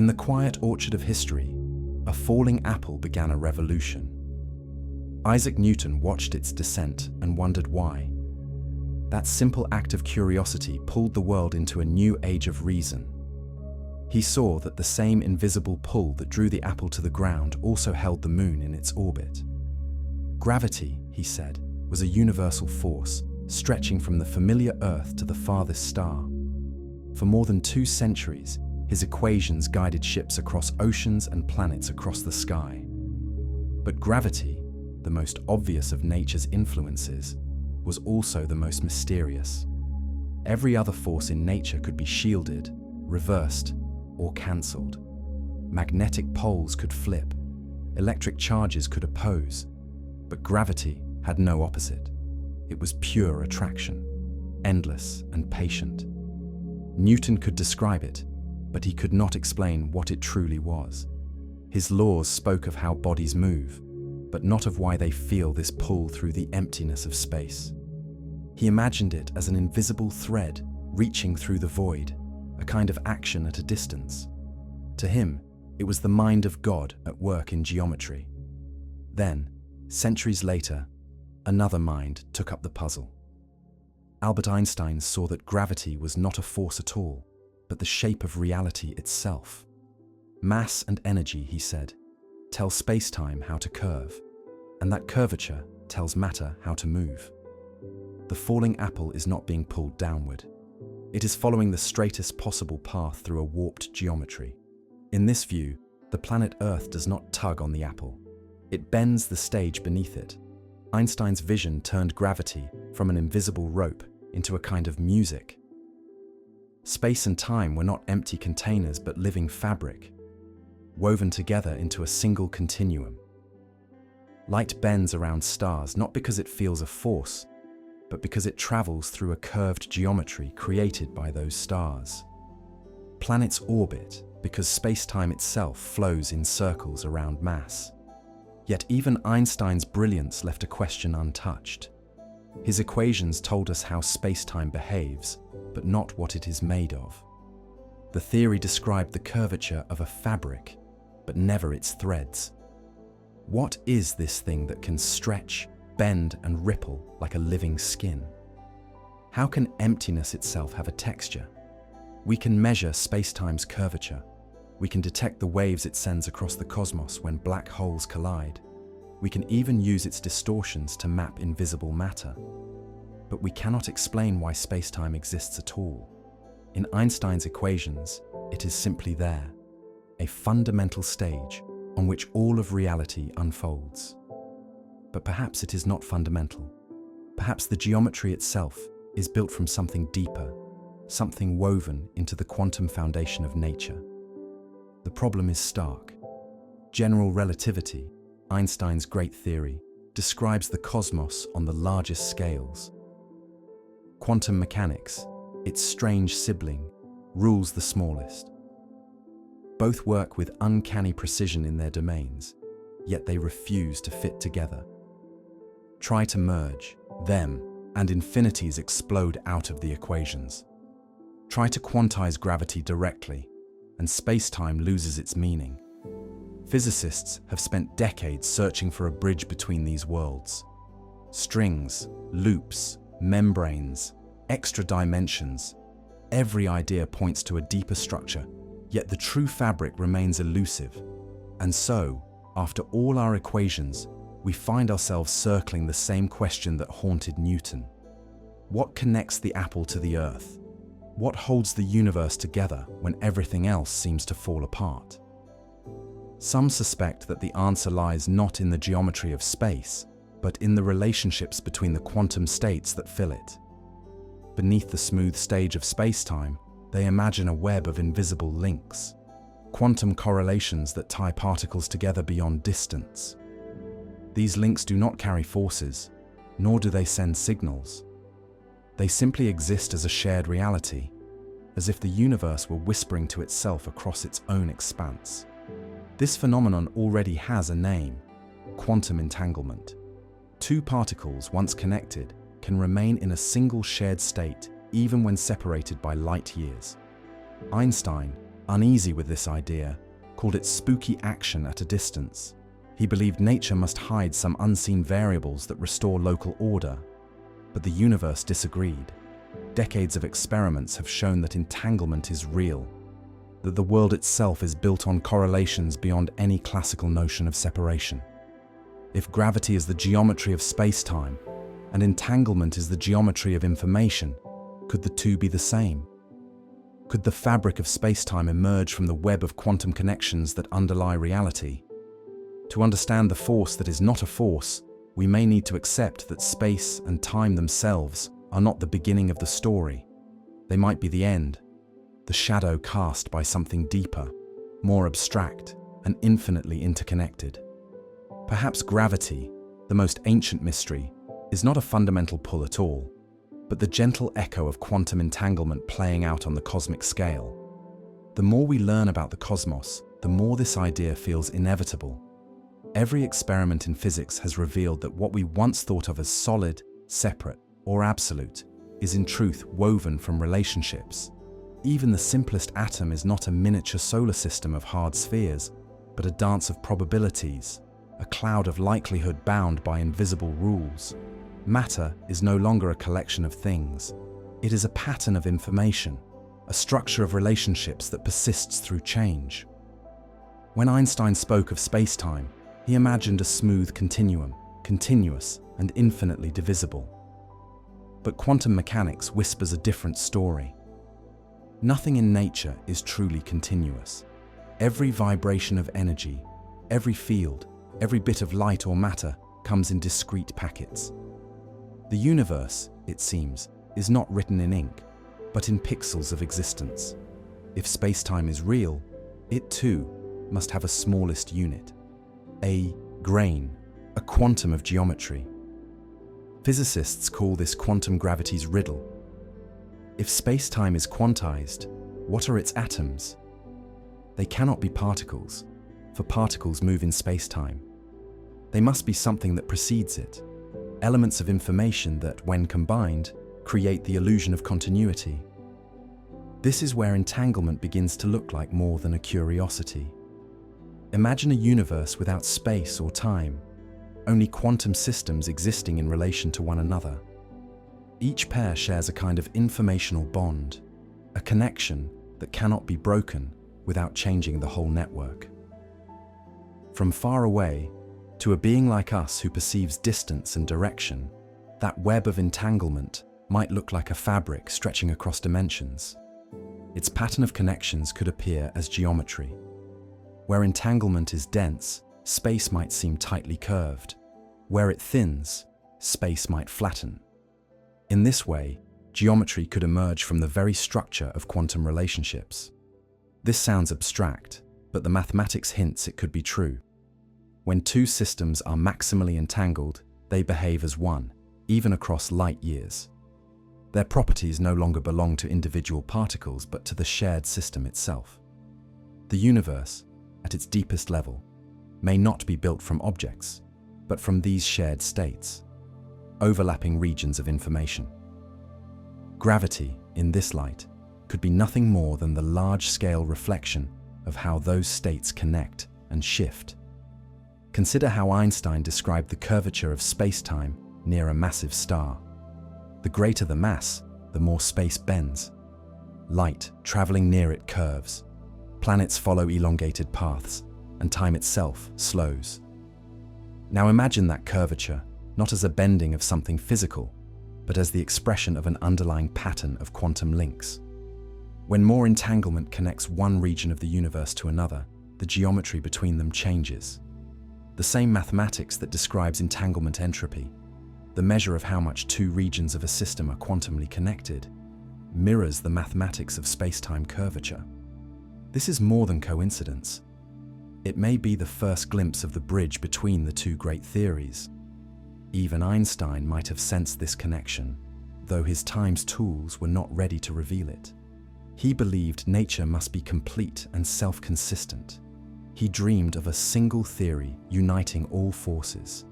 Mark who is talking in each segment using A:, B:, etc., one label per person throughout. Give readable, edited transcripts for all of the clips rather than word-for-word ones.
A: In the quiet orchard of history, a falling apple began a revolution. Isaac Newton watched its descent and wondered why. That simple act of curiosity pulled the world into a new age of reason. He saw that the same invisible pull that drew the apple to the ground also held the moon in its orbit. Gravity, he said, was a universal force, stretching from the familiar Earth to the farthest star. For more than 2 centuries, his equations guided ships across oceans and planets across the sky. But gravity, the most obvious of nature's influences, was also the most mysterious. Every other force in nature could be shielded, reversed, or cancelled. Magnetic poles could flip, electric charges could oppose, but gravity had no opposite. It was pure attraction, endless and patient. Newton could describe it, but he could not explain what it truly was. His laws spoke of how bodies move, but not of why they feel this pull through the emptiness of space. He imagined it as an invisible thread reaching through the void, a kind of action at a distance. To him, it was the mind of God at work in geometry. Then, centuries later, another mind took up the puzzle. Albert Einstein saw that gravity was not a force at all, but the shape of reality itself. Mass and energy, he said, tell space-time how to curve, and that curvature tells matter how to move. The falling apple is not being pulled downward. It is following the straightest possible path through a warped geometry. In this view, the planet Earth does not tug on the apple. It bends the stage beneath it. Einstein's vision turned gravity from an invisible rope into a kind of music. Space and time were not empty containers but living fabric, woven together into a single continuum. Light bends around stars not because it feels a force, but because it travels through a curved geometry created by those stars. Planets orbit because space-time itself flows in circles around mass. Yet even Einstein's brilliance left a question untouched. His equations told us how space-time behaves, but not what it is made of. The theory described the curvature of a fabric, but never its threads. What is this thing that can stretch, bend, and ripple like a living skin? How can emptiness itself have a texture? We can measure space-time's curvature. We can detect the waves it sends across the cosmos when black holes collide. We can even use its distortions to map invisible matter. But we cannot explain why space-time exists at all. In Einstein's equations, it is simply there, a fundamental stage on which all of reality unfolds. But perhaps it is not fundamental. Perhaps the geometry itself is built from something deeper, something woven into the quantum foundation of nature. The problem is stark. General relativity, Einstein's great theory, describes the cosmos on the largest scales. Quantum mechanics, its strange sibling, rules the smallest. Both work with uncanny precision in their domains, yet they refuse to fit together. Try to merge them, and infinities explode out of the equations. Try to quantize gravity directly, and space-time loses its meaning. Physicists have spent decades searching for a bridge between these worlds. Strings, loops, membranes, extra dimensions. Every idea points to a deeper structure, yet the true fabric remains elusive. And so, after all our equations, we find ourselves circling the same question that haunted Newton. What connects the apple to the earth? What holds the universe together when everything else seems to fall apart? Some suspect that the answer lies not in the geometry of space, but in the relationships between the quantum states that fill it. Beneath the smooth stage of space-time, they imagine a web of invisible links, quantum correlations that tie particles together beyond distance. These links do not carry forces, nor do they send signals. They simply exist as a shared reality, as if the universe were whispering to itself across its own expanse. This phenomenon already has a name: quantum entanglement. Two particles, once connected, can remain in a single shared state even when separated by light years. Einstein, Uneasy with this idea, called it spooky action at a distance. He believed nature must hide some unseen variables that restore local order. But the universe disagreed. Decades of experiments have shown that entanglement is real, that the world itself is built on correlations beyond any classical notion of separation. If gravity is the geometry of space-time, and entanglement is the geometry of information, could the two be the same? Could the fabric of space-time emerge from the web of quantum connections that underlie reality? To understand the force that is not a force, we may need to accept that space and time themselves are not the beginning of the story. They might be the end, the shadow cast by something deeper, more abstract, and infinitely interconnected. Perhaps gravity, the most ancient mystery, is not a fundamental pull at all, but the gentle echo of quantum entanglement playing out on the cosmic scale. The more we learn about the cosmos, the more this idea feels inevitable. Every experiment in physics has revealed that what we once thought of as solid, separate, or absolute is in truth woven from relationships. Even the simplest atom is not a miniature solar system of hard spheres, but a dance of probabilities, a cloud of likelihood bound by invisible rules. Matter is no longer a collection of things. It is a pattern of information, a structure of relationships that persists through change. When Einstein spoke of space-time, he imagined a smooth continuum, continuous and infinitely divisible. But quantum mechanics whispers a different story. Nothing in nature is truly continuous. Every vibration of energy, every field, every bit of light or matter comes in discrete packets. The universe, it seems, is not written in ink, but in pixels of existence. If space-time is real, it too must have a smallest unit, a grain, a quantum of geometry. Physicists call this quantum gravity's riddle. If space-time is quantized, what are its atoms? They cannot be particles, for particles move in space-time. They must be something that precedes it, elements of information that, when combined, create the illusion of continuity. This is where entanglement begins to look like more than a curiosity. Imagine a universe without space or time, only quantum systems existing in relation to one another. Each pair shares a kind of informational bond, a connection that cannot be broken without changing the whole network. From far away, to a being like us who perceives distance and direction, that web of entanglement might look like a fabric stretching across dimensions. Its pattern of connections could appear as geometry. Where entanglement is dense, space might seem tightly curved. Where it thins, space might flatten. In this way, geometry could emerge from the very structure of quantum relationships. This sounds abstract, but the mathematics hints it could be true. When two systems are maximally entangled, they behave as one, even across light years. Their properties no longer belong to individual particles, but to the shared system itself. The universe, at its deepest level, may not be built from objects, but from these shared states, overlapping regions of information. Gravity, in this light, could be nothing more than the large-scale reflection of how those states connect and shift. Consider how Einstein described the curvature of space-time near a massive star. The greater the mass, the more space bends. Light, traveling near it, curves. Planets follow elongated paths, and time itself slows. Now imagine that curvature, not as a bending of something physical, but as the expression of an underlying pattern of quantum links. When more entanglement connects one region of the universe to another, the geometry between them changes. The same mathematics that describes entanglement entropy, the measure of how much two regions of a system are quantumly connected, mirrors the mathematics of space-time curvature. This is more than coincidence. It may be the first glimpse of the bridge between the two great theories. Even Einstein might have sensed this connection, though his time's tools were not ready to reveal it. He believed nature must be complete and self-consistent. He dreamed of a single theory uniting all forces.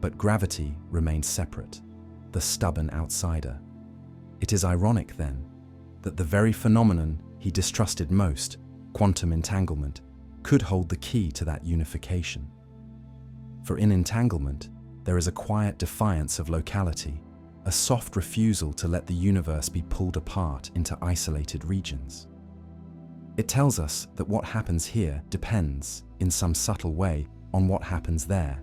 A: But gravity remained separate, the stubborn outsider. It is ironic, then, that the very phenomenon he distrusted most quantum entanglement, could hold the key to that unification. For in entanglement, there is a quiet defiance of locality, a soft refusal to let the universe be pulled apart into isolated regions. It tells us that what happens here depends, in some subtle way, on what happens there,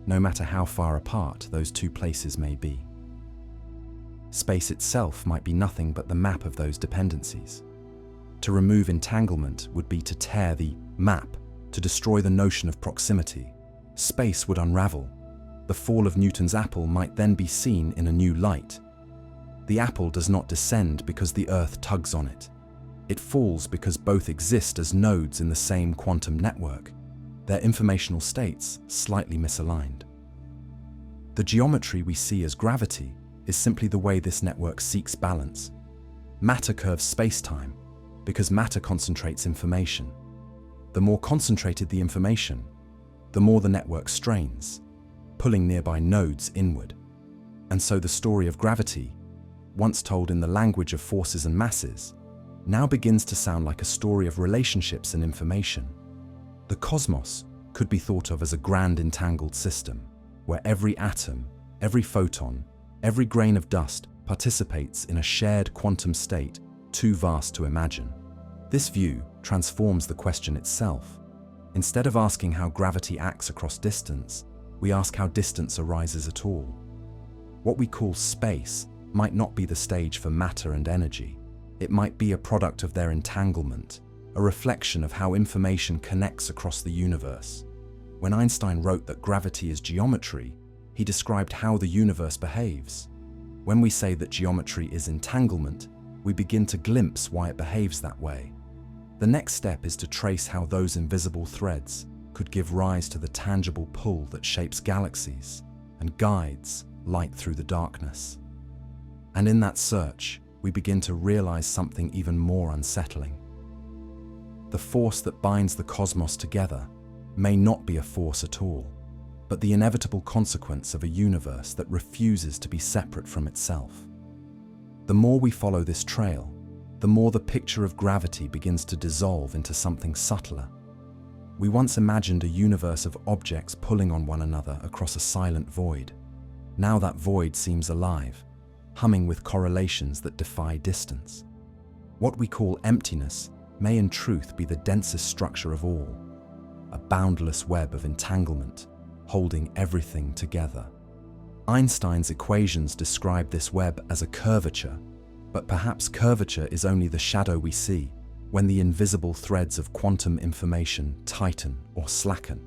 A: no matter how far apart those two places may be. Space itself might be nothing but the map of those dependencies. To remove entanglement would be to tear the map, to destroy the notion of proximity. Space would unravel. The fall of Newton's apple might then be seen in a new light. The apple does not descend because the Earth tugs on it. It falls because both exist as nodes in the same quantum network, their informational states slightly misaligned. The geometry we see as gravity is simply the way this network seeks balance. Matter curves space-time because matter concentrates information. The more concentrated the information, the more the network strains, pulling nearby nodes inward. And so the story of gravity, once told in the language of forces and masses, now begins to sound like a story of relationships and information. The cosmos could be thought of as a grand entangled system, where every atom, every photon, every grain of dust participates in a shared quantum state too vast to imagine. This view transforms the question itself. Instead of asking how gravity acts across distance, we ask how distance arises at all. What we call space might not be the stage for matter and energy. It might be a product of their entanglement, a reflection of how information connects across the universe. When Einstein wrote that gravity is geometry, he described how the universe behaves. When we say that geometry is entanglement, we begin to glimpse why it behaves that way. The next step is to trace how those invisible threads could give rise to the tangible pull that shapes galaxies and guides light through the darkness. And in that search, we begin to realize something even more unsettling. The force that binds the cosmos together may not be a force at all, but the inevitable consequence of a universe that refuses to be separate from itself. The more we follow this trail, the more the picture of gravity begins to dissolve into something subtler. We once imagined a universe of objects pulling on one another across a silent void. Now that void seems alive, humming with correlations that defy distance. What we call emptiness may in truth be the densest structure of all, a boundless web of entanglement, holding everything together. Einstein's equations describe this web as a curvature, but perhaps curvature is only the shadow we see when the invisible threads of quantum information tighten or slacken.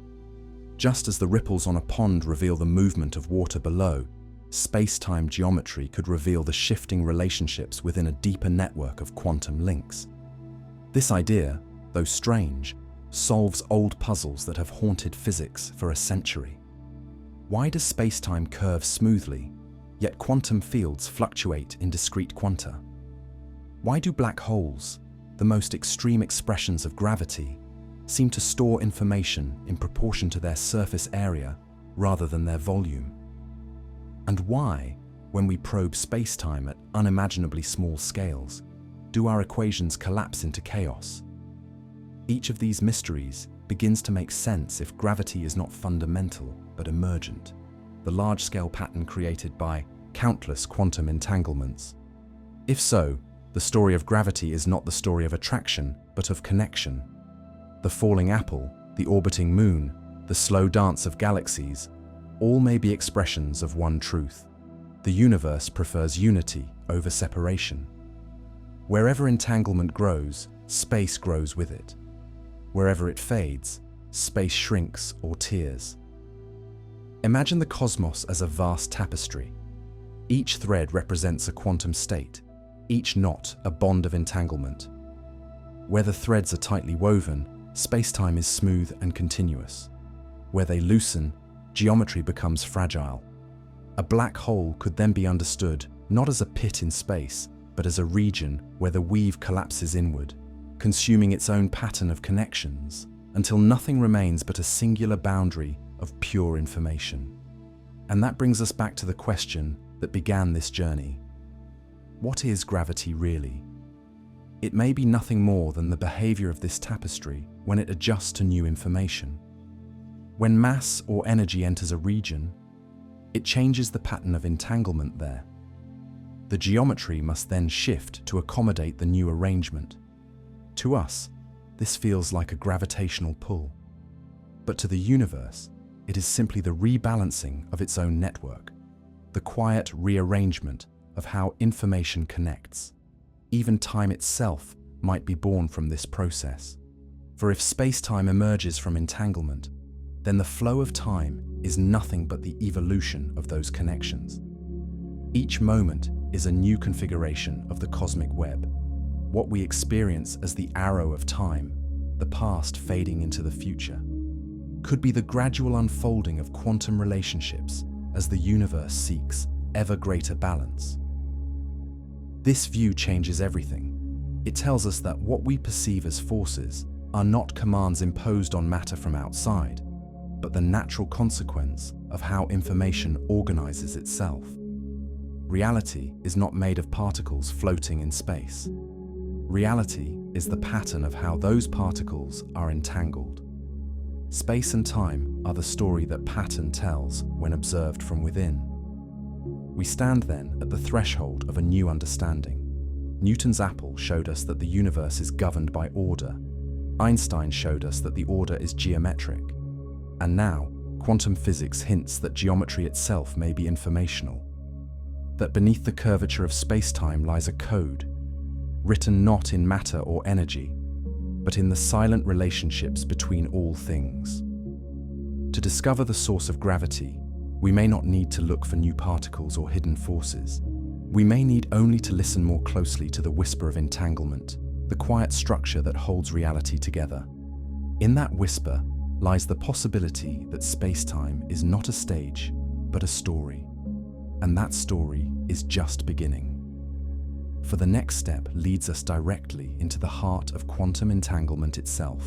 A: Just as the ripples on a pond reveal the movement of water below, space-time geometry could reveal the shifting relationships within a deeper network of quantum links. This idea, though strange, solves old puzzles that have haunted physics for a century. Why does space-time curve smoothly, yet quantum fields fluctuate in discrete quanta? Why do black holes, the most extreme expressions of gravity, seem to store information in proportion to their surface area rather than their volume? And why, when we probe space-time at unimaginably small scales, do our equations collapse into chaos? Each of these mysteries begins to make sense if gravity is not fundamental but emergent, the large-scale pattern created by countless quantum entanglements. If so, the story of gravity is not the story of attraction, but of connection. The falling apple, the orbiting moon, the slow dance of galaxies, all may be expressions of one truth. The universe prefers unity over separation. Wherever entanglement grows, space grows with it. Wherever it fades, space shrinks or tears. Imagine the cosmos as a vast tapestry. Each thread represents a quantum state, each knot a bond of entanglement. Where the threads are tightly woven, space-time is smooth and continuous. Where they loosen, geometry becomes fragile. A black hole could then be understood not as a pit in space, but as a region where the weave collapses inward, consuming its own pattern of connections, until nothing remains but a singular boundary of pure information. And that brings us back to the question that began this journey. What is gravity really? It may be nothing more than the behavior of this tapestry when it adjusts to new information. When mass or energy enters a region, it changes the pattern of entanglement there. The geometry must then shift to accommodate the new arrangement. To us, this feels like a gravitational pull. But to the universe, it is simply the rebalancing of its own network, the quiet rearrangement of how information connects. Even time itself might be born from this process. For if space-time emerges from entanglement, then the flow of time is nothing but the evolution of those connections. Each moment is a new configuration of the cosmic web, what we experience as the arrow of time, the past fading into the future, could be the gradual unfolding of quantum relationships as the universe seeks ever greater balance. This view changes everything. It tells us that what we perceive as forces are not commands imposed on matter from outside, but the natural consequence of how information organizes itself. Reality is not made of particles floating in space. Reality is the pattern of how those particles are entangled. Space and time are the story that pattern tells when observed from within. We stand then at the threshold of a new understanding. Newton's apple showed us that the universe is governed by order. Einstein showed us that the order is geometric. And now, quantum physics hints that geometry itself may be informational. That beneath the curvature of space-time lies a code, written not in matter or energy, but in the silent relationships between all things. To discover the source of gravity, we may not need to look for new particles or hidden forces. We may need only to listen more closely to the whisper of entanglement, the quiet structure that holds reality together. In that whisper lies the possibility that space-time is not a stage, but a story. And that story is just beginning. For the next step leads us directly into the heart of quantum entanglement itself,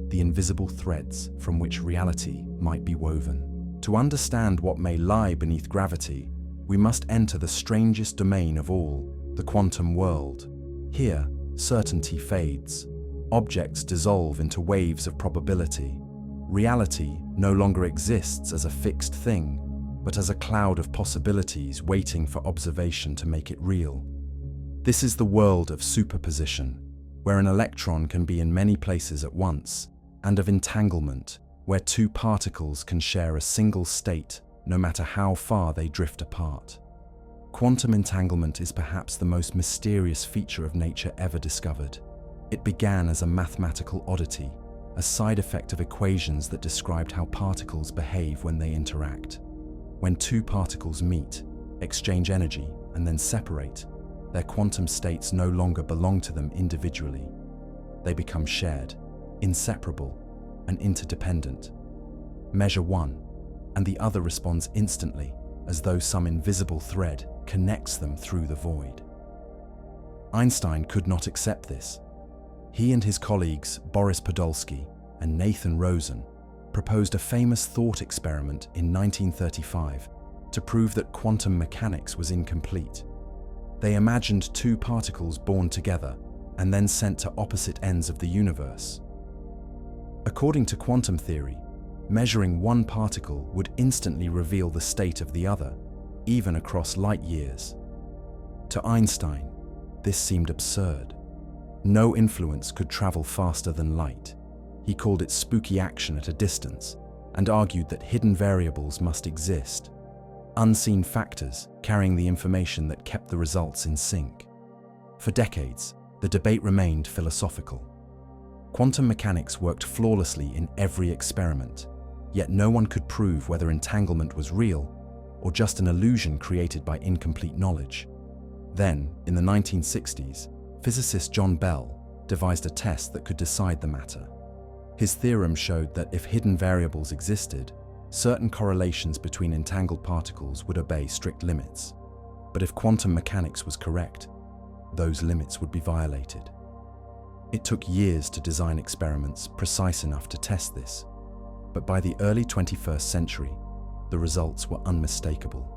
A: the invisible threads from which reality might be woven. To understand what may lie beneath gravity, we must enter the strangest domain of all, the quantum world. Here, certainty fades. Objects dissolve into waves of probability. Reality no longer exists as a fixed thing, but as a cloud of possibilities waiting for observation to make it real. This is the world of superposition, where an electron can be in many places at once, and of entanglement, where two particles can share a single state, no matter how far they drift apart. Quantum entanglement is perhaps the most mysterious feature of nature ever discovered. It began as a mathematical oddity, a side effect of equations that described how particles behave when they interact. When two particles meet, exchange energy, and then separate, their quantum states no longer belong to them individually. They become shared, inseparable, and interdependent. Measure one, and the other responds instantly, as though some invisible thread connects them through the void. Einstein could not accept this. He and his colleagues Boris Podolsky and Nathan Rosen proposed a famous thought experiment in 1935 to prove that quantum mechanics was incomplete. They imagined two particles born together and then sent to opposite ends of the universe. According to quantum theory, measuring one particle would instantly reveal the state of the other, even across light years. To Einstein, this seemed absurd. No influence could travel faster than light. He called it spooky action at a distance and argued that hidden variables must exist, unseen factors carrying the information that kept the results in sync. For decades, the debate remained philosophical. Quantum mechanics worked flawlessly in every experiment, yet no one could prove whether entanglement was real or just an illusion created by incomplete knowledge. Then, in the 1960s, physicist John Bell devised a test that could decide the matter. His theorem showed that if hidden variables existed, certain correlations between entangled particles would obey strict limits. But if quantum mechanics was correct, those limits would be violated. It took years to design experiments precise enough to test this, but by the early 21st century, the results were unmistakable.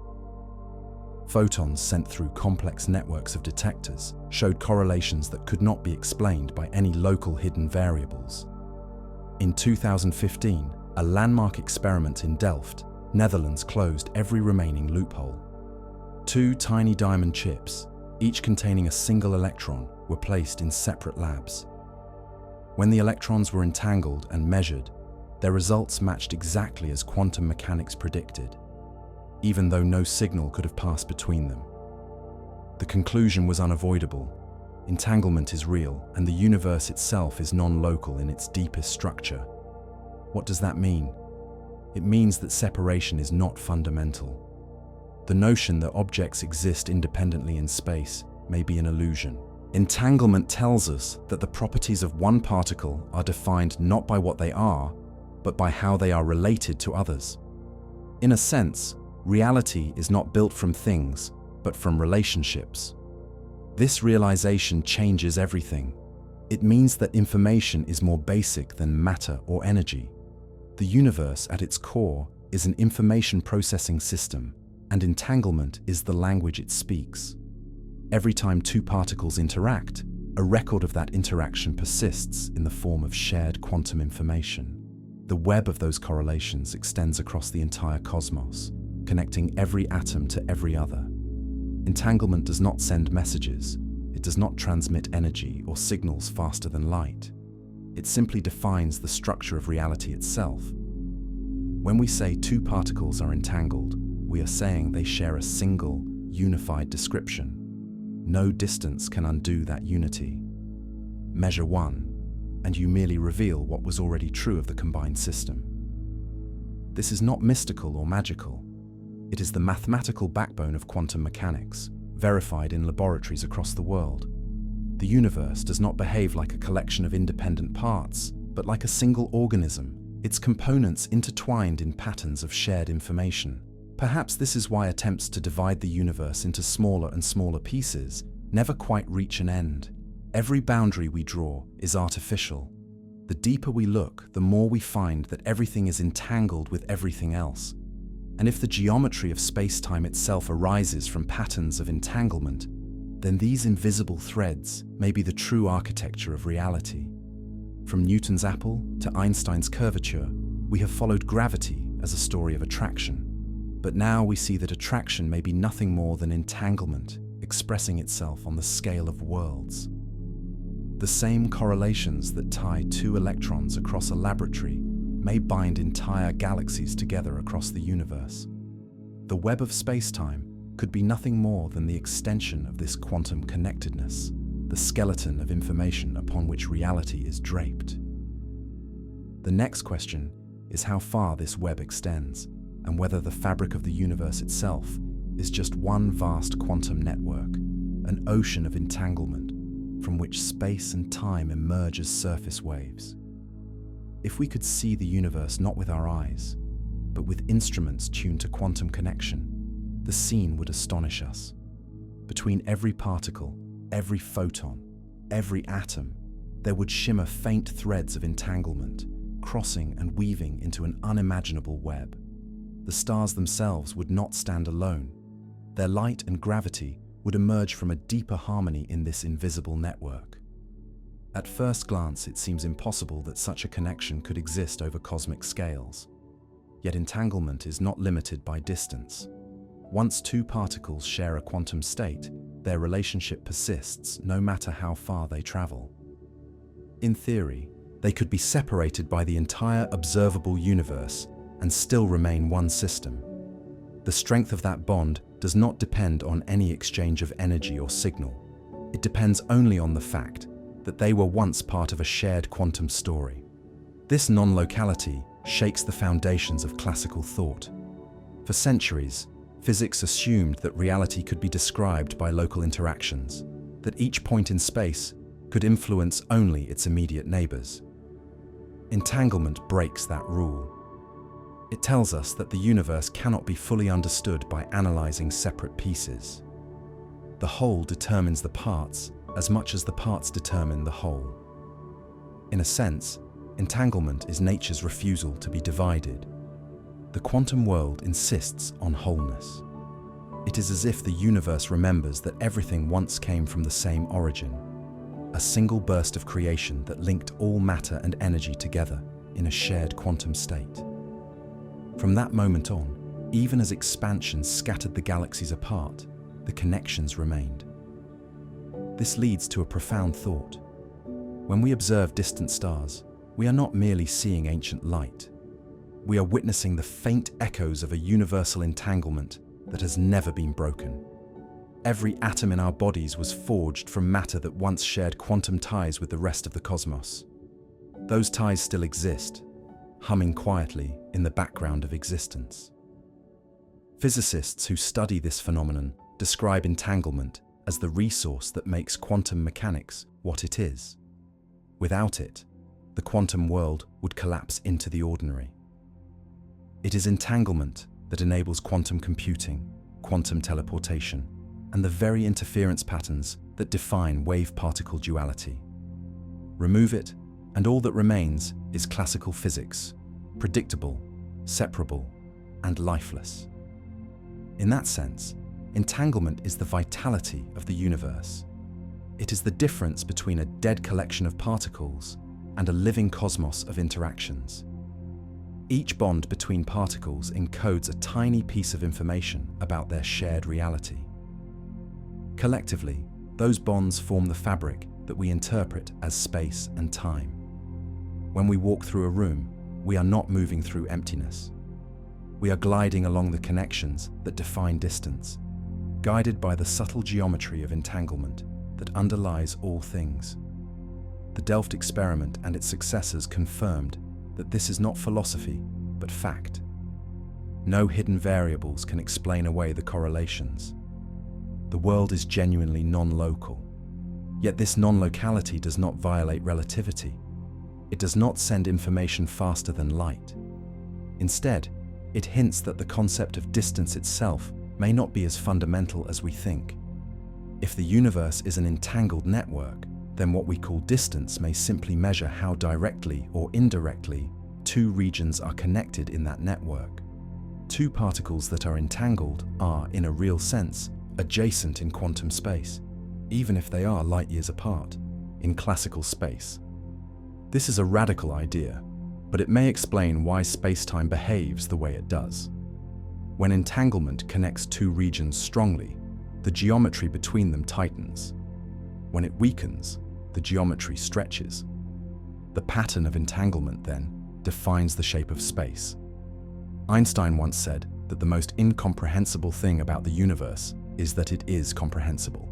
A: Photons sent through complex networks of detectors showed correlations that could not be explained by any local hidden variables. In 2015, a landmark experiment in Delft, Netherlands, closed every remaining loophole. 2 tiny diamond chips, each containing a single electron, were placed in separate labs. When the electrons were entangled and measured, their results matched exactly as quantum mechanics predicted, even though no signal could have passed between them. The conclusion was unavoidable. Entanglement is real, and the universe itself is non-local in its deepest structure. What does that mean? It means that separation is not fundamental. The notion that objects exist independently in space may be an illusion. Entanglement tells us that the properties of one particle are defined not by what they are, but by how they are related to others. In a sense, reality is not built from things, but from relationships. This realization changes everything. It means that information is more basic than matter or energy. The universe, at its core, is an information processing system, and entanglement is the language it speaks. Every time 2 particles interact, a record of that interaction persists in the form of shared quantum information. The web of those correlations extends across the entire cosmos, connecting every atom to every other. Entanglement does not send messages. It does not transmit energy or signals faster than light. It simply defines the structure of reality itself. When we say 2 particles are entangled, we are saying they share a single, unified description. No distance can undo that unity. Measure 1, and you merely reveal what was already true of the combined system. This is not mystical or magical. It is the mathematical backbone of quantum mechanics, verified in laboratories across the world. The universe does not behave like a collection of independent parts, but like a single organism, its components intertwined in patterns of shared information. Perhaps this is why attempts to divide the universe into smaller and smaller pieces never quite reach an end. Every boundary we draw is artificial. The deeper we look, the more we find that everything is entangled with everything else. And if the geometry of space-time itself arises from patterns of entanglement, then these invisible threads may be the true architecture of reality. From Newton's apple to Einstein's curvature, we have followed gravity as a story of attraction. But now we see that attraction may be nothing more than entanglement, expressing itself on the scale of worlds. The same correlations that tie 2 electrons across a laboratory may bind entire galaxies together across the universe. The web of space-time could be nothing more than the extension of this quantum connectedness, the skeleton of information upon which reality is draped. The next question is how far this web extends, and whether the fabric of the universe itself is just one vast quantum network, an ocean of entanglement from which space and time emerge as surface waves. If we could see the universe not with our eyes, but with instruments tuned to quantum connection, the scene would astonish us. Between every particle, every photon, every atom, there would shimmer faint threads of entanglement, crossing and weaving into an unimaginable web. The stars themselves would not stand alone. Their light and gravity would emerge from a deeper harmony in this invisible network. At first glance, it seems impossible that such a connection could exist over cosmic scales. Yet entanglement is not limited by distance. Once 2 particles share a quantum state, their relationship persists no matter how far they travel. In theory, they could be separated by the entire observable universe and still remain one system. The strength of that bond does not depend on any exchange of energy or signal. It depends only on the fact that they were once part of a shared quantum story. This non-locality shakes the foundations of classical thought. For centuries, physics assumed that reality could be described by local interactions, that each point in space could influence only its immediate neighbors. Entanglement breaks that rule. It tells us that the universe cannot be fully understood by analyzing separate pieces. The whole determines the parts as much as the parts determine the whole. In a sense, entanglement is nature's refusal to be divided. The quantum world insists on wholeness. It is as if the universe remembers that everything once came from the same origin, a single burst of creation that linked all matter and energy together in a shared quantum state. From that moment on, even as expansion scattered the galaxies apart, the connections remained. This leads to a profound thought. When we observe distant stars, we are not merely seeing ancient light. We are witnessing the faint echoes of a universal entanglement that has never been broken. Every atom in our bodies was forged from matter that once shared quantum ties with the rest of the cosmos. Those ties still exist, humming quietly in the background of existence. Physicists who study this phenomenon describe entanglement as the resource that makes quantum mechanics what it is. Without it, the quantum world would collapse into the ordinary. It is entanglement that enables quantum computing, quantum teleportation, and the very interference patterns that define wave-particle duality. Remove it, and all that remains is classical physics, predictable, separable, and lifeless. In that sense, entanglement is the vitality of the universe. It is the difference between a dead collection of particles and a living cosmos of interactions. Each bond between particles encodes a tiny piece of information about their shared reality. Collectively, those bonds form the fabric that we interpret as space and time. When we walk through a room, we are not moving through emptiness. We are gliding along the connections that define distance, guided by the subtle geometry of entanglement that underlies all things. The Delft experiment and its successors confirmed that this is not philosophy, but fact. No hidden variables can explain away the correlations. The world is genuinely non-local. Yet this non-locality does not violate relativity. It does not send information faster than light. Instead, it hints that the concept of distance itself may not be as fundamental as we think. If the universe is an entangled network, then what we call distance may simply measure how directly or indirectly two regions are connected in that network. Two particles that are entangled are, in a real sense, adjacent in quantum space, even if they are light years apart, in classical space. This is a radical idea, but it may explain why space-time behaves the way it does. When entanglement connects two regions strongly, the geometry between them tightens. When it weakens, the geometry stretches. The pattern of entanglement, then, defines the shape of space. Einstein once said that the most incomprehensible thing about the universe is that it is comprehensible.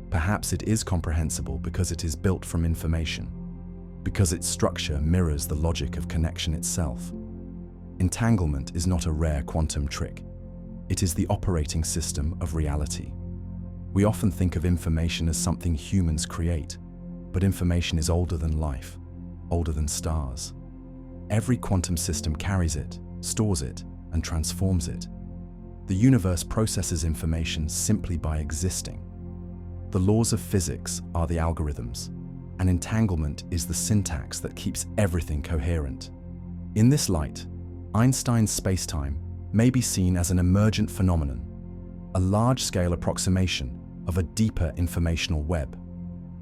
A: Perhaps it is comprehensible because it is built from information, because its structure mirrors the logic of connection itself. Entanglement is not a rare quantum trick. It is the operating system of reality. We often think of information as something humans create, but information is older than life, older than stars. Every quantum system carries it, stores it, and transforms it. The universe processes information simply by existing. The laws of physics are the algorithms, and entanglement is the syntax that keeps everything coherent. In this light, Einstein's spacetime may be seen as an emergent phenomenon, a large-scale approximation of a deeper informational web.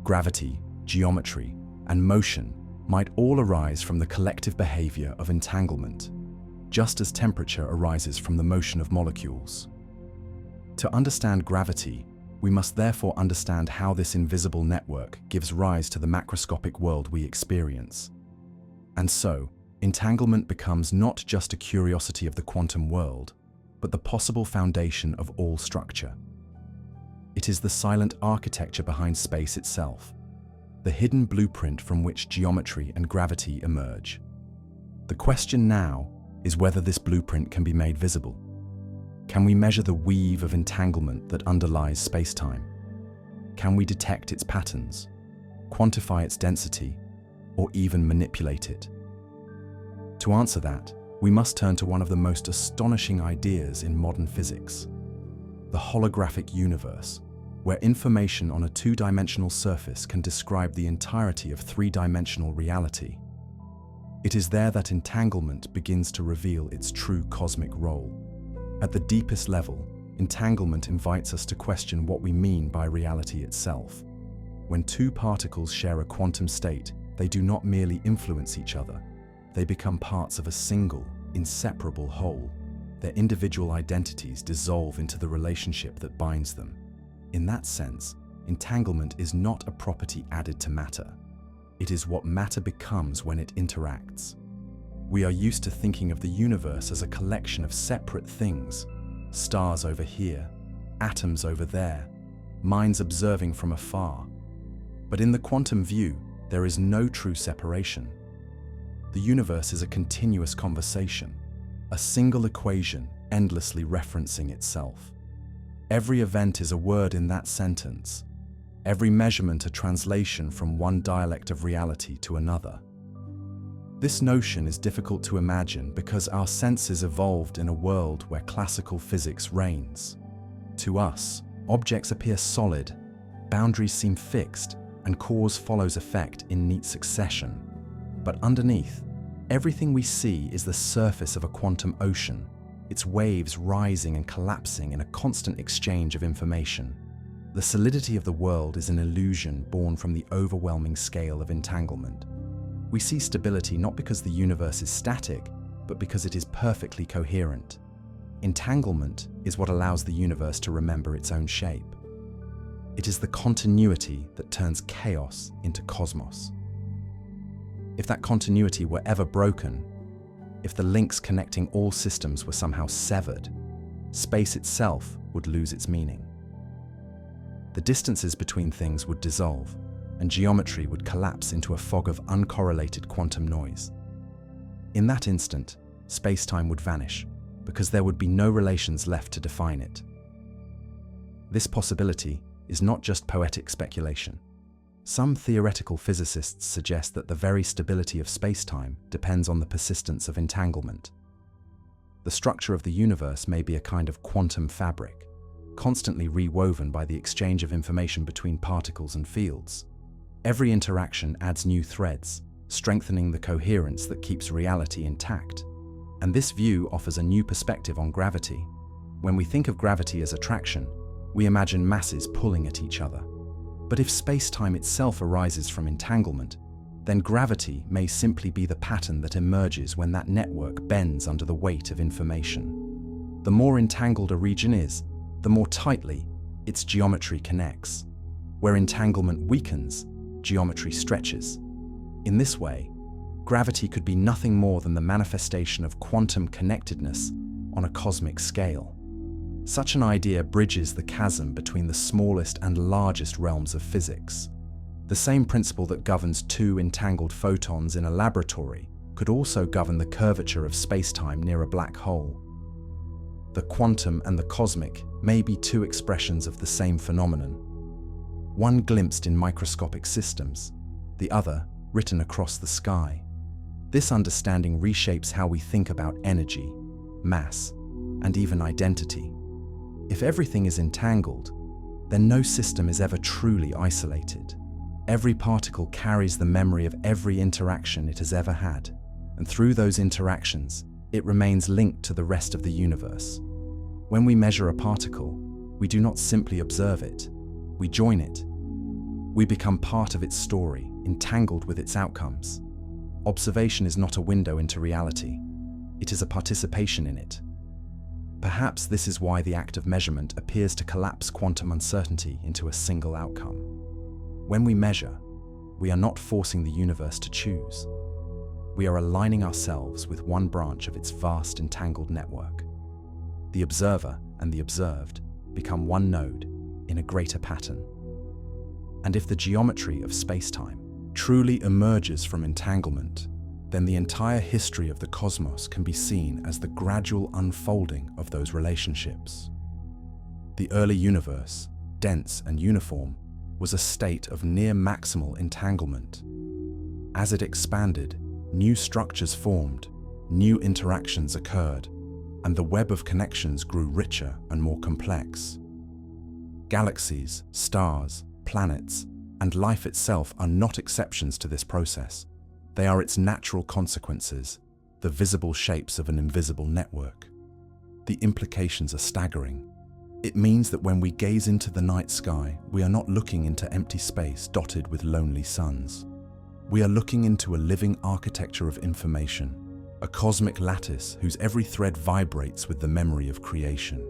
A: Gravity, geometry, and motion might all arise from the collective behavior of entanglement, just as temperature arises from the motion of molecules. To understand gravity, we must therefore understand how this invisible network gives rise to the macroscopic world we experience. And so, entanglement becomes not just a curiosity of the quantum world, but the possible foundation of all structure. It is the silent architecture behind space itself, the hidden blueprint from which geometry and gravity emerge. The question now is whether this blueprint can be made visible. Can we measure the weave of entanglement that underlies spacetime? Can we detect its patterns, quantify its density, or even manipulate it? To answer that, we must turn to one of the most astonishing ideas in modern physics, the holographic universe, where information on a two-dimensional surface can describe the entirety of three-dimensional reality. It is there that entanglement begins to reveal its true cosmic role. At the deepest level, Entanglement invites us to question what we mean by reality itself. When two particles share a quantum state, they do not merely influence each other. They become parts of a single, inseparable whole. Their individual identities dissolve into the relationship that binds them. In that sense, entanglement is not a property added to matter. It is what matter becomes when it interacts. We are used to thinking of the universe as a collection of separate things, stars over here, atoms over there, minds observing from afar. But in the quantum view, there is no true separation. The universe is a continuous conversation, a single equation endlessly referencing itself. Every event is a word in that sentence, every measurement a translation from one dialect of reality to another. This notion is difficult to imagine because our senses evolved in a world where classical physics reigns. To us, objects appear solid, boundaries seem fixed, and cause follows effect in neat succession. But underneath, everything we see is the surface of a quantum ocean, its waves rising and collapsing in a constant exchange of information. The solidity of the world is an illusion born from the overwhelming scale of entanglement. We see stability not because the universe is static, but because it is perfectly coherent. Entanglement is what allows the universe to remember its own shape. It is the continuity that turns chaos into cosmos. If that continuity were ever broken, if the links connecting all systems were somehow severed, space itself would lose its meaning. The distances between things would dissolve, and geometry would collapse into a fog of uncorrelated quantum noise. In that instant, space-time would vanish, because there would be no relations left to define it. This possibility is not just poetic speculation. Some theoretical physicists suggest that the very stability of space-time depends on the persistence of entanglement. The structure of the universe may be a kind of quantum fabric, constantly rewoven by the exchange of information between particles and fields. Every interaction adds new threads, strengthening the coherence that keeps reality intact. And this view offers a new perspective on gravity. When we think of gravity as attraction, we imagine masses pulling at each other. But if space-time itself arises from entanglement, then gravity may simply be the pattern that emerges when that network bends under the weight of information. The more entangled a region is, the more tightly its geometry connects. Where entanglement weakens, geometry stretches. In this way, gravity could be nothing more than the manifestation of quantum connectedness on a cosmic scale. Such an idea bridges the chasm between the smallest and largest realms of physics. The same principle that governs two entangled photons in a laboratory could also govern the curvature of space-time near a black hole. The quantum and the cosmic may be two expressions of the same phenomenon, one glimpsed in microscopic systems, the other written across the sky. This understanding reshapes how we think about energy, mass, and even identity. If everything is entangled, then no system is ever truly isolated. Every particle carries the memory of every interaction it has ever had, and through those interactions, it remains linked to the rest of the universe. When we measure a particle, we do not simply observe it, we join it. We become part of its story, entangled with its outcomes. Observation is not a window into reality, it is a participation in it. Perhaps this is why the act of measurement appears to collapse quantum uncertainty into a single outcome. When we measure, we are not forcing the universe to choose. We are aligning ourselves with one branch of its vast entangled network. The observer and the observed become one node in a greater pattern. And if the geometry of space-time truly emerges from entanglement, then the entire history of the cosmos can be seen as the gradual unfolding of those relationships. The early universe, dense and uniform, was a state of near maximal entanglement. As it expanded, new structures formed, new interactions occurred, and the web of connections grew richer and more complex. Galaxies, stars, planets, and life itself are not exceptions to this process. They are its natural consequences, the visible shapes of an invisible network. The implications are staggering. It means that when we gaze into the night sky, we are not looking into empty space dotted with lonely suns. We are looking into a living architecture of information, a cosmic lattice whose every thread vibrates with the memory of creation.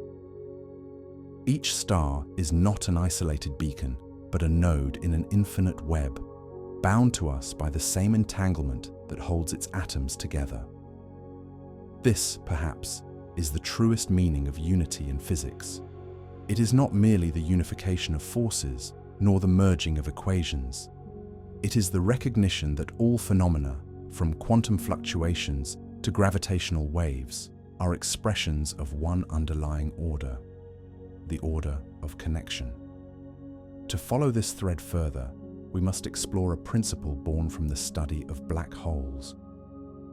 A: Each star is not an isolated beacon, but a node in an infinite web, bound to us by the same entanglement that holds its atoms together. This, perhaps, is the truest meaning of unity in physics. It is not merely the unification of forces, nor the merging of equations. It is the recognition that all phenomena, from quantum fluctuations to gravitational waves, are expressions of one underlying order, the order of connection. To follow this thread further, we must explore a principle born from the study of black holes,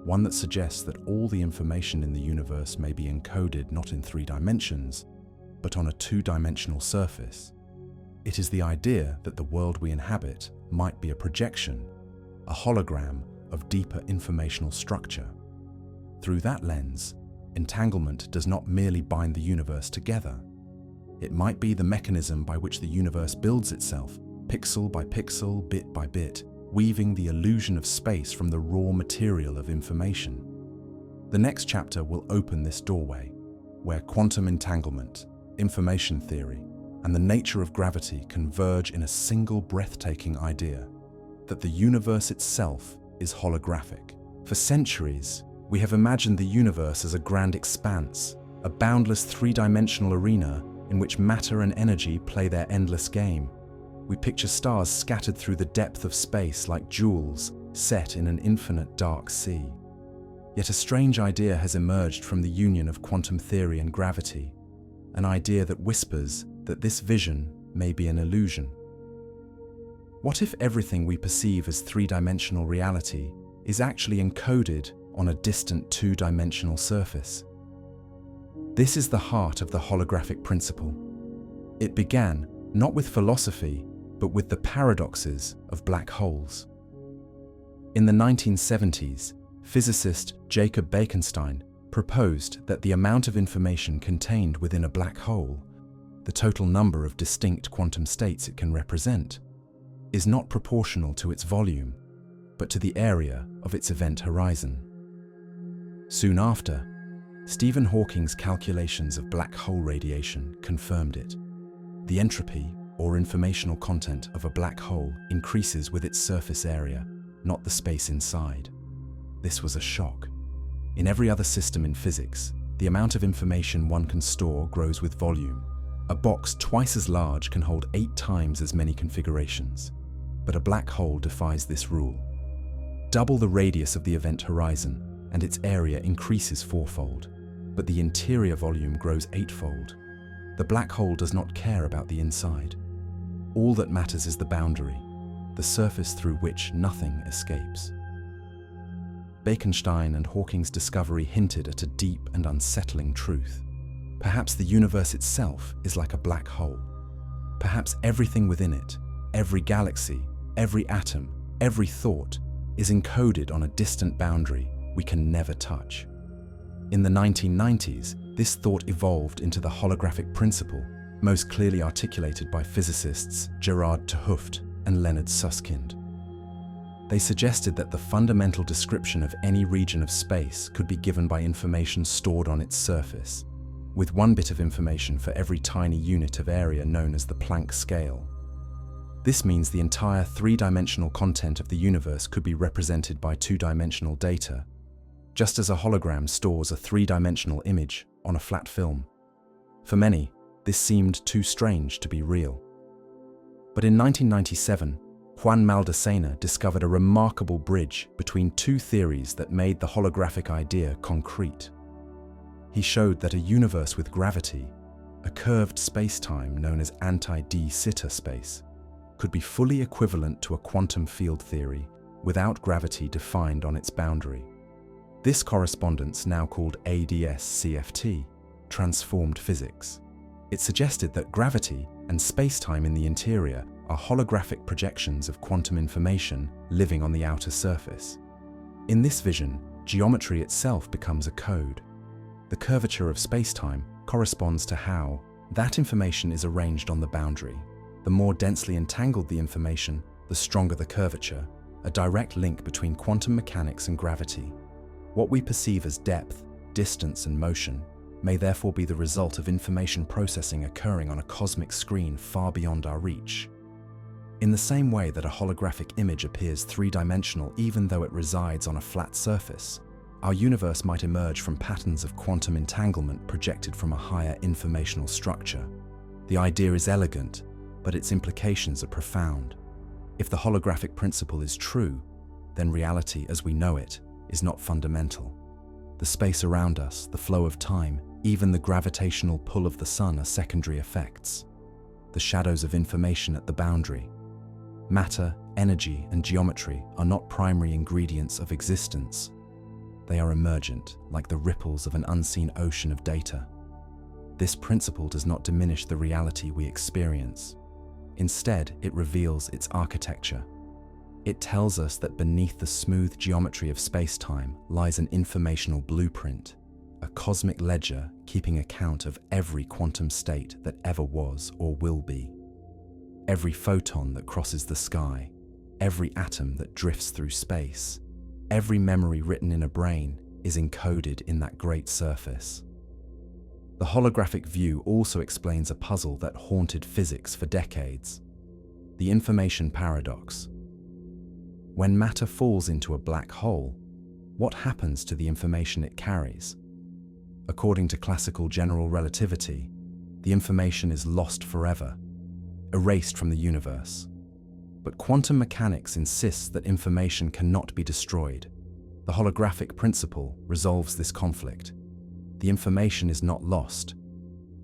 A: one that suggests that all the information in the universe may be encoded not in 3 dimensions, but on a 2-dimensional surface. It is the idea that the world we inhabit might be a projection, a hologram of deeper informational structure. Through that lens, entanglement does not merely bind the universe together. It might be the mechanism by which the universe builds itself, pixel by pixel, bit by bit, weaving the illusion of space from the raw material of information. The next chapter will open this doorway, where quantum entanglement, information theory, and the nature of gravity converge in a single breathtaking idea, that the universe itself is holographic. For centuries, we have imagined the universe as a grand expanse, a boundless 3-dimensional arena in which matter and energy play their endless game. We picture stars scattered through the depth of space like jewels set in an infinite dark sea. Yet a strange idea has emerged from the union of quantum theory and gravity, an idea that whispers that this vision may be an illusion. What if everything we perceive as 3-dimensional reality is actually encoded on a distant 2-dimensional surface? This is the heart of the holographic principle. It began not with philosophy, but with the paradoxes of black holes. In the 1970s, physicist Jacob Bekenstein proposed that the amount of information contained within a black hole, the total number of distinct quantum states it can represent, is not proportional to its volume, but to the area of its event horizon. Soon after, Stephen Hawking's calculations of black hole radiation confirmed it. The entropy, or informational content, of a black hole increases with its surface area, not the space inside. This was a shock. In every other system in physics, the amount of information one can store grows with volume. A box twice as large can hold 8 times as many configurations. But a black hole defies this rule. Double the radius of the event horizon, and its area increases 4-fold, but the interior volume grows 8-fold. The black hole does not care about the inside. All that matters is the boundary, the surface through which nothing escapes. Bekenstein and Hawking's discovery hinted at a deep and unsettling truth. Perhaps the universe itself is like a black hole. Perhaps everything within it, every galaxy, every atom, every thought, is encoded on a distant boundary we can never touch. In the 1990s, this thought evolved into the holographic principle, most clearly articulated by physicists Gerard 't Hooft and Leonard Susskind. They suggested that the fundamental description of any region of space could be given by information stored on its surface, with 1 bit of information for every tiny unit of area known as the Planck scale. This means the entire 3-dimensional content of the universe could be represented by 2-dimensional data, just as a hologram stores a 3-dimensional image on a flat film. For many, this seemed too strange to be real. But in 1997, Juan Maldacena discovered a remarkable bridge between 2 theories that made the holographic idea concrete. He showed that a universe with gravity, a curved space-time known as anti-de Sitter space, could be fully equivalent to a quantum field theory without gravity defined on its boundary. This correspondence, now called ADS-CFT, transformed physics. It suggested that gravity and space-time in the interior are holographic projections of quantum information living on the outer surface. In this vision, geometry itself becomes a code. The curvature of space-time corresponds to how, That information is arranged on the boundary. The more densely entangled the information, the stronger the curvature, a direct link between quantum mechanics and gravity. What we perceive as depth, distance, and motion may therefore be the result of information processing occurring on a cosmic screen far beyond our reach. In the same way that a holographic image appears three-dimensional even though it resides on a flat surface, our universe might emerge from patterns of quantum entanglement projected from a higher informational structure. The idea is elegant, but its implications are profound. If the holographic principle is true, then reality as we know it is not fundamental. The space around us, the flow of time, even the gravitational pull of the sun are secondary effects. The shadows of information at the boundary. Matter, energy, and geometry are not primary ingredients of existence. They are emergent, like the ripples of an unseen ocean of data. This principle does not diminish the reality we experience. Instead, it reveals its architecture. It tells us that beneath the smooth geometry of space-time lies an informational blueprint, a cosmic ledger keeping account of every quantum state that ever was or will be. Every photon that crosses the sky, every atom that drifts through space, every memory written in a brain is encoded in that great surface. The holographic view also explains a puzzle that haunted physics for decades: the information paradox. When matter falls into a black hole, what happens to the information it carries? According to classical general relativity, the information is lost forever, erased from the universe. But quantum mechanics insists that information cannot be destroyed. The holographic principle resolves this conflict. The information is not lost.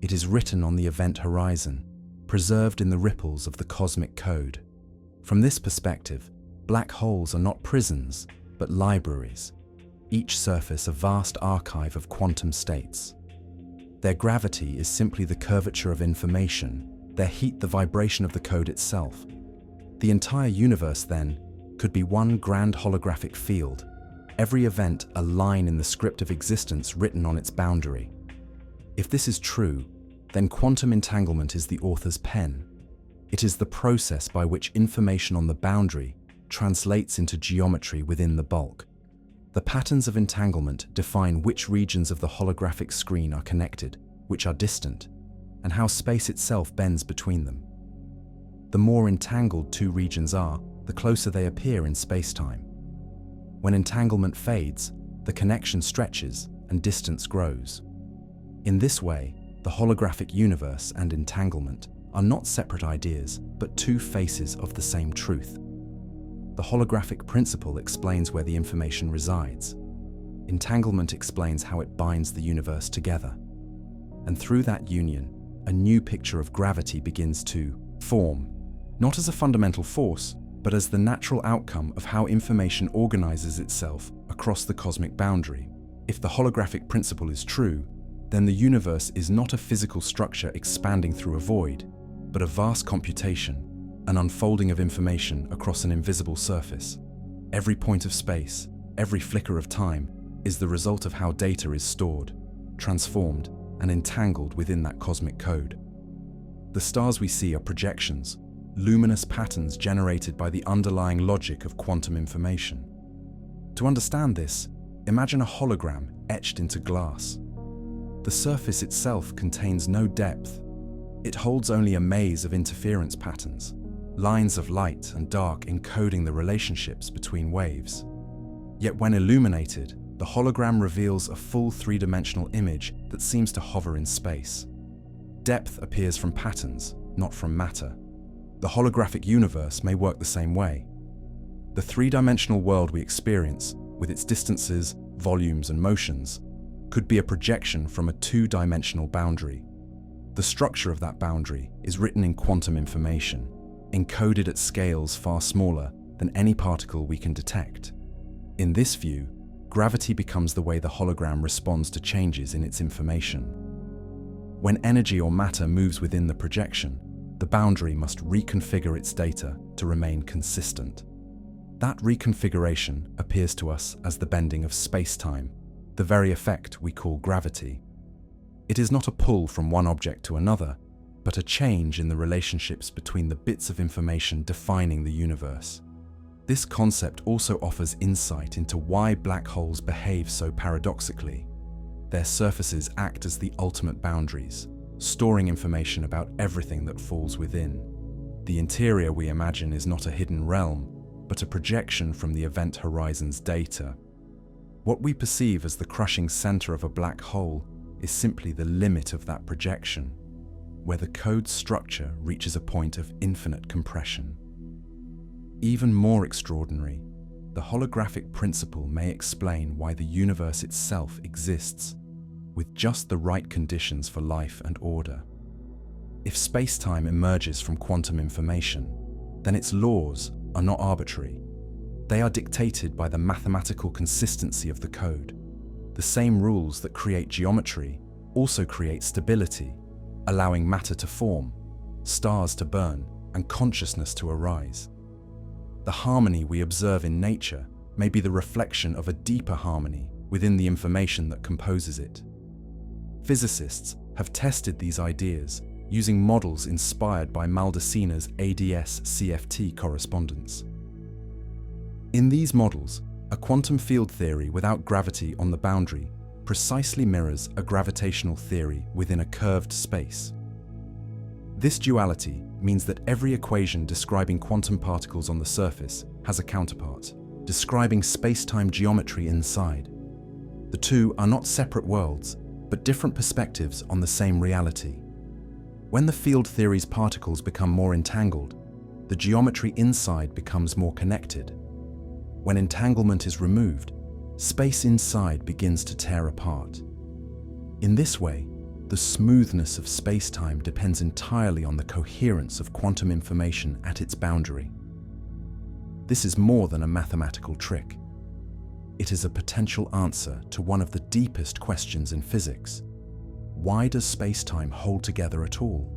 A: It is written on the event horizon, preserved in the ripples of the cosmic code. From this perspective, black holes are not prisons, but libraries, each surface a vast archive of quantum states. Their gravity is simply the curvature of information, their heat the vibration of the code itself. The entire universe, then, could be one grand holographic field, every event a line in the script of existence written on its boundary. If this is true, then quantum entanglement is the author's pen. It is the process by which information on the boundary translates into geometry within the bulk. The patterns of entanglement define which regions of the holographic screen are connected, which are distant, and how space itself bends between them. The more entangled two regions are, the closer they appear in space-time. When entanglement fades, the connection stretches and distance grows. In this way, the holographic universe and entanglement are not separate ideas, but two faces of the same truth. The holographic principle explains where the information resides. Entanglement explains how it binds the universe together. And through that union, a new picture of gravity begins to form, not as a fundamental force, but as the natural outcome of how information organizes itself across the cosmic boundary. If the holographic principle is true, then the universe is not a physical structure expanding through a void, but a vast computation, an unfolding of information across an invisible surface. Every point of space, every flicker of time, is the result of how data is stored, transformed, and entangled within that cosmic code. The stars we see are projections, luminous patterns generated by the underlying logic of quantum information. To understand this, imagine a hologram etched into glass. The surface itself contains no depth. It holds only a maze of interference patterns, lines of light and dark encoding the relationships between waves. Yet when illuminated, the hologram reveals a full three-dimensional image that seems to hover in space. Depth appears from patterns, not from matter. The holographic universe may work the same way. The three-dimensional world we experience, with its distances, volumes, and motions, could be a projection from a two-dimensional boundary. The structure of that boundary is written in quantum information, encoded at scales far smaller than any particle we can detect. In this view, gravity becomes the way the hologram responds to changes in its information. When energy or matter moves within the projection, the boundary must reconfigure its data to remain consistent. That reconfiguration appears to us as the bending of space-time, the very effect we call gravity. It is not a pull from one object to another, but a change in the relationships between the bits of information defining the universe. This concept also offers insight into why black holes behave so paradoxically. Their surfaces act as the ultimate boundaries, storing information about everything that falls within. The interior we imagine is not a hidden realm, but a projection from the event horizon's data. What we perceive as the crushing center of a black hole is simply the limit of that projection, where the code's structure reaches a point of infinite compression. Even more extraordinary, the holographic principle may explain why the universe itself exists, with just the right conditions for life and order. If space-time emerges from quantum information, then its laws are not arbitrary. They are dictated by the mathematical consistency of the code. The same rules that create geometry also create stability, allowing matter to form, stars to burn, and consciousness to arise. The harmony we observe in nature may be the reflection of a deeper harmony within the information that composes it. Physicists have tested these ideas using models inspired by Maldaceno's ADS-CFT correspondence. In these models, a quantum field theory without gravity on the boundary precisely mirrors a gravitational theory within a curved space. This duality means that every equation describing quantum particles on the surface has a counterpart, describing space-time geometry inside. The two are not separate worlds, but different perspectives on the same reality. When the field theory's particles become more entangled, the geometry inside becomes more connected. When entanglement is removed, space inside begins to tear apart. In this way, the smoothness of space-time depends entirely on the coherence of quantum information at its boundary. This is more than a mathematical trick. It is a potential answer to one of the deepest questions in physics. Why does space-time hold together at all?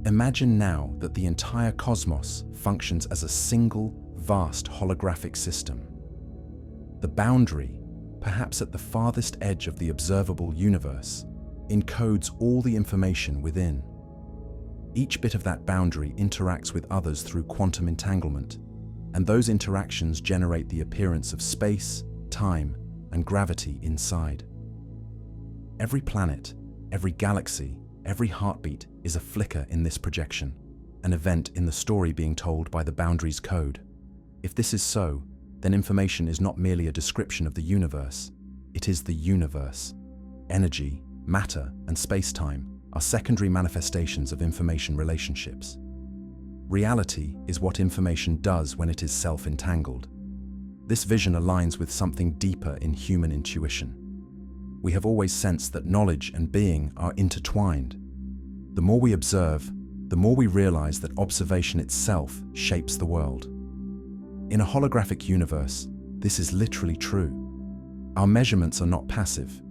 A: Imagine now that the entire cosmos functions as a single, vast holographic system. The boundary, perhaps at the farthest edge of the observable universe, encodes all the information within. Each bit of that boundary interacts with others through quantum entanglement, and those interactions generate the appearance of space, time, and gravity inside. Every planet, every galaxy, every heartbeat is a flicker in this projection, an event in the story being told by the boundary's code. If this is so, then information is not merely a description of the universe, it is the universe. Energy, matter, and space-time are secondary manifestations of information relationships. Reality is what information does when it is self-entangled. This vision aligns with something deeper in human intuition. We have always sensed that knowledge and being are intertwined. The more we observe, the more we realize that observation itself shapes the world. In a holographic universe, this is literally true. Our measurements are not passive.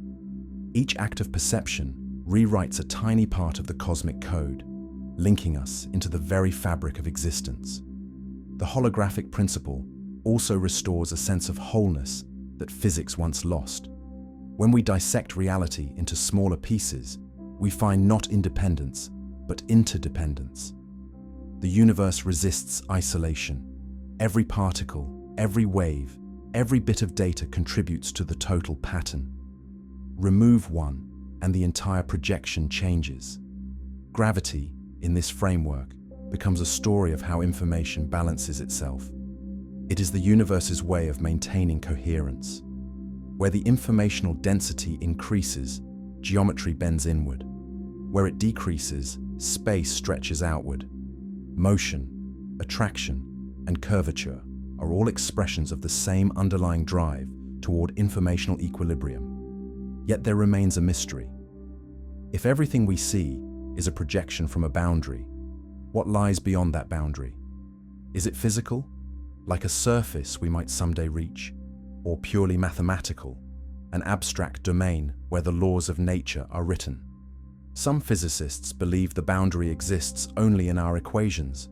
A: Each act of perception rewrites a tiny part of the cosmic code, linking us into the very fabric of existence. The holographic principle also restores a sense of wholeness that physics once lost. When we dissect reality into smaller pieces, we find not independence, but interdependence. The universe resists isolation. Every particle, every wave, every bit of data contributes to the total pattern. Remove one, and the entire projection changes. Gravity, in this framework, becomes a story of how information balances itself. It is the universe's way of maintaining coherence. Where the informational density increases, geometry bends inward. Where it decreases, space stretches outward. Motion, attraction, and curvature are all expressions of the same underlying drive toward informational equilibrium. Yet there remains a mystery. If everything we see is a projection from a boundary, what lies beyond that boundary? Is it physical, like a surface we might someday reach, or purely mathematical, an abstract domain where the laws of nature are written? Some physicists believe the boundary exists only in our equations,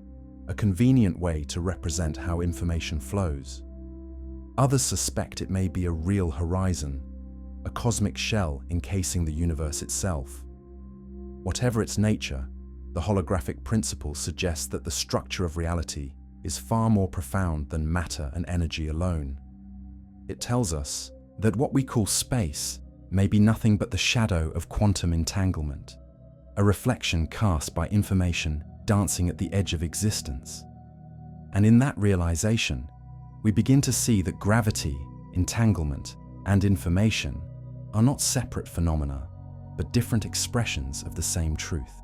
A: a convenient way to represent how information flows. Others suspect it may be a real horizon, a cosmic shell encasing the universe itself. Whatever its nature, the holographic principle suggests that the structure of reality is far more profound than matter and energy alone. It tells us that what we call space may be nothing but the shadow of quantum entanglement, a reflection cast by information dancing at the edge of existence. And in that realization, we begin to see that gravity, entanglement, and information are not separate phenomena, but different expressions of the same truth.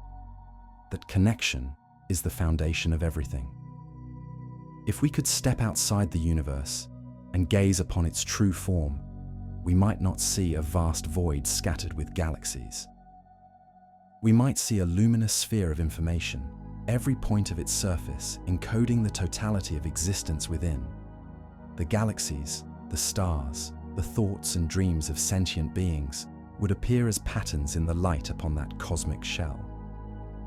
A: That connection is the foundation of everything. If we could step outside the universe and gaze upon its true form, we might not see a vast void scattered with galaxies. We might see a luminous sphere of information, every point of its surface encoding the totality of existence within. The galaxies, the stars, the thoughts and dreams of sentient beings would appear as patterns in the light upon that cosmic shell.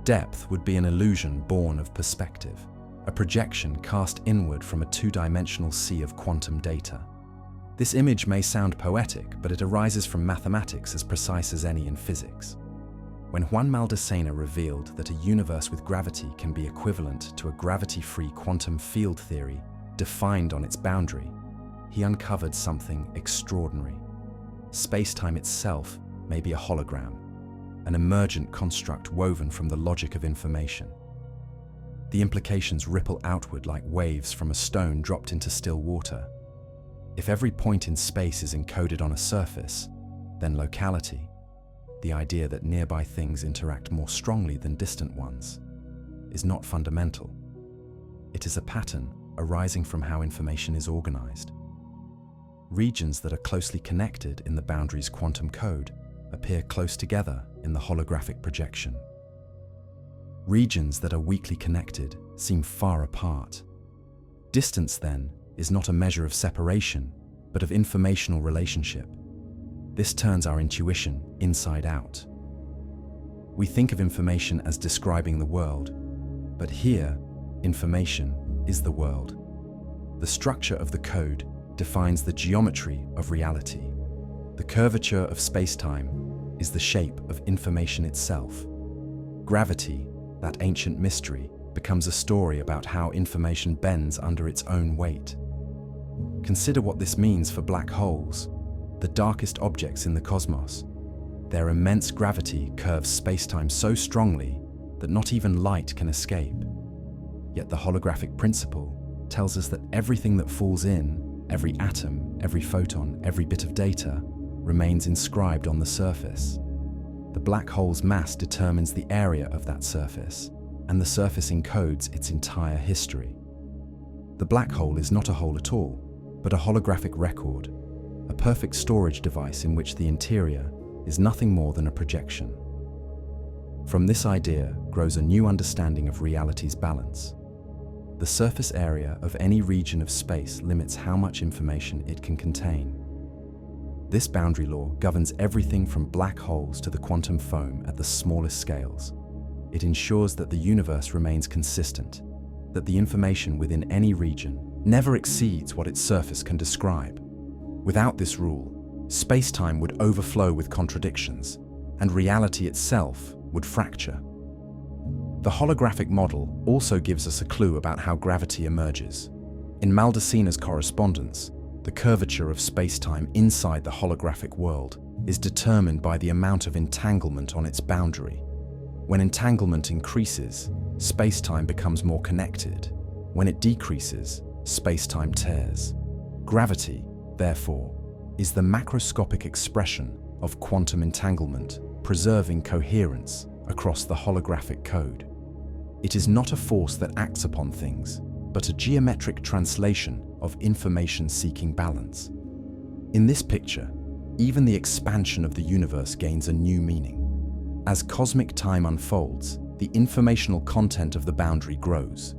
A: Depth would be an illusion born of perspective, a projection cast inward from a two-dimensional sea of quantum data. This image may sound poetic, but it arises from mathematics as precise as any in physics. When Juan Maldacena revealed that a universe with gravity can be equivalent to a gravity-free quantum field theory defined on its boundary, he uncovered something extraordinary. Space-time itself may be a hologram, an emergent construct woven from the logic of information. The implications ripple outward like waves from a stone dropped into still water. If every point in space is encoded on a surface, then locality, the idea that nearby things interact more strongly than distant ones, is not fundamental. It is a pattern arising from how information is organized. Regions that are closely connected in the boundary's quantum code appear close together in the holographic projection. Regions that are weakly connected seem far apart. Distance, then, is not a measure of separation, but of informational relationship. This turns our intuition inside out. We think of information as describing the world, but here, information is the world. The structure of the code defines the geometry of reality. The curvature of space-time is the shape of information itself. Gravity, that ancient mystery, becomes a story about how information bends under its own weight. Consider what this means for black holes, the darkest objects in the cosmos. Their immense gravity curves space-time so strongly that not even light can escape. Yet the holographic principle tells us that everything that falls in, every atom, every photon, every bit of data, remains inscribed on the surface. The black hole's mass determines the area of that surface, and the surface encodes its entire history. The black hole is not a hole at all, but a holographic record, a perfect storage device in which the interior is nothing more than a projection. From this idea grows a new understanding of reality's balance. The surface area of any region of space limits how much information it can contain. This boundary law governs everything from black holes to the quantum foam at the smallest scales. It ensures that the universe remains consistent, that the information within any region never exceeds what its surface can describe. Without this rule, space-time would overflow with contradictions, and reality itself would fracture. The holographic model also gives us a clue about how gravity emerges. In Maldacena's correspondence, the curvature of space-time inside the holographic world is determined by the amount of entanglement on its boundary. When entanglement increases, space-time becomes more connected. When it decreases, space-time tears. Gravity, therefore, is the macroscopic expression of quantum entanglement, preserving coherence across the holographic code. It is not a force that acts upon things, but a geometric translation of information-seeking balance. In this picture, even the expansion of the universe gains a new meaning. As cosmic time unfolds, the informational content of the boundary grows.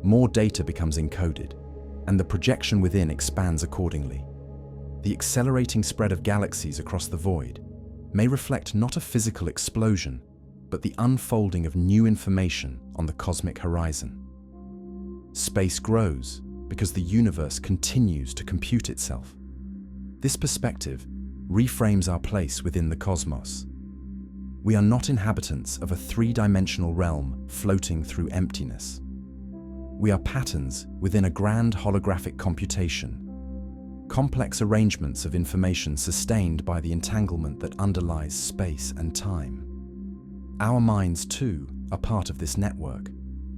A: More data becomes encoded, and the projection within expands accordingly. The accelerating spread of galaxies across the void may reflect not a physical explosion, but the unfolding of new information on the cosmic horizon. Space grows because the universe continues to compute itself. This perspective reframes our place within the cosmos. We are not inhabitants of a three-dimensional realm floating through emptiness. We are patterns within a grand holographic computation, complex arrangements of information sustained by the entanglement that underlies space and time. Our minds, too, are part of this network,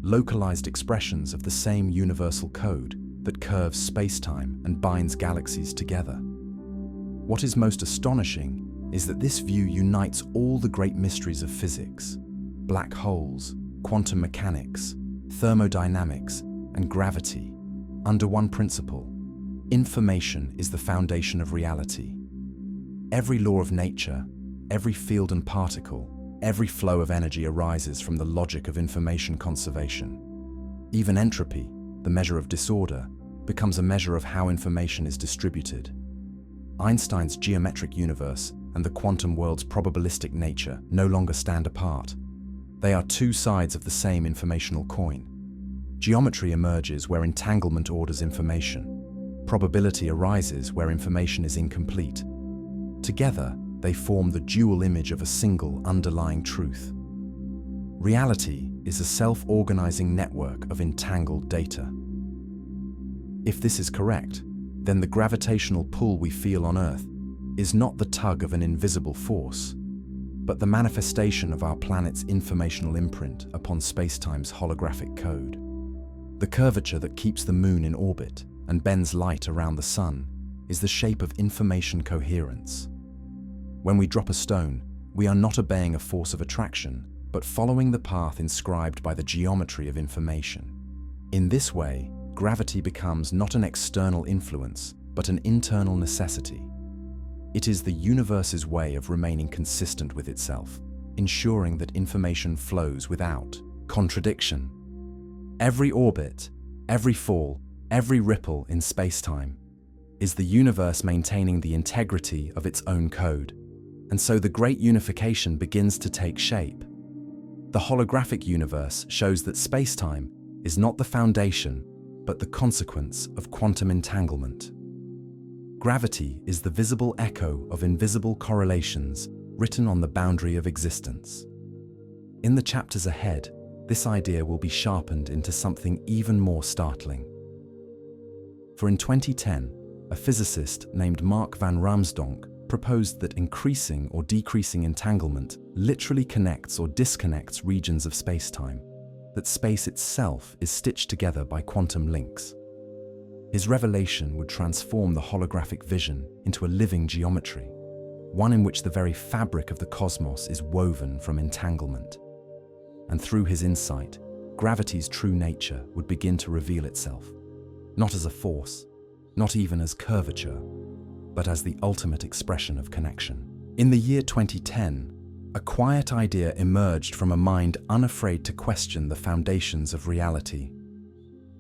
A: localized expressions of the same universal code that curves space-time and binds galaxies together. What is most astonishing is that this view unites all the great mysteries of physics: black holes, quantum mechanics, thermodynamics, and gravity, under one principle: information is the foundation of reality. Every law of nature, every field and particle, every flow of energy arises from the logic of information conservation. Even entropy, the measure of disorder, becomes a measure of how information is distributed. Einstein's geometric universe and the quantum world's probabilistic nature no longer stand apart. They are two sides of the same informational coin. Geometry emerges where entanglement orders information. Probability arises where information is incomplete. Together, they form the dual image of a single underlying truth. Reality is a self-organizing network of entangled data. If this is correct, then the gravitational pull we feel on Earth is not the tug of an invisible force, but the manifestation of our planet's informational imprint upon spacetime's holographic code. The curvature that keeps the Moon in orbit and bends light around the Sun is the shape of information coherence. When we drop a stone, we are not obeying a force of attraction, but following the path inscribed by the geometry of information. In this way, gravity becomes not an external influence, but an internal necessity. It is the universe's way of remaining consistent with itself, ensuring that information flows without contradiction. Every orbit, every fall, every ripple in space-time is the universe maintaining the integrity of its own code. And so the great unification begins to take shape. The holographic universe shows that space-time is not the foundation, but the consequence of quantum entanglement. Gravity is the visible echo of invisible correlations written on the boundary of existence. In the chapters ahead, this idea will be sharpened into something even more startling. For in 2010, a physicist named Mark van Raamsdonk proposed that increasing or decreasing entanglement literally connects or disconnects regions of space-time, that space itself is stitched together by quantum links. His revelation would transform the holographic vision into a living geometry, one in which the very fabric of the cosmos is woven from entanglement. And through his insight, gravity's true nature would begin to reveal itself, not as a force, not even as curvature, but as the ultimate expression of connection. In the year 2010, a quiet idea emerged from a mind unafraid to question the foundations of reality.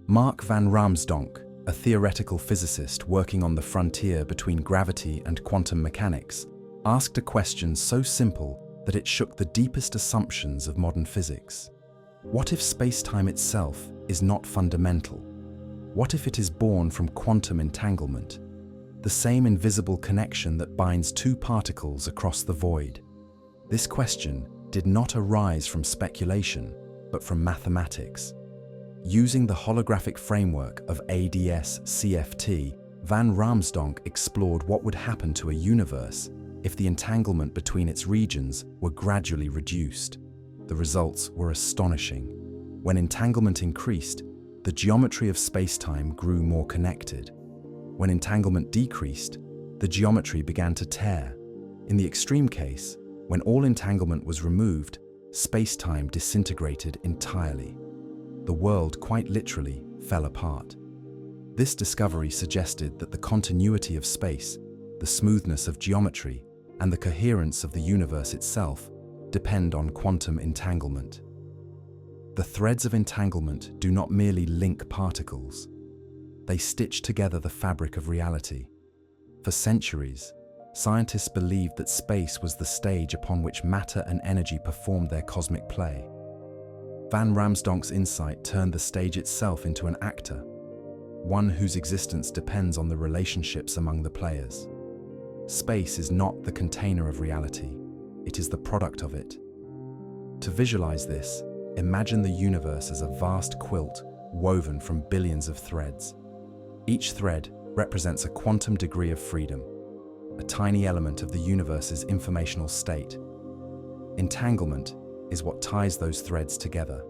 A: Mark van Raamsdonk, a theoretical physicist working on the frontier between gravity and quantum mechanics, asked a question so simple that it shook the deepest assumptions of modern physics. What if space-time itself is not fundamental? What if it is born from quantum entanglement, the same invisible connection that binds two particles across the void? This question did not arise from speculation, but from mathematics. Using the holographic framework of ADS-CFT, van Raamsdonk explored what would happen to a universe if the entanglement between its regions were gradually reduced. The results were astonishing. When entanglement increased, the geometry of space-time grew more connected. When entanglement decreased, the geometry began to tear. In the extreme case, when all entanglement was removed, space-time disintegrated entirely. The world quite literally fell apart. This discovery suggested that the continuity of space, the smoothness of geometry, and the coherence of the universe itself depend on quantum entanglement. The threads of entanglement do not merely link particles. They stitch together the fabric of reality. For centuries, scientists believed that space was the stage upon which matter and energy performed their cosmic play. Van Raamsdonk's insight turned the stage itself into an actor, one whose existence depends on the relationships among the players. Space is not the container of reality, it is the product of it. To visualize this, imagine the universe as a vast quilt woven from billions of threads. Each thread represents a quantum degree of freedom, a tiny element of the universe's informational state. Entanglement is what ties those threads together.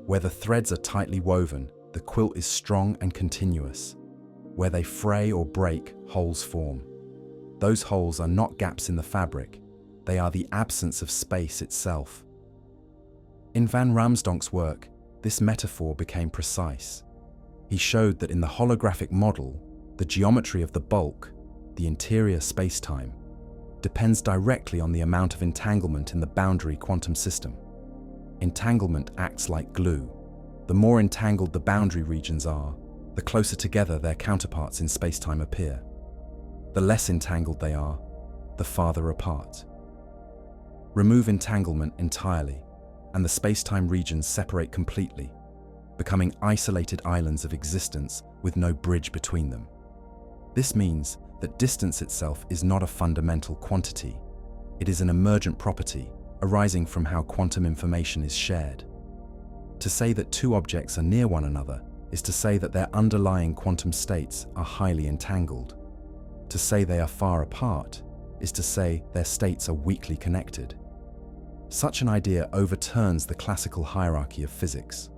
A: Where the threads are tightly woven, the quilt is strong and continuous. Where they fray or break, holes form. Those holes are not gaps in the fabric, they are the absence of space itself. In Van Raamsdonk's work, this metaphor became precise. He showed that in the holographic model, the geometry of the bulk, the interior spacetime, depends directly on the amount of entanglement in the boundary quantum system. Entanglement acts like glue. The more entangled the boundary regions are, the closer together their counterparts in spacetime appear. The less entangled they are, the farther apart. Remove entanglement entirely, and the spacetime regions separate completely, becoming isolated islands of existence with no bridge between them. This means that distance itself is not a fundamental quantity. It is an emergent property arising from how quantum information is shared. To say that two objects are near one another is to say that their underlying quantum states are highly entangled. To say they are far apart is to say their states are weakly connected. Such an idea overturns the classical hierarchy of physics.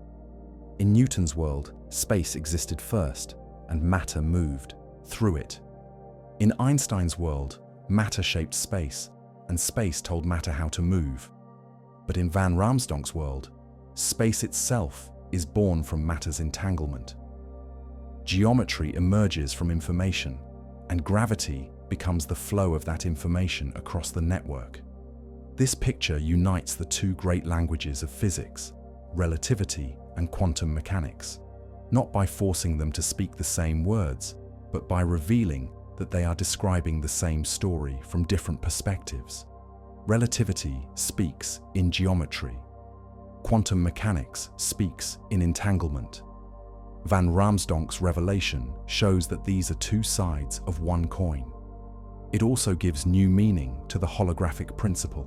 A: In Newton's world, space existed first, and matter moved through it. In Einstein's world, matter shaped space, and space told matter how to move. But in Van Raamsdonk's world, space itself is born from matter's entanglement. Geometry emerges from information, and gravity becomes the flow of that information across the network. This picture unites the two great languages of physics, relativity and quantum mechanics, not by forcing them to speak the same words, but by revealing that they are describing the same story from different perspectives. Relativity speaks in geometry. Quantum mechanics speaks in entanglement. Van Raamsdonk's revelation shows that these are two sides of one coin. It also gives new meaning to the holographic principle.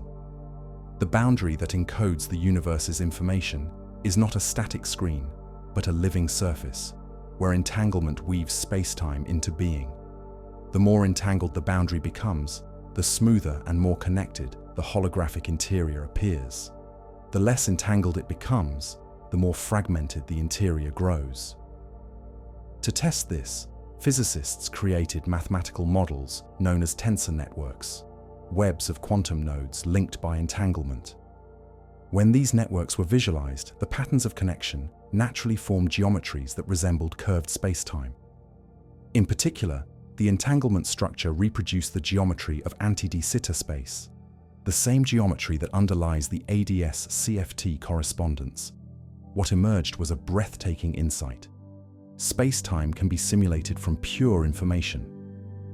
A: The boundary that encodes the universe's information is not a static screen, but a living surface, where entanglement weaves space-time into being. The more entangled the boundary becomes, the smoother and more connected the holographic interior appears. The less entangled it becomes, the more fragmented the interior grows. To test this, physicists created mathematical models known as tensor networks, webs of quantum nodes linked by entanglement. When these networks were visualized, the patterns of connection naturally formed geometries that resembled curved spacetime. In particular, the entanglement structure reproduced the geometry of anti-de Sitter space, the same geometry that underlies the ADS-CFT correspondence. What emerged was a breathtaking insight. Space-time can be simulated from pure information.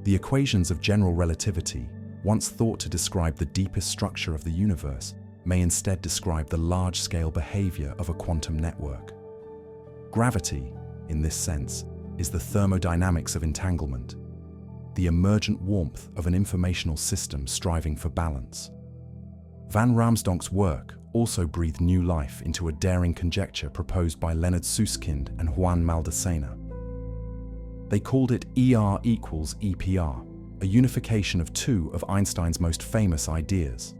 A: The equations of general relativity, once thought to describe the deepest structure of the universe, may instead describe the large-scale behavior of a quantum network. Gravity, in this sense, is the thermodynamics of entanglement, the emergent warmth of an informational system striving for balance. Van Raamsdonk's work also breathed new life into a daring conjecture proposed by Leonard Susskind and Juan Maldacena. They called it ER equals EPR, a unification of two of Einstein's most famous ideas: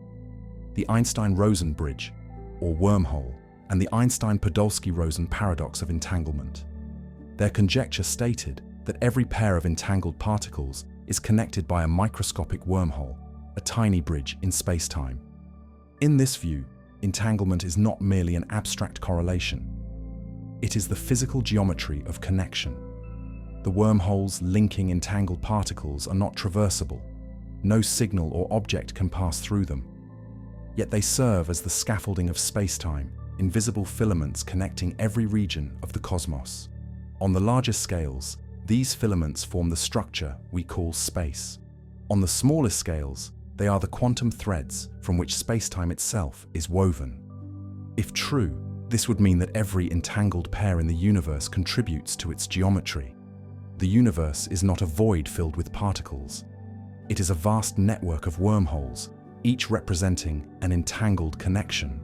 A: the Einstein-Rosen bridge, or wormhole, and the Einstein-Podolsky-Rosen paradox of entanglement. Their conjecture stated that every pair of entangled particles is connected by a microscopic wormhole, a tiny bridge in space-time. In this view, entanglement is not merely an abstract correlation. It is the physical geometry of connection. The wormholes linking entangled particles are not traversable. No signal or object can pass through them. Yet they serve as the scaffolding of space-time, invisible filaments connecting every region of the cosmos. On the largest scales, these filaments form the structure we call space. On the smallest scales, they are the quantum threads from which space-time itself is woven. If true, this would mean that every entangled pair in the universe contributes to its geometry. The universe is not a void filled with particles. It is a vast network of wormholes, each representing an entangled connection.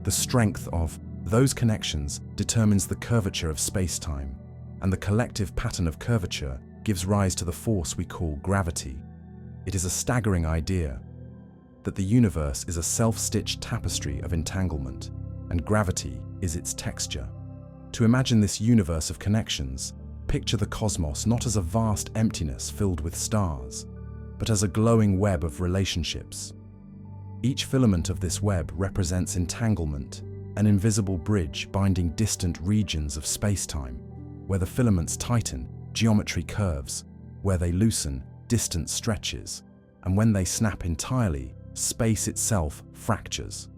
A: The strength of those connections determines the curvature of space-time, and the collective pattern of curvature gives rise to the force we call gravity. It is a staggering idea that the universe is a self-stitched tapestry of entanglement, and gravity is its texture. To imagine this universe of connections, picture the cosmos not as a vast emptiness filled with stars, but as a glowing web of relationships. Each filament of this web represents entanglement, an invisible bridge binding distant regions of space-time. Where the filaments tighten, geometry curves; where they loosen, distance stretches; and when they snap entirely, space itself fractures.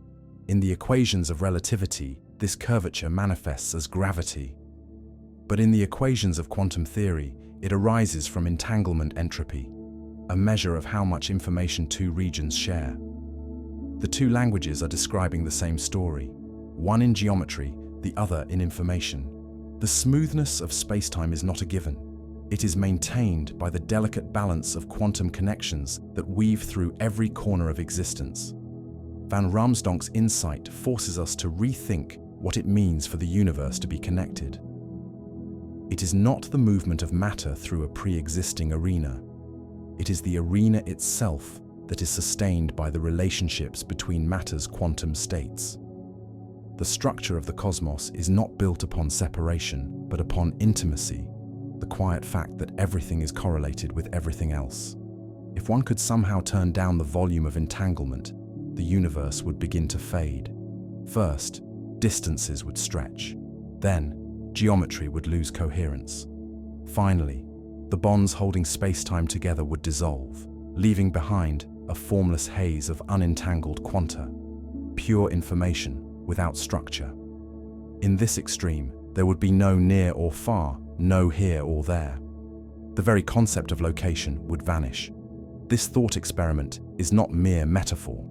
A: In the equations of relativity, this curvature manifests as gravity. But in the equations of quantum theory, it arises from entanglement entropy, a measure of how much information two regions share. The two languages are describing the same story, one in geometry, the other in information. The smoothness of spacetime is not a given. It is maintained by the delicate balance of quantum connections that weave through every corner of existence. Van Raamsdonk's insight forces us to rethink what it means for the universe to be connected. It is not the movement of matter through a pre-existing arena. It is the arena itself that is sustained by the relationships between matter's quantum states. The structure of the cosmos is not built upon separation, but upon intimacy, the quiet fact that everything is correlated with everything else. If one could somehow turn down the volume of entanglement, the universe would begin to fade. First, distances would stretch. Then, geometry would lose coherence. Finally, the bonds holding space-time together would dissolve, leaving behind a formless haze of unentangled quanta, pure information without structure. In this extreme, there would be no near or far, no here or there. The very concept of location would vanish. This thought experiment is not mere metaphor.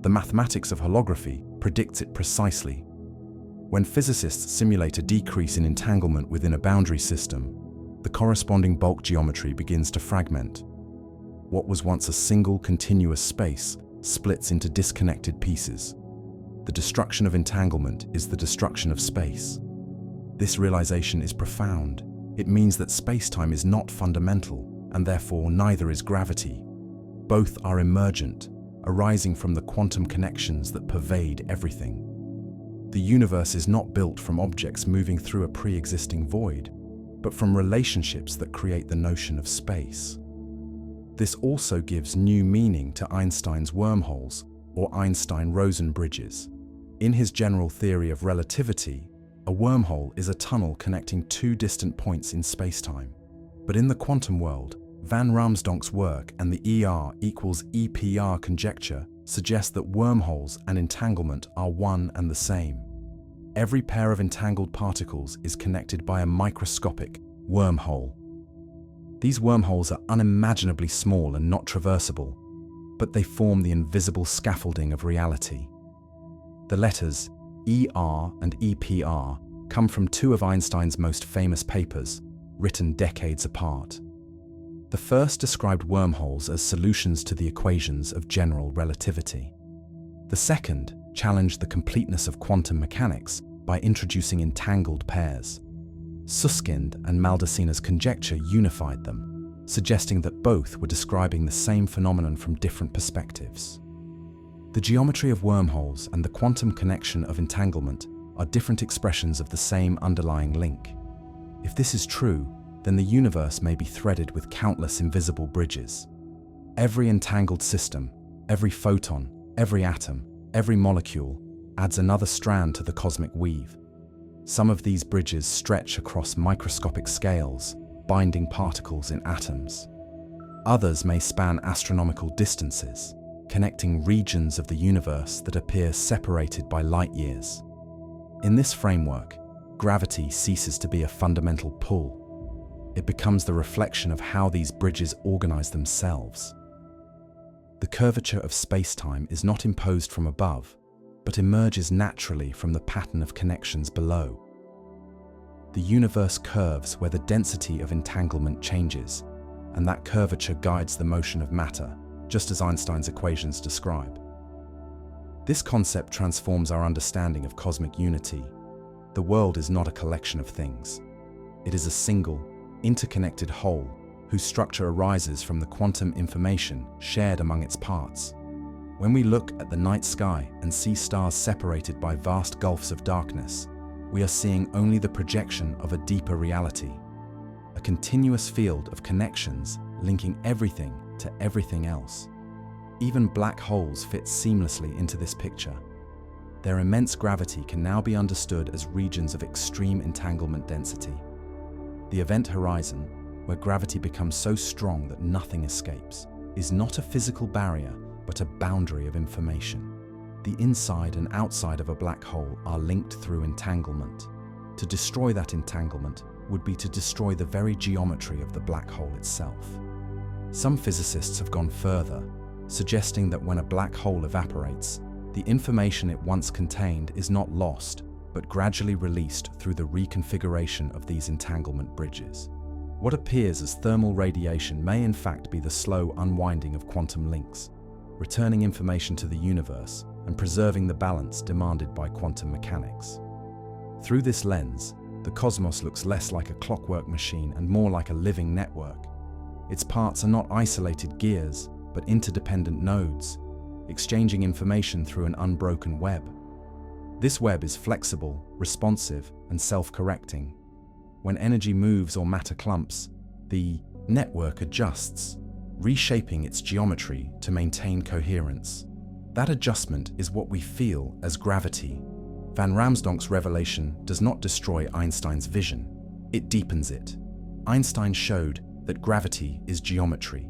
A: The mathematics of holography predicts it precisely. When physicists simulate a decrease in entanglement within a boundary system, the corresponding bulk geometry begins to fragment. What was once a single continuous space splits into disconnected pieces. The destruction of entanglement is the destruction of space. This realization is profound. It means that space-time is not fundamental, and therefore neither is gravity. Both are emergent, arising from the quantum connections that pervade everything. The universe is not built from objects moving through a pre-existing void, but from relationships that create the notion of space. This also gives new meaning to Einstein's wormholes, or Einstein-Rosen bridges. In his general theory of relativity, a wormhole is a tunnel connecting two distant points in spacetime. But in the quantum world, Van Raamsdonk's work and the ER equals EPR conjecture suggest that wormholes and entanglement are one and the same. Every pair of entangled particles is connected by a microscopic wormhole. These wormholes are unimaginably small and not traversable, but they form the invisible scaffolding of reality. The letters ER and EPR come from two of Einstein's most famous papers, written decades apart. The first described wormholes as solutions to the equations of general relativity. The second challenged the completeness of quantum mechanics by introducing entangled pairs. Susskind and Maldaceno's conjecture unified them, suggesting that both were describing the same phenomenon from different perspectives. The geometry of wormholes and the quantum connection of entanglement are different expressions of the same underlying link. If this is true, then the universe may be threaded with countless invisible bridges. Every entangled system, every photon, every atom, every molecule adds another strand to the cosmic weave. Some of these bridges stretch across microscopic scales, binding particles in atoms. Others may span astronomical distances, connecting regions of the universe that appear separated by light years. In this framework, gravity ceases to be a fundamental pull. It becomes the reflection of how these bridges organize themselves. The curvature of space-time is not imposed from above, but emerges naturally from the pattern of connections below. The universe curves where the density of entanglement changes, and that curvature guides the motion of matter, just as Einstein's equations describe. This concept transforms our understanding of cosmic unity. The world is not a collection of things. It is a single, interconnected whole whose structure arises from the quantum information shared among its parts. When we look at the night sky and see stars separated by vast gulfs of darkness, we are seeing only the projection of a deeper reality, a continuous field of connections linking everything to everything else. Even black holes fit seamlessly into this picture. Their immense gravity can now be understood as regions of extreme entanglement density. The event horizon, where gravity becomes so strong that nothing escapes, is not a physical barrier, but a boundary of information. The inside and outside of a black hole are linked through entanglement. To destroy that entanglement would be to destroy the very geometry of the black hole itself. Some physicists have gone further, suggesting that when a black hole evaporates, the information it once contained is not lost, but gradually released through the reconfiguration of these entanglement bridges. What appears as thermal radiation may in fact be the slow unwinding of quantum links, returning information to the universe and preserving the balance demanded by quantum mechanics. Through this lens, the cosmos looks less like a clockwork machine and more like a living network. Its parts are not isolated gears, but interdependent nodes, exchanging information through an unbroken web. This web is flexible, responsive, and self-correcting. When energy moves or matter clumps, the network adjusts, reshaping its geometry to maintain coherence. That adjustment is what we feel as gravity. Van Raamsdonk's revelation does not destroy Einstein's vision, it deepens it. Einstein showed that gravity is geometry.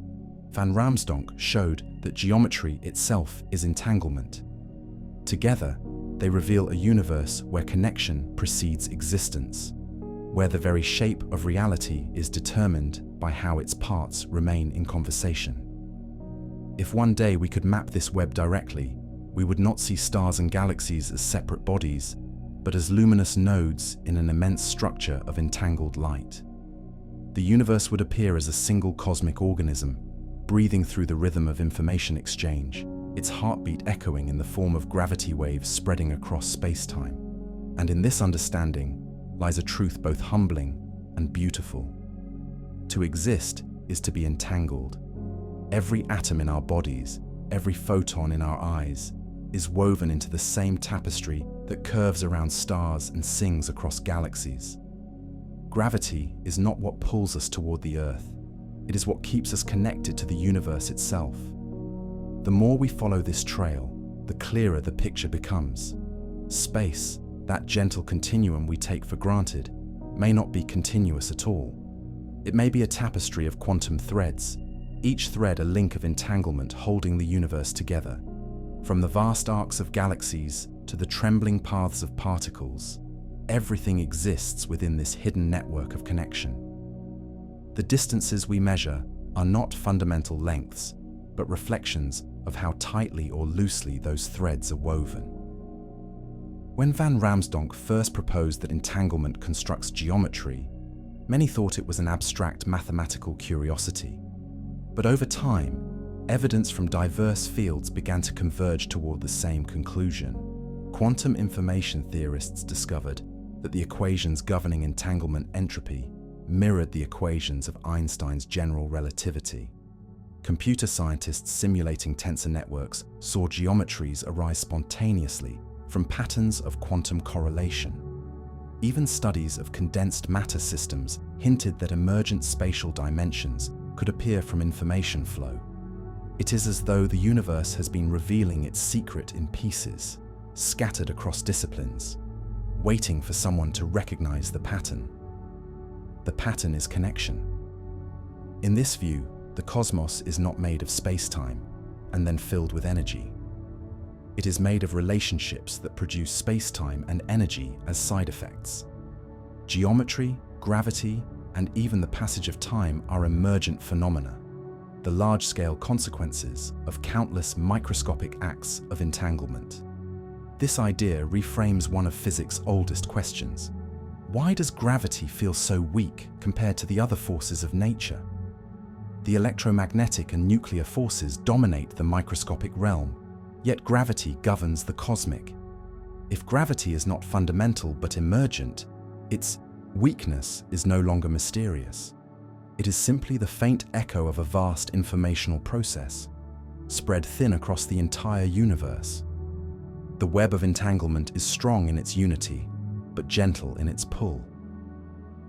A: Van Raamsdonk showed that geometry itself is entanglement. Together, they reveal a universe where connection precedes existence, where the very shape of reality is determined by how its parts remain in conversation. If one day we could map this web directly, we would not see stars and galaxies as separate bodies, but as luminous nodes in an immense structure of entangled light. The universe would appear as a single cosmic organism, breathing through the rhythm of information exchange, its heartbeat echoing in the form of gravity waves spreading across space-time. And in this understanding lies a truth both humbling and beautiful. To exist is to be entangled. Every atom in our bodies, every photon in our eyes, is woven into the same tapestry that curves around stars and sings across galaxies. Gravity is not what pulls us toward the Earth. It is what keeps us connected to the universe itself. The more we follow this trail, the clearer the picture becomes. Space, that gentle continuum we take for granted, may not be continuous at all. It may be a tapestry of quantum threads, each thread a link of entanglement holding the universe together. From the vast arcs of galaxies to the trembling paths of particles, everything exists within this hidden network of connection. The distances we measure are not fundamental lengths, but reflections of how tightly or loosely those threads are woven. When Van Raamsdonk first proposed that entanglement constructs geometry, many thought it was an abstract mathematical curiosity. But over time, evidence from diverse fields began to converge toward the same conclusion. Quantum information theorists discovered that the equations governing entanglement entropy mirrored the equations of Einstein's general relativity. Computer scientists simulating tensor networks saw geometries arise spontaneously from patterns of quantum correlation. Even studies of condensed matter systems hinted that emergent spatial dimensions could appear from information flow. It is as though the universe has been revealing its secret in pieces, scattered across disciplines, waiting for someone to recognize the pattern. The pattern is connection. In this view, the cosmos is not made of space-time and then filled with energy. It is made of relationships that produce space-time and energy as side effects. Geometry, gravity, and even the passage of time are emergent phenomena, the large-scale consequences of countless microscopic acts of entanglement. This idea reframes one of physics' oldest questions. Why does gravity feel so weak compared to the other forces of nature? The electromagnetic and nuclear forces dominate the microscopic realm, yet gravity governs the cosmic. If gravity is not fundamental but emergent, its weakness is no longer mysterious. It is simply the faint echo of a vast informational process, spread thin across the entire universe. The web of entanglement is strong in its unity, but gentle in its pull.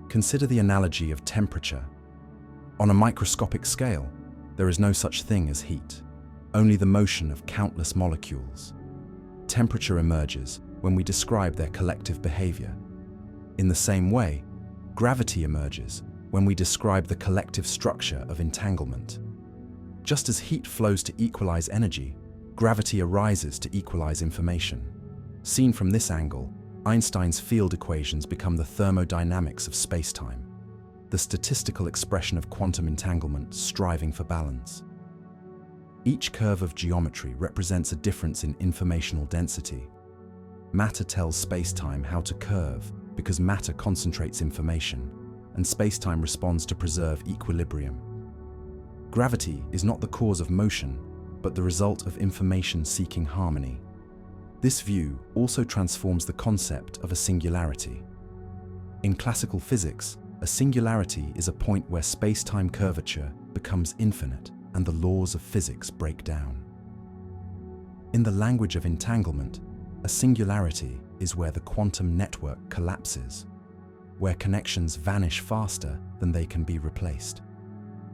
A: Consider the analogy of temperature. On a microscopic scale, there is no such thing as heat, only the motion of countless molecules. Temperature emerges when we describe their collective behavior. In the same way, gravity emerges when we describe the collective structure of entanglement. Just as heat flows to equalize energy, gravity arises to equalize information. Seen from this angle, Einstein's field equations become the thermodynamics of spacetime, the statistical expression of quantum entanglement striving for balance. Each curve of geometry represents a difference in informational density. Matter tells spacetime how to curve because matter concentrates information, and spacetime responds to preserve equilibrium. Gravity is not the cause of motion, but the result of information-seeking harmony. This view also transforms the concept of a singularity. In classical physics, a singularity is a point where space-time curvature becomes infinite and the laws of physics break down. In the language of entanglement, a singularity is where the quantum network collapses, where connections vanish faster than they can be replaced.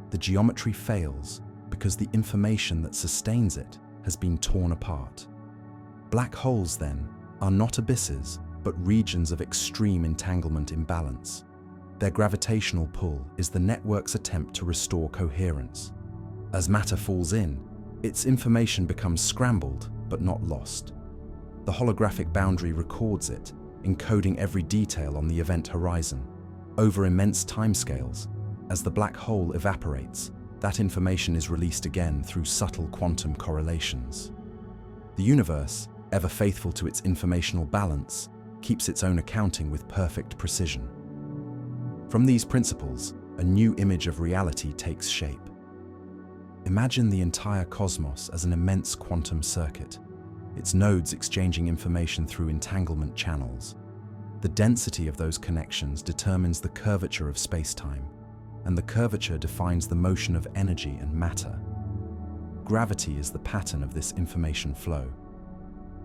A: The geometry fails because the information that sustains it has been torn apart. Black holes, then, are not abysses, but regions of extreme entanglement imbalance. Their gravitational pull is the network's attempt to restore coherence. As matter falls in, its information becomes scrambled, but not lost. The holographic boundary records it, encoding every detail on the event horizon. Over immense timescales, as the black hole evaporates, that information is released again through subtle quantum correlations. The universe, ever faithful to its informational balance, keeps its own accounting with perfect precision. From these principles, a new image of reality takes shape. Imagine the entire cosmos as an immense quantum circuit, its nodes exchanging information through entanglement channels. The density of those connections determines the curvature of space-time, and the curvature defines the motion of energy and matter. Gravity is the pattern of this information flow,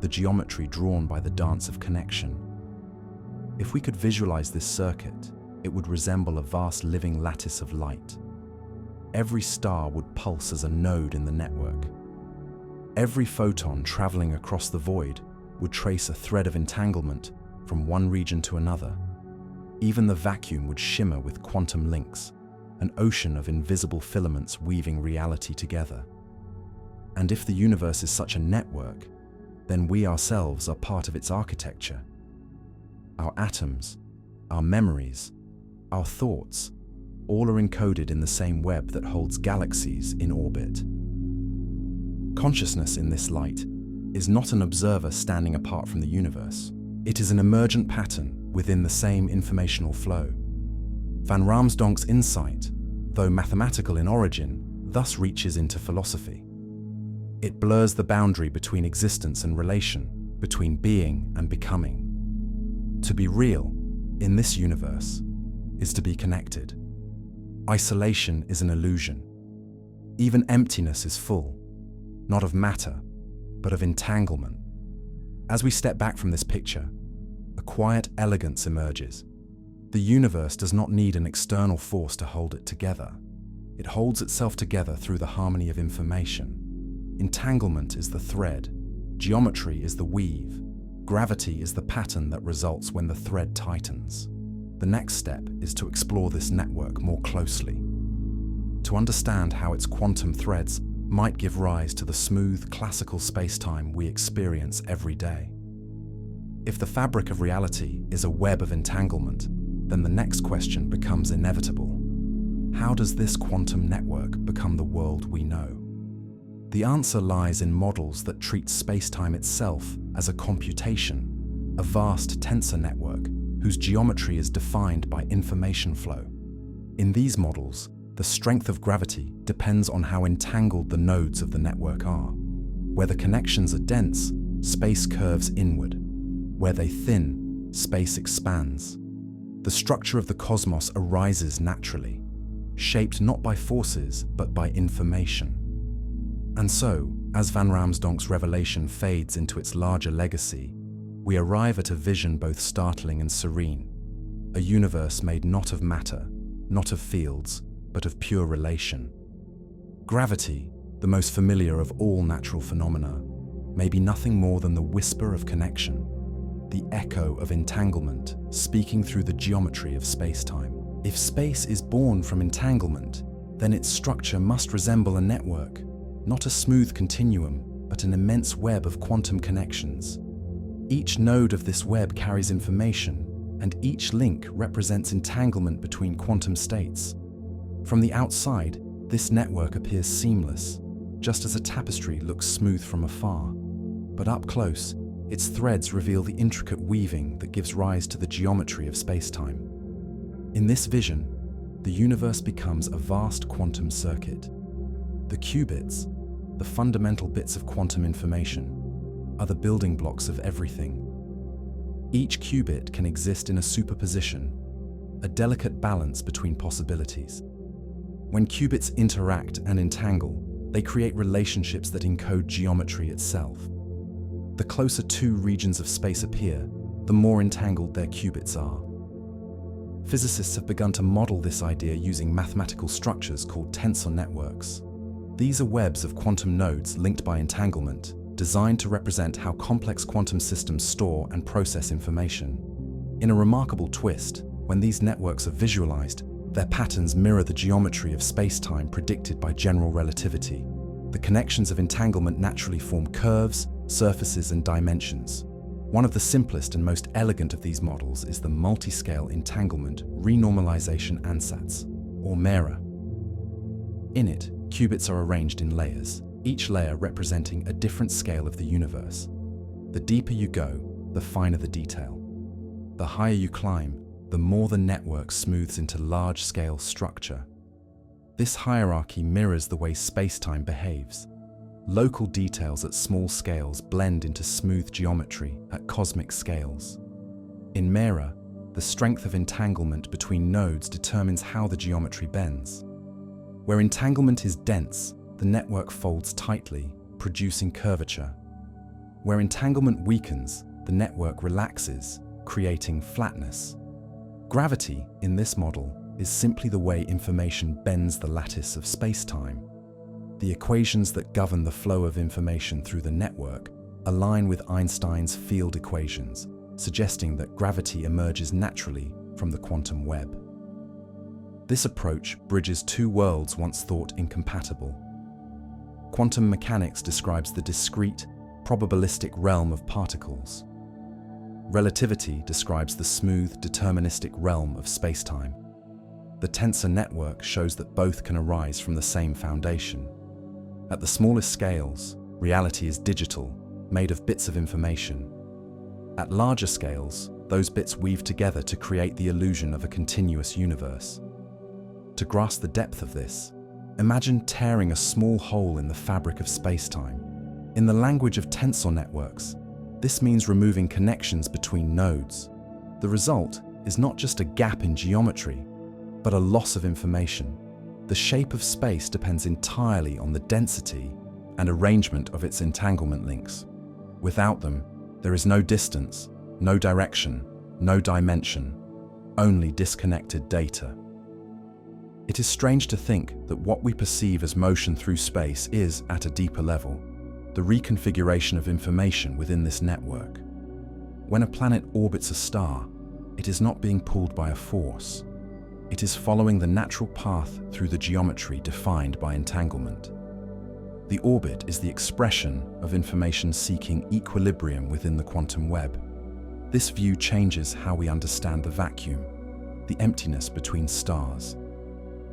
A: the geometry drawn by the dance of connection. If we could visualize this circuit, it would resemble a vast living lattice of light. Every star would pulse as a node in the network. Every photon traveling across the void would trace a thread of entanglement from one region to another. Even the vacuum would shimmer with quantum links, an ocean of invisible filaments weaving reality together. And if the universe is such a network, then we ourselves are part of its architecture. Our atoms, our memories, our thoughts, all are encoded in the same web that holds galaxies in orbit. Consciousness in this light is not an observer standing apart from the universe. It is an emergent pattern within the same informational flow. Van Raamsdonk's insight, though mathematical in origin, thus reaches into philosophy. It blurs the boundary between existence and relation, between being and becoming. To be real, in this universe, is to be connected. Isolation is an illusion. Even emptiness is full, not of matter, but of entanglement. As we step back from this picture, a quiet elegance emerges. The universe does not need an external force to hold it together. It holds itself together through the harmony of information. Entanglement is the thread, geometry is the weave, gravity is the pattern that results when the thread tightens. The next step is to explore this network more closely, to understand how its quantum threads might give rise to the smooth, classical space-time we experience every day. If the fabric of reality is a web of entanglement, then the next question becomes inevitable. How does this quantum network become the world we know? The answer lies in models that treat space-time itself as a computation, a vast tensor network whose geometry is defined by information flow. In these models, The strength of gravity depends on how entangled the nodes of the network are. Where the connections are dense, space curves inward. Where they thin, space expands. The structure of the cosmos arises naturally, shaped not by forces, but by information. And so, as Van Raamsdonk's revelation fades into its larger legacy, we arrive at a vision both startling and serene, a universe made not of matter, not of fields, but of pure relation. Gravity, the most familiar of all natural phenomena, may be nothing more than the whisper of connection, the echo of entanglement, speaking through the geometry of space-time. If space is born from entanglement, then its structure must resemble a network, not a smooth continuum, but an immense web of quantum connections. Each node of this web carries information, and each link represents entanglement between quantum states. From the outside, this network appears seamless, just as a tapestry looks smooth from afar. But up close, its threads reveal the intricate weaving that gives rise to the geometry of space-time. In this vision, the universe becomes a vast quantum circuit. The qubits, the fundamental bits of quantum information, are the building blocks of everything. Each qubit can exist in a superposition, a delicate balance between possibilities. When qubits interact and entangle, they create relationships that encode geometry itself. The closer two regions of space appear, the more entangled their qubits are. Physicists have begun to model this idea using mathematical structures called tensor networks. These are webs of quantum nodes linked by entanglement, designed to represent how complex quantum systems store and process information. In a remarkable twist, when these networks are visualized, their patterns mirror the geometry of space-time predicted by general relativity. The connections of entanglement naturally form curves, surfaces, and dimensions. One of the simplest and most elegant of these models is the multi-scale entanglement renormalization ansatz, or MERA. In it, qubits are arranged in layers, each layer representing a different scale of the universe. The deeper you go, the finer the detail. The higher you climb, the more the network smooths into large-scale structure. This hierarchy mirrors the way space-time behaves. Local details at small scales blend into smooth geometry at cosmic scales. In MERA, the strength of entanglement between nodes determines how the geometry bends. Where entanglement is dense, the network folds tightly, producing curvature. Where entanglement weakens, the network relaxes, creating flatness. Gravity, in this model, is simply the way information bends the lattice of space-time. The equations that govern the flow of information through the network align with Einstein's field equations, suggesting that gravity emerges naturally from the quantum web. This approach bridges two worlds once thought incompatible. Quantum mechanics describes the discrete, probabilistic realm of particles. Relativity describes the smooth, deterministic realm of space-time. The tensor network shows that both can arise from the same foundation. At the smallest scales, reality is digital, made of bits of information. At larger scales, those bits weave together to create the illusion of a continuous universe. To grasp the depth of this, imagine tearing a small hole in the fabric of space-time. In the language of tensor networks, this means removing connections between nodes. The result is not just a gap in geometry, but a loss of information. The shape of space depends entirely on the density and arrangement of its entanglement links. Without them, there is no distance, no direction, no dimension, only disconnected data. It is strange to think that what we perceive as motion through space is, at a deeper level, the reconfiguration of information within this network. When a planet orbits a star, it is not being pulled by a force. It is following the natural path through the geometry defined by entanglement. The orbit is the expression of information seeking equilibrium within the quantum web. This view changes how we understand the vacuum, the emptiness between stars.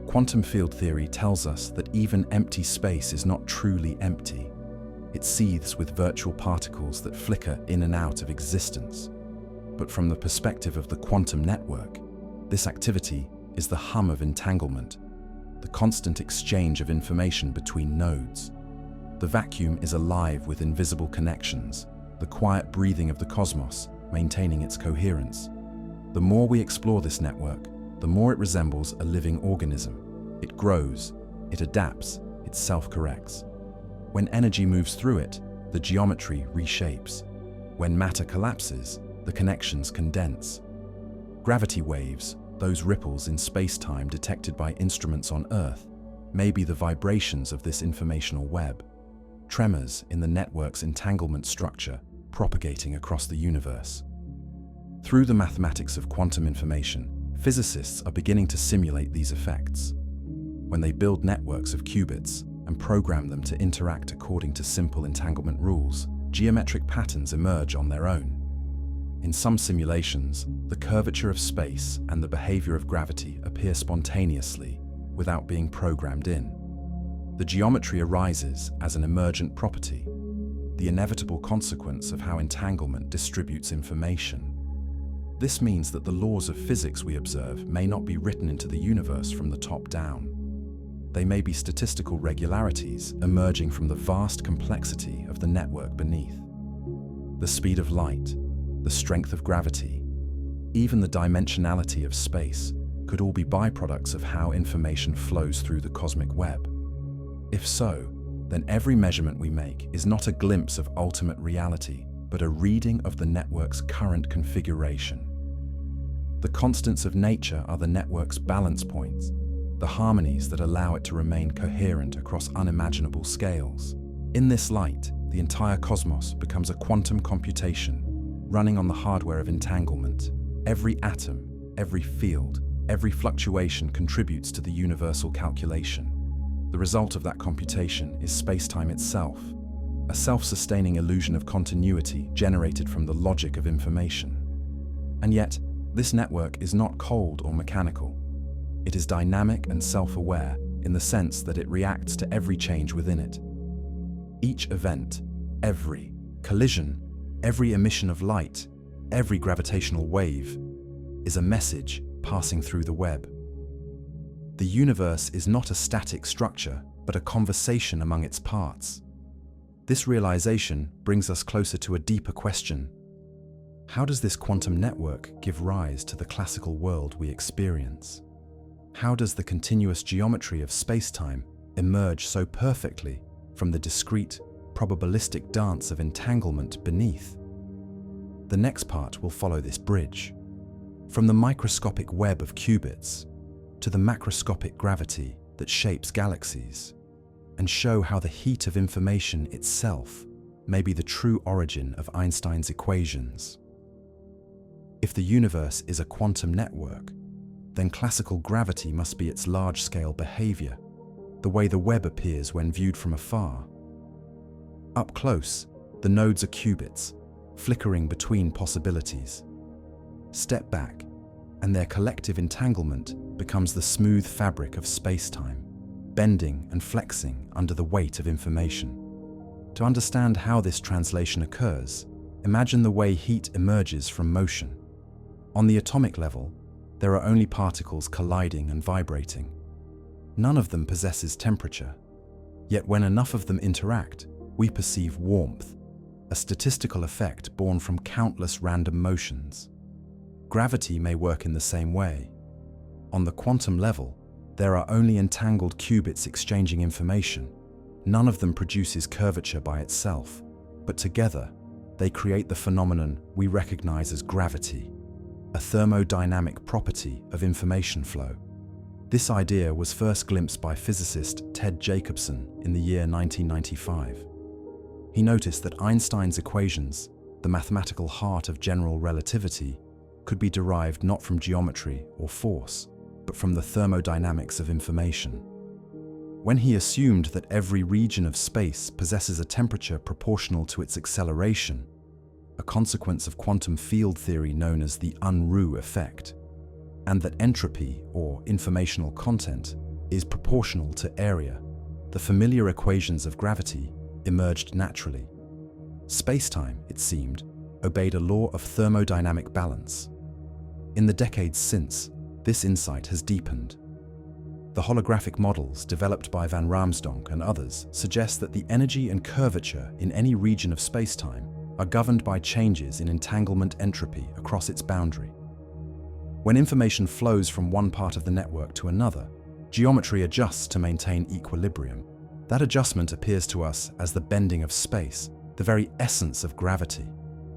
A: Quantum field theory tells us that even empty space is not truly empty. It seethes with virtual particles that flicker in and out of existence. But from the perspective of the quantum network, this activity is the hum of entanglement, the constant exchange of information between nodes. The vacuum is alive with invisible connections, the quiet breathing of the cosmos, maintaining its coherence. The more we explore this network, the more it resembles a living organism. It grows, it adapts, it self-corrects. When energy moves through it, the geometry reshapes. When matter collapses, the connections condense. Gravity waves, those ripples in space-time detected by instruments on Earth, may be the vibrations of this informational web, tremors in the network's entanglement structure propagating across the universe. Through the mathematics of quantum information, physicists are beginning to simulate these effects. When they build networks of qubits and program them to interact according to simple entanglement rules, geometric patterns emerge on their own. In some simulations, the curvature of space and the behavior of gravity appear spontaneously, without being programmed in. The geometry arises as an emergent property, the inevitable consequence of how entanglement distributes information. This means that the laws of physics we observe may not be written into the universe from the top down. They may be statistical regularities emerging from the vast complexity of the network beneath. The speed of light, the strength of gravity, even the dimensionality of space could all be byproducts of how information flows through the cosmic web. If so, then every measurement we make is not a glimpse of ultimate reality, but a reading of the network's current configuration. The constants of nature are the network's balance points, the harmonies that allow it to remain coherent across unimaginable scales. In this light, the entire cosmos becomes a quantum computation, running on the hardware of entanglement. Every atom, every field, every fluctuation contributes to the universal calculation. The result of that computation is space-time itself, a self-sustaining illusion of continuity generated from the logic of information. And yet, this network is not cold or mechanical. It is dynamic and self-aware in the sense that it reacts to every change within it. Each event, every collision, every emission of light, every gravitational wave, is a message passing through the web. The universe is not a static structure, but a conversation among its parts. This realization brings us closer to a deeper question. How does this quantum network give rise to the classical world we experience? How does the continuous geometry of space-time emerge so perfectly from the discrete, probabilistic dance of entanglement beneath? The next part will follow this bridge. From the microscopic web of qubits to the macroscopic gravity that shapes galaxies, and show how the heat of information itself may be the true origin of Einstein's equations. If the universe is a quantum network, then classical gravity must be its large-scale behavior, the way the web appears when viewed from afar. Up close, the nodes are qubits, flickering between possibilities. Step back, and their collective entanglement becomes the smooth fabric of space-time, bending and flexing under the weight of information. To understand how this translation occurs, imagine the way heat emerges from motion. On the atomic level, there are only particles colliding and vibrating. None of them possesses temperature. Yet when enough of them interact, we perceive warmth, a statistical effect born from countless random motions. Gravity may work in the same way. On the quantum level, there are only entangled qubits exchanging information. None of them produces curvature by itself, but together, they create the phenomenon we recognize as gravity, a thermodynamic property of information flow. This idea was first glimpsed by physicist Ted Jacobson in the year 1995. He noticed that Einstein's equations, the mathematical heart of general relativity, could be derived not from geometry or force, but from the thermodynamics of information. When he assumed that every region of space possesses a temperature proportional to its acceleration, a consequence of quantum field theory known as the Unruh effect, and that entropy, or informational content, is proportional to area, the familiar equations of gravity emerged naturally. Space-time, it seemed, obeyed a law of thermodynamic balance. In the decades since, this insight has deepened. The holographic models developed by Raamsdonk and others suggest that the energy and curvature in any region of spacetime are governed by changes in entanglement entropy across its boundary. When information flows from one part of the network to another, geometry adjusts to maintain equilibrium. That adjustment appears to us as the bending of space, the very essence of gravity.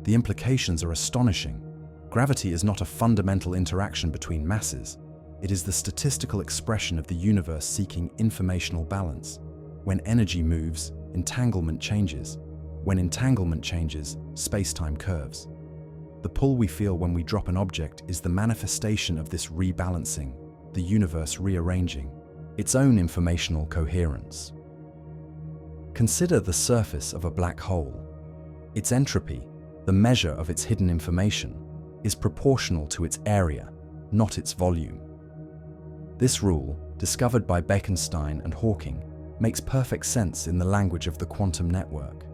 A: The implications are astonishing. Gravity is not a fundamental interaction between masses. It is the statistical expression of the universe seeking informational balance. When energy moves, entanglement changes. When entanglement changes, space-time curves. The pull we feel when we drop an object is the manifestation of this rebalancing, the universe rearranging its own informational coherence. Consider the surface of a black hole. Its entropy, the measure of its hidden information, is proportional to its area, not its volume. This rule, discovered by Bekenstein and Hawking, makes perfect sense in the language of the quantum network.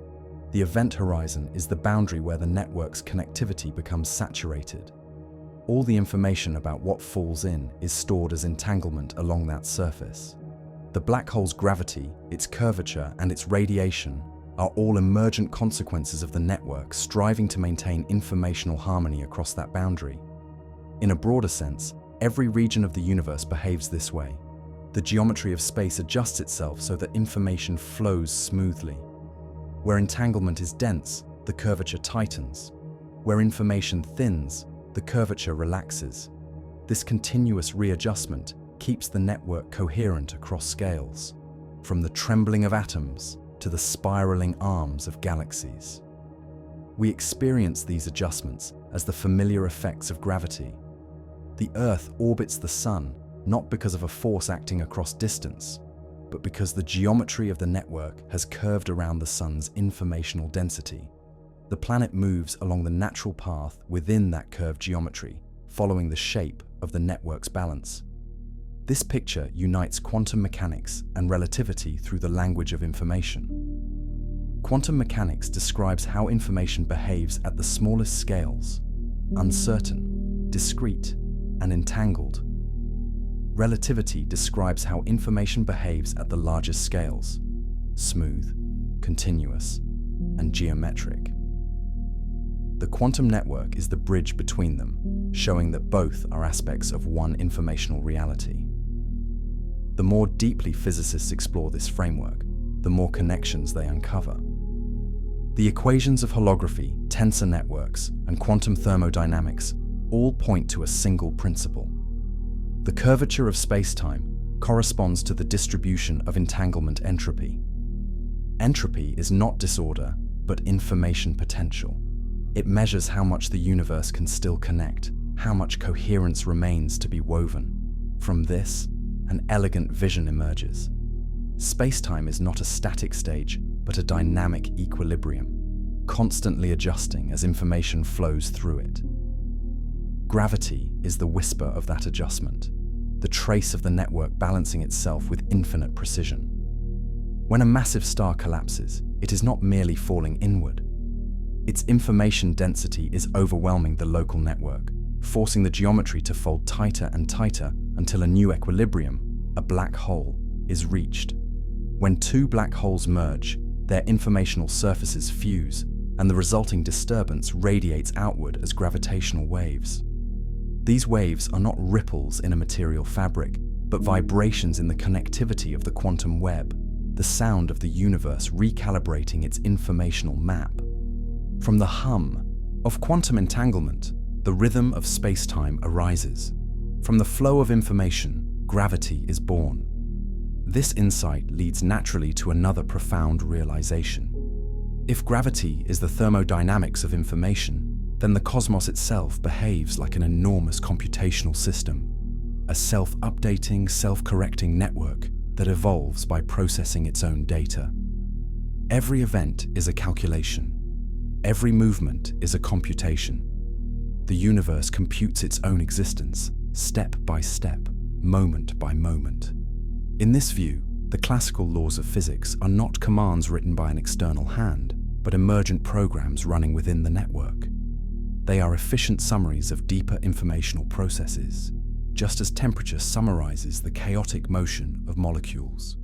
A: The event horizon is the boundary where the network's connectivity becomes saturated. All the information about what falls in is stored as entanglement along that surface. The black hole's gravity, its curvature, and its radiation are all emergent consequences of the network striving to maintain informational harmony across that boundary. In a broader sense, every region of the universe behaves this way. The geometry of space adjusts itself so that information flows smoothly. Where entanglement is dense, the curvature tightens. Where information thins, the curvature relaxes. This continuous readjustment keeps the network coherent across scales, from the trembling of atoms to the spiraling arms of galaxies. We experience these adjustments as the familiar effects of gravity. The Earth orbits the Sun not because of a force acting across distance, but because the geometry of the network has curved around the Sun's informational density. The planet moves along the natural path within that curved geometry, following the shape of the network's balance. This picture unites quantum mechanics and relativity through the language of information. Quantum mechanics describes how information behaves at the smallest scales: uncertain, discrete, and entangled. Relativity describes how information behaves at the largest scales: smooth, continuous, and geometric. The quantum network is the bridge between them, showing that both are aspects of one informational reality. The more deeply physicists explore this framework, the more connections they uncover. The equations of holography, tensor networks, and quantum thermodynamics all point to a single principle. The curvature of spacetime corresponds to the distribution of entanglement entropy. Entropy is not disorder, but information potential. It measures how much the universe can still connect, how much coherence remains to be woven. From this, an elegant vision emerges. Spacetime is not a static stage, but a dynamic equilibrium, constantly adjusting as information flows through it. Gravity is the whisper of that adjustment, the trace of the network balancing itself with infinite precision. When a massive star collapses, it is not merely falling inward. Its information density is overwhelming the local network, forcing the geometry to fold tighter and tighter until a new equilibrium, a black hole, is reached. When two black holes merge, their informational surfaces fuse, and the resulting disturbance radiates outward as gravitational waves. These waves are not ripples in a material fabric, but vibrations in the connectivity of the quantum web, the sound of the universe recalibrating its informational map. From the hum of quantum entanglement, the rhythm of spacetime arises. From the flow of information, gravity is born. This insight leads naturally to another profound realization. If gravity is the thermodynamics of information, then the cosmos itself behaves like an enormous computational system, a self-updating, self-correcting network that evolves by processing its own data. Every event is a calculation. Every movement is a computation. The universe computes its own existence, step by step, moment by moment. In this view, the classical laws of physics are not commands written by an external hand, but emergent programs running within the network. They are efficient summaries of deeper informational processes. just as temperature summarizes the chaotic motion of molecules.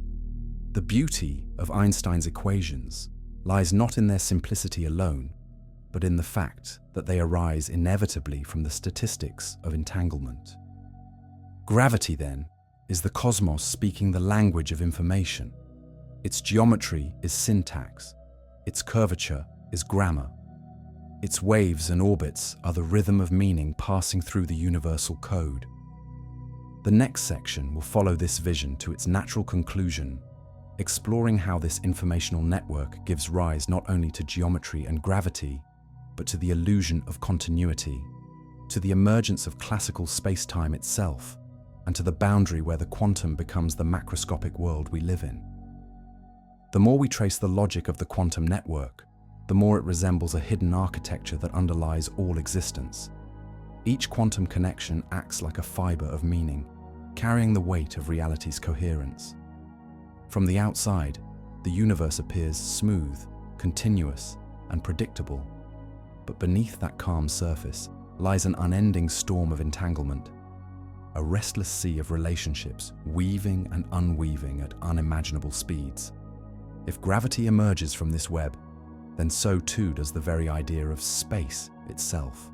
A: The beauty of Einstein's equations lies not in their simplicity alone, but in the fact that they arise inevitably from the statistics of entanglement. Gravity, then, is the cosmos speaking the language of information. Its geometry is syntax, its curvature is grammar. Its waves and orbits are the rhythm of meaning passing through the universal code. The next section will follow this vision to its natural conclusion, exploring how this informational network gives rise not only to geometry and gravity, but to the illusion of continuity, to the emergence of classical space-time itself, and to the boundary where the quantum becomes the macroscopic world we live in. The more we trace the logic of the quantum network, the more it resembles a hidden architecture that underlies all existence. Each quantum connection acts like a fiber of meaning, carrying the weight of reality's coherence. From the outside, the universe appears smooth, continuous, and predictable. But beneath that calm surface lies an unending storm of entanglement, a restless sea of relationships weaving and unweaving at unimaginable speeds. If gravity emerges from this web, then so too does the very idea of space itself.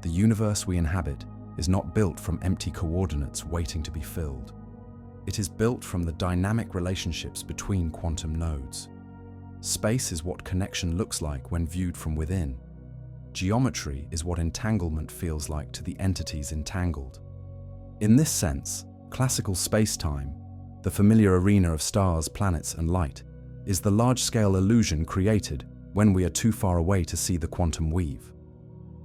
A: The universe we inhabit is not built from empty coordinates waiting to be filled. It is built from the dynamic relationships between quantum nodes. Space is what connection looks like when viewed from within. Geometry is what entanglement feels like to the entities entangled. In this sense, classical space-time, the familiar arena of stars, planets, and light, is the large-scale illusion created when we are too far away to see the quantum weave.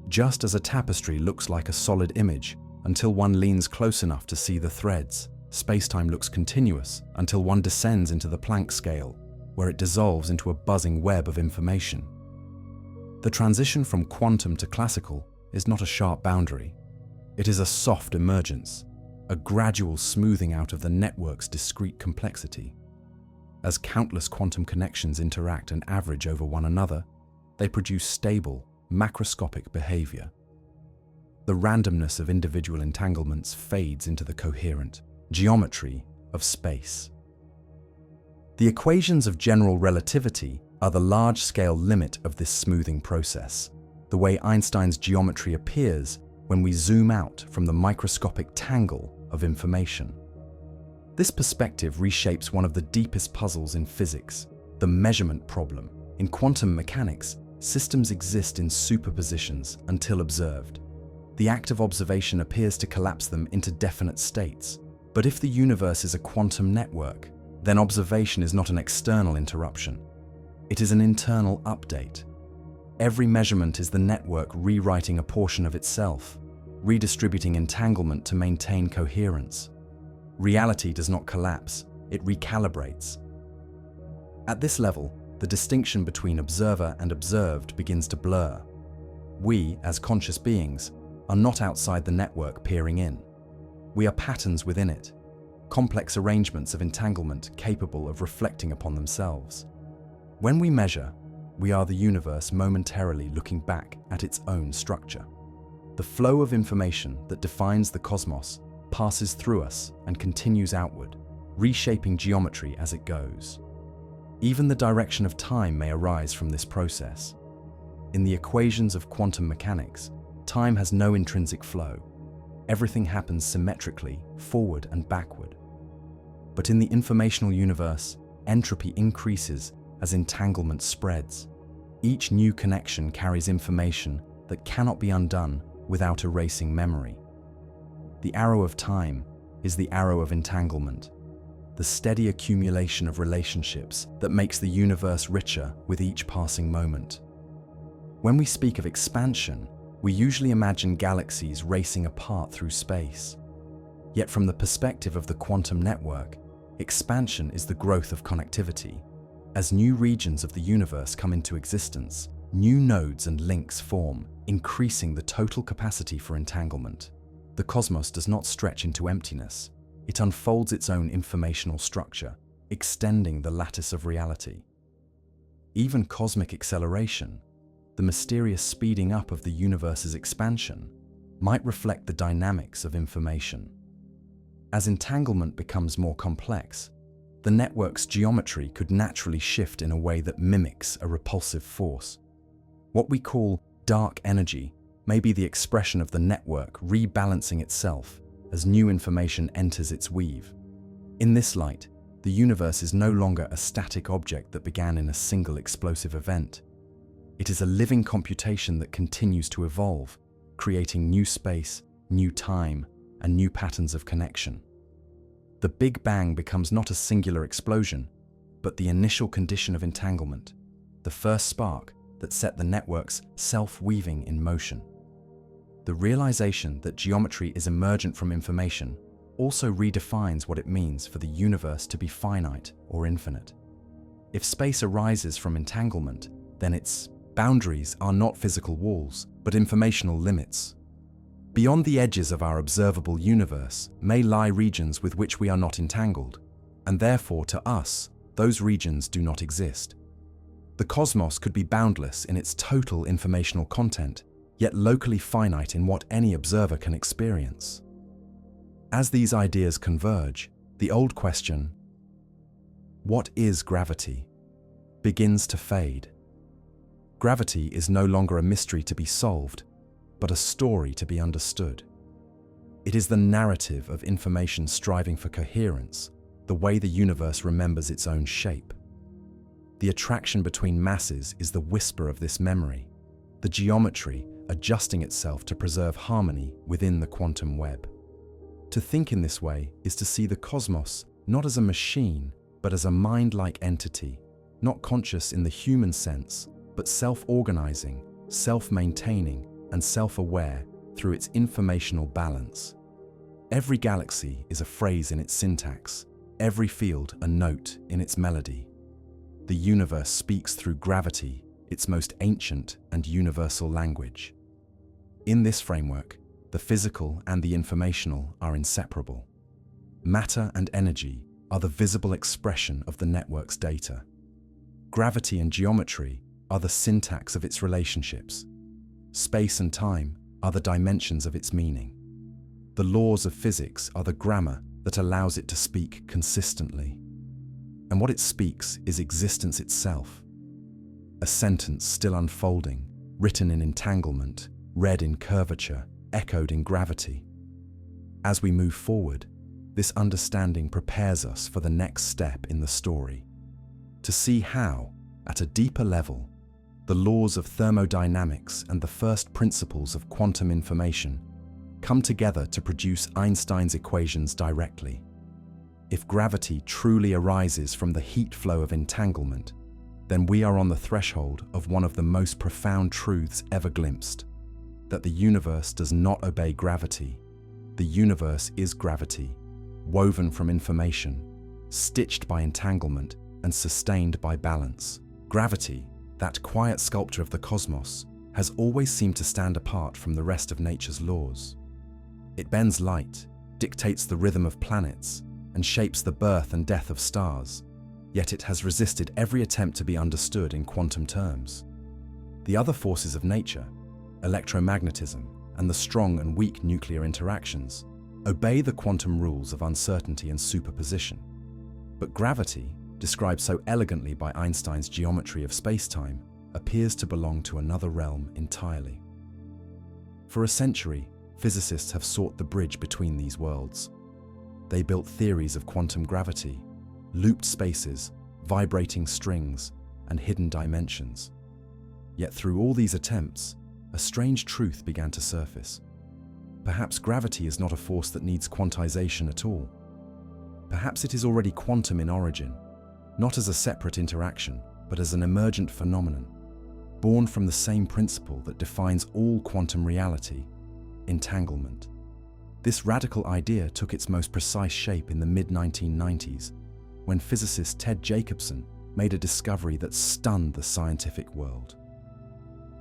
A: Just as a tapestry looks like a solid image until one leans close enough to see the threads, space-time looks continuous until one descends into the Planck scale, where it dissolves into a buzzing web of information. The transition from quantum to classical is not a sharp boundary. It is a soft emergence, a gradual smoothing out of the network's discrete complexity. As countless quantum connections interact and average over one another, they produce stable, macroscopic behavior. The randomness of individual entanglements fades into the coherent geometry of space. The equations of general relativity are the large-scale limit of this smoothing process, the way Einstein's geometry appears when we zoom out from the microscopic tangle of information. This perspective reshapes one of the deepest puzzles in physics, the measurement problem. In quantum mechanics, systems exist in superpositions until observed. The act of observation appears to collapse them into definite states. But if the universe is a quantum network, then observation is not an external interruption. It is an internal update. Every measurement is the network rewriting a portion of itself, redistributing entanglement to maintain coherence. Reality does not collapse, it recalibrates. At this level, the distinction between observer and observed begins to blur. We, as conscious beings, are not outside the network peering in. We are patterns within it, complex arrangements of entanglement capable of reflecting upon themselves. When we measure, we are the universe momentarily looking back at its own structure. The flow of information that defines the cosmos passes through us and continues outward, reshaping geometry as it goes. Even the direction of time may arise from this process. In the equations of quantum mechanics, time has no intrinsic flow. Everything happens symmetrically, forward and backward. But in the informational universe, entropy increases as entanglement spreads. Each new connection carries information that cannot be undone without erasing memory. The arrow of time is the arrow of entanglement, the steady accumulation of relationships that makes the universe richer with each passing moment. When we speak of expansion, we usually imagine galaxies racing apart through space. Yet from the perspective of the quantum network, expansion is the growth of connectivity. As new regions of the universe come into existence, new nodes and links form, increasing the total capacity for entanglement. The cosmos does not stretch into emptiness. It unfolds its own informational structure, extending the lattice of reality. Even cosmic acceleration, the mysterious speeding up of the universe's expansion, might reflect the dynamics of information. As entanglement becomes more complex, the network's geometry could naturally shift in a way that mimics a repulsive force. What we call dark energy may be the expression of the network rebalancing itself as new information enters its weave. In this light, the universe is no longer a static object that began in a single explosive event. It is a living computation that continues to evolve, creating new space, new time, and new patterns of connection. The Big Bang becomes not a singular explosion, but the initial condition of entanglement, the first spark that set the network's self-weaving in motion. The realization that geometry is emergent from information also redefines what it means for the universe to be finite or infinite. If space arises from entanglement, then its boundaries are not physical walls, but informational limits. Beyond the edges of our observable universe may lie regions with which we are not entangled, and therefore, to us, those regions do not exist. The cosmos could be boundless in its total informational content, yet locally finite in what any observer can experience. As these ideas converge, the old question, "What is gravity?" begins to fade. Gravity is no longer a mystery to be solved, but a story to be understood. It is the narrative of information striving for coherence, the way the universe remembers its own shape. The attraction between masses is the whisper of this memory, the geometry adjusting itself to preserve harmony within the quantum web. To think in this way is to see the cosmos not as a machine, but as a mind-like entity, not conscious in the human sense, but self-organizing, self-maintaining, and self-aware through its informational balance. Every galaxy is a phrase in its syntax, every field a note in its melody. The universe speaks through gravity, its most ancient and universal language. In this framework, the physical and the informational are inseparable. Matter and energy are the visible expression of the network's data. Gravity and geometry are the syntax of its relationships. Space and time are the dimensions of its meaning. The laws of physics are the grammar that allows it to speak consistently. And what it speaks is existence itself. A sentence still unfolding, written in entanglement, read in curvature, echoed in gravity. As we move forward, this understanding prepares us for the next step in the story. To see how, at a deeper level, the laws of thermodynamics and the first principles of quantum information come together to produce Einstein's equations directly. If gravity truly arises from the heat flow of entanglement, then we are on the threshold of one of the most profound truths ever glimpsed, that the universe does not obey gravity. The universe is gravity, woven from information, stitched by entanglement, and sustained by balance. Gravity, that quiet sculptor of the cosmos, has always seemed to stand apart from the rest of nature's laws. It bends light, dictates the rhythm of planets, and shapes the birth and death of stars, yet it has resisted every attempt to be understood in quantum terms. The other forces of nature, electromagnetism, and the strong and weak nuclear interactions, obey the quantum rules of uncertainty and superposition. But gravity, described so elegantly by Einstein's geometry of space-time, appears to belong to another realm entirely. For a century, physicists have sought the bridge between these worlds. They built theories of quantum gravity, looped spaces, vibrating strings, and hidden dimensions. Yet through all these attempts, a strange truth began to surface. Perhaps gravity is not a force that needs quantization at all. Perhaps it is already quantum in origin, not as a separate interaction, but as an emergent phenomenon, born from the same principle that defines all quantum reality: entanglement. This radical idea took its most precise shape in the mid-1990s, when physicist Ted Jacobson made a discovery that stunned the scientific world.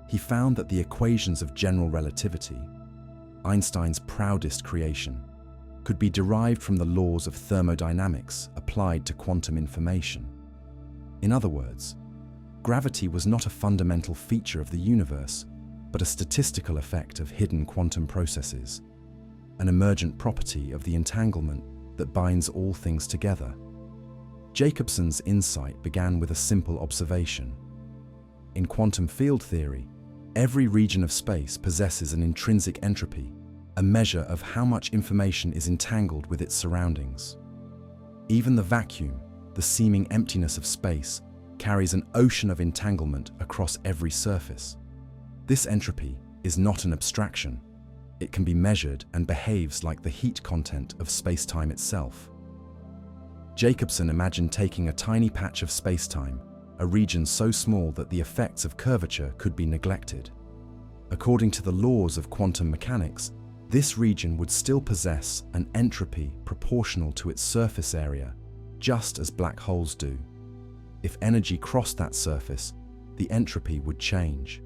A: He found that the equations of general relativity, Einstein's proudest creation, could be derived from the laws of thermodynamics applied to quantum information. In other words, gravity was not a fundamental feature of the universe, but a statistical effect of hidden quantum processes, an emergent property of the entanglement that binds all things together. Jacobson's insight began with a simple observation. In quantum field theory, every region of space possesses an intrinsic entropy, a measure of how much information is entangled with its surroundings. Even the vacuum, the seeming emptiness of space, carries an ocean of entanglement across every surface. This entropy is not an abstraction. It can be measured and behaves like the heat content of space-time itself. Jacobson imagined taking a tiny patch of space-time, a region so small that the effects of curvature could be neglected. According to the laws of quantum mechanics, this region would still possess an entropy proportional to its surface area, just as black holes do. If energy crossed that surface, the entropy would change.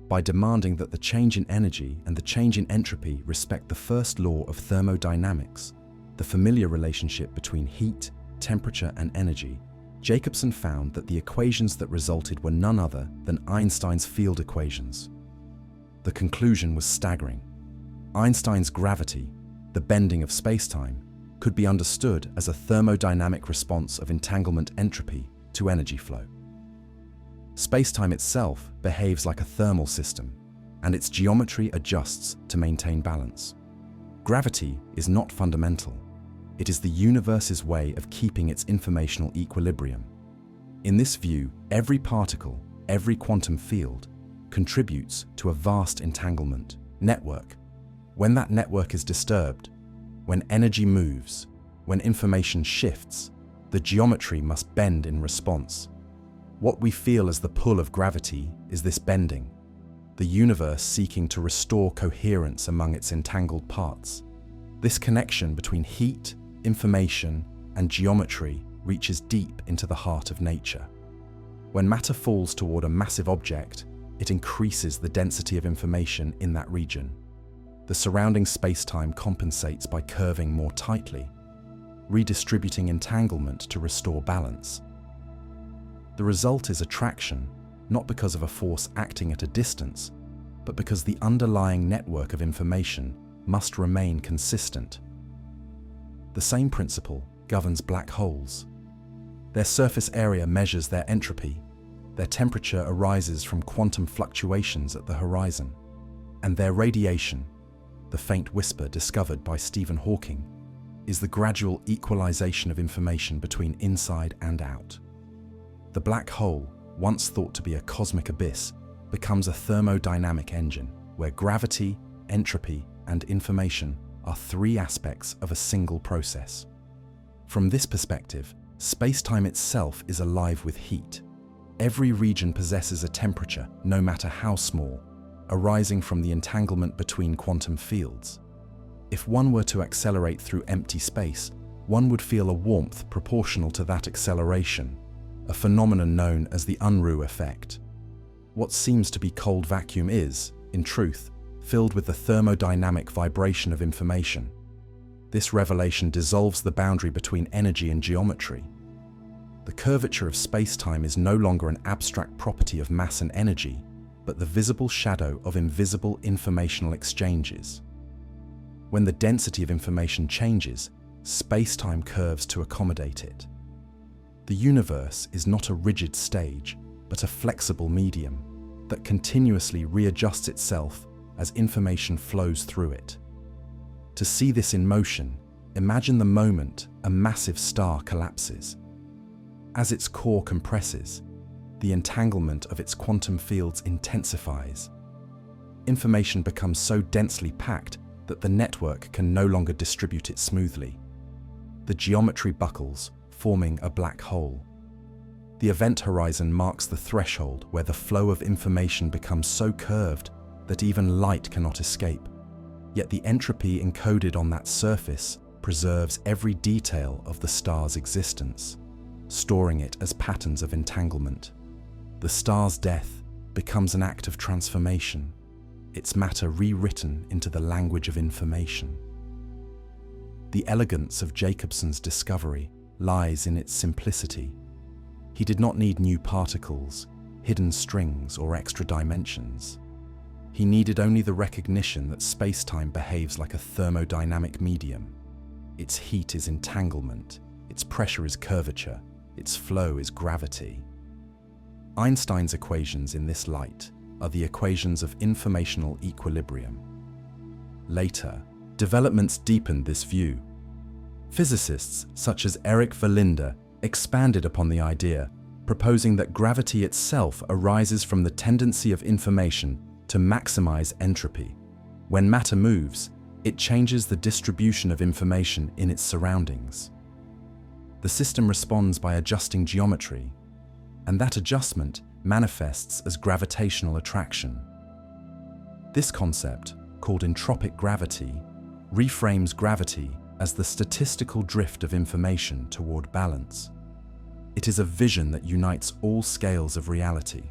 A: By demanding that the change in energy and the change in entropy respect the first law of thermodynamics, the familiar relationship between heat, temperature, and energy, Jacobson found that the equations that resulted were none other than Einstein's field equations. The conclusion was staggering. Einstein's gravity, the bending of spacetime, could be understood as a thermodynamic response of entanglement entropy to energy flow. Spacetime itself behaves like a thermal system, and its geometry adjusts to maintain balance. Gravity is not fundamental. It is the universe's way of keeping its informational equilibrium. In this view, every particle, every quantum field, contributes to a vast entanglement network. When that network is disturbed, when energy moves, when information shifts, the geometry must bend in response. What we feel as the pull of gravity is this bending, the universe seeking to restore coherence among its entangled parts. This connection between heat, information, and geometry reaches deep into the heart of nature. When matter falls toward a massive object, it increases the density of information in that region. The surrounding spacetime compensates by curving more tightly, redistributing entanglement to restore balance. The result is attraction, not because of a force acting at a distance, but because the underlying network of information must remain consistent. The same principle governs black holes. Their surface area measures their entropy. Their temperature arises from quantum fluctuations at the horizon, and their radiation, the faint whisper discovered by Stephen Hawking, is the gradual equalization of information between inside and out. The black hole, once thought to be a cosmic abyss, becomes a thermodynamic engine, where gravity, entropy, and information are three aspects of a single process. From this perspective, space-time itself is alive with heat. Every region possesses a temperature, no matter how small, arising from the entanglement between quantum fields. If one were to accelerate through empty space, one would feel a warmth proportional to that acceleration, a phenomenon known as the Unruh effect. What seems to be cold vacuum is, in truth, filled with the thermodynamic vibration of information. This revelation dissolves the boundary between energy and geometry. The curvature of space-time is no longer an abstract property of mass and energy, but the visible shadow of invisible informational exchanges. When the density of information changes, space-time curves to accommodate it. The universe is not a rigid stage, but a flexible medium that continuously readjusts itself as information flows through it. To see this in motion, imagine the moment a massive star collapses. As its core compresses, the entanglement of its quantum fields intensifies. Information becomes so densely packed that the network can no longer distribute it smoothly. The geometry buckles, forming a black hole. The event horizon marks the threshold where the flow of information becomes so curved that even light cannot escape. Yet the entropy encoded on that surface preserves every detail of the star's existence, storing it as patterns of entanglement. The star's death becomes an act of transformation, its matter rewritten into the language of information. The elegance of Jacobson's discovery lies in its simplicity. He did not need new particles, hidden strings, or extra dimensions. He needed only the recognition that space-time behaves like a thermodynamic medium. Its heat is entanglement, its pressure is curvature, its flow is gravity. Einstein's equations in this light are the equations of informational equilibrium. Later, developments deepened this view. Physicists such as Eric Verlinde expanded upon the idea, proposing that gravity itself arises from the tendency of information to maximize entropy. When matter moves, it changes the distribution of information in its surroundings. The system responds by adjusting geometry, and that adjustment manifests as gravitational attraction. This concept, called entropic gravity, reframes gravity as the statistical drift of information toward balance. It is a vision that unites all scales of reality.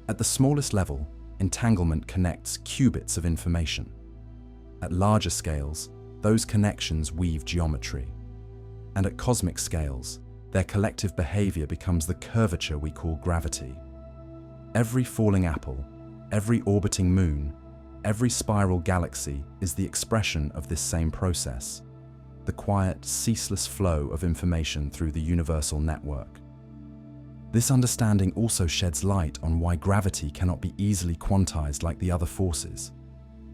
A: At the smallest level, entanglement connects qubits of information. At larger scales, those connections weave geometry. And at cosmic scales, their collective behavior becomes the curvature we call gravity. Every falling apple, every orbiting moon, every spiral galaxy is the expression of this same process, the quiet, ceaseless flow of information through the universal network. This understanding also sheds light on why gravity cannot be easily quantized like the other forces.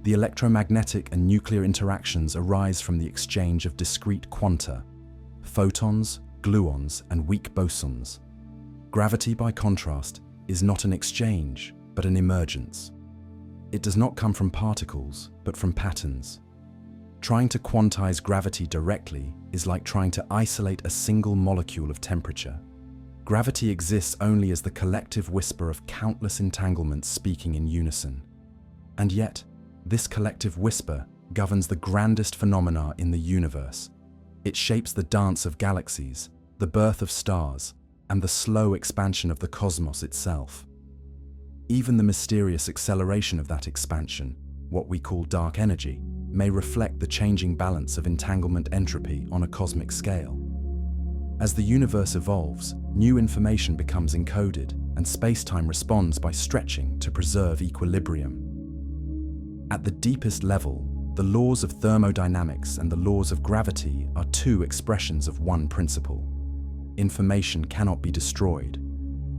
A: The electromagnetic and nuclear interactions arise from the exchange of discrete quanta, photons, gluons, and weak bosons. Gravity, by contrast, is not an exchange, but an emergence. It does not come from particles, but from patterns. Trying to quantize gravity directly is like trying to isolate a single molecule of temperature. Gravity exists only as the collective whisper of countless entanglements speaking in unison. And yet, this collective whisper governs the grandest phenomena in the universe. It shapes the dance of galaxies, the birth of stars, and the slow expansion of the cosmos itself. Even the mysterious acceleration of that expansion, what we call dark energy, may reflect the changing balance of entanglement entropy on a cosmic scale. As the universe evolves, new information becomes encoded, and space-time responds by stretching to preserve equilibrium. At the deepest level, the laws of thermodynamics and the laws of gravity are two expressions of one principle. Information cannot be destroyed,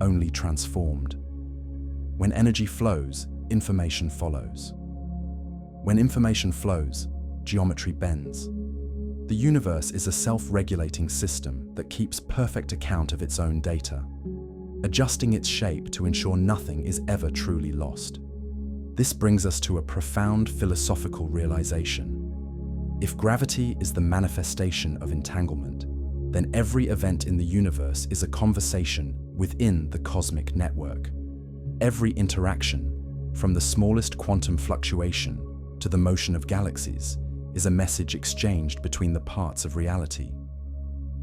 A: only transformed. When energy flows, information follows. When information flows, geometry bends. The universe is a self-regulating system that keeps perfect account of its own data, adjusting its shape to ensure nothing is ever truly lost. This brings us to a profound philosophical realization. If gravity is the manifestation of entanglement, then every event in the universe is a conversation within the cosmic network. Every interaction, from the smallest quantum fluctuation to the motion of galaxies, is a message exchanged between the parts of reality.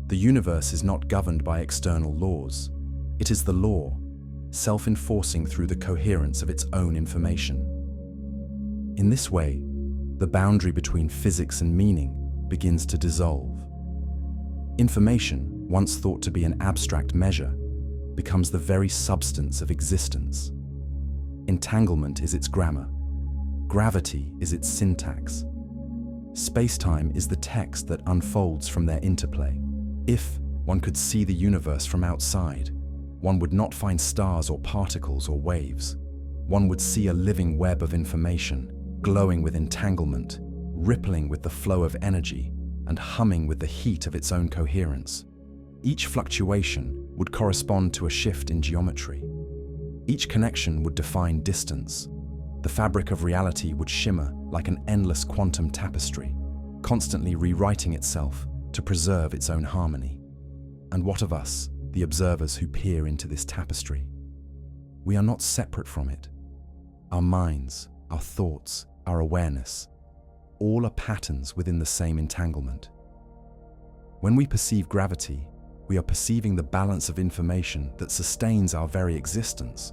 A: The universe is not governed by external laws. It is the law, self-enforcing through the coherence of its own information. In this way, the boundary between physics and meaning begins to dissolve. Information, once thought to be an abstract measure, becomes the very substance of existence. Entanglement is its grammar. Gravity is its syntax. Space-time is the text that unfolds from their interplay. If one could see the universe from outside, one would not find stars or particles or waves. One would see a living web of information, glowing with entanglement, rippling with the flow of energy, and humming with the heat of its own coherence. Each fluctuation would correspond to a shift in geometry. Each connection would define distance. The fabric of reality would shimmer like an endless quantum tapestry, constantly rewriting itself to preserve its own harmony. And what of us, the observers who peer into this tapestry? We are not separate from it. Our minds, our thoughts, our awareness, all are patterns within the same entanglement. When we perceive gravity, we are perceiving the balance of information that sustains our very existence.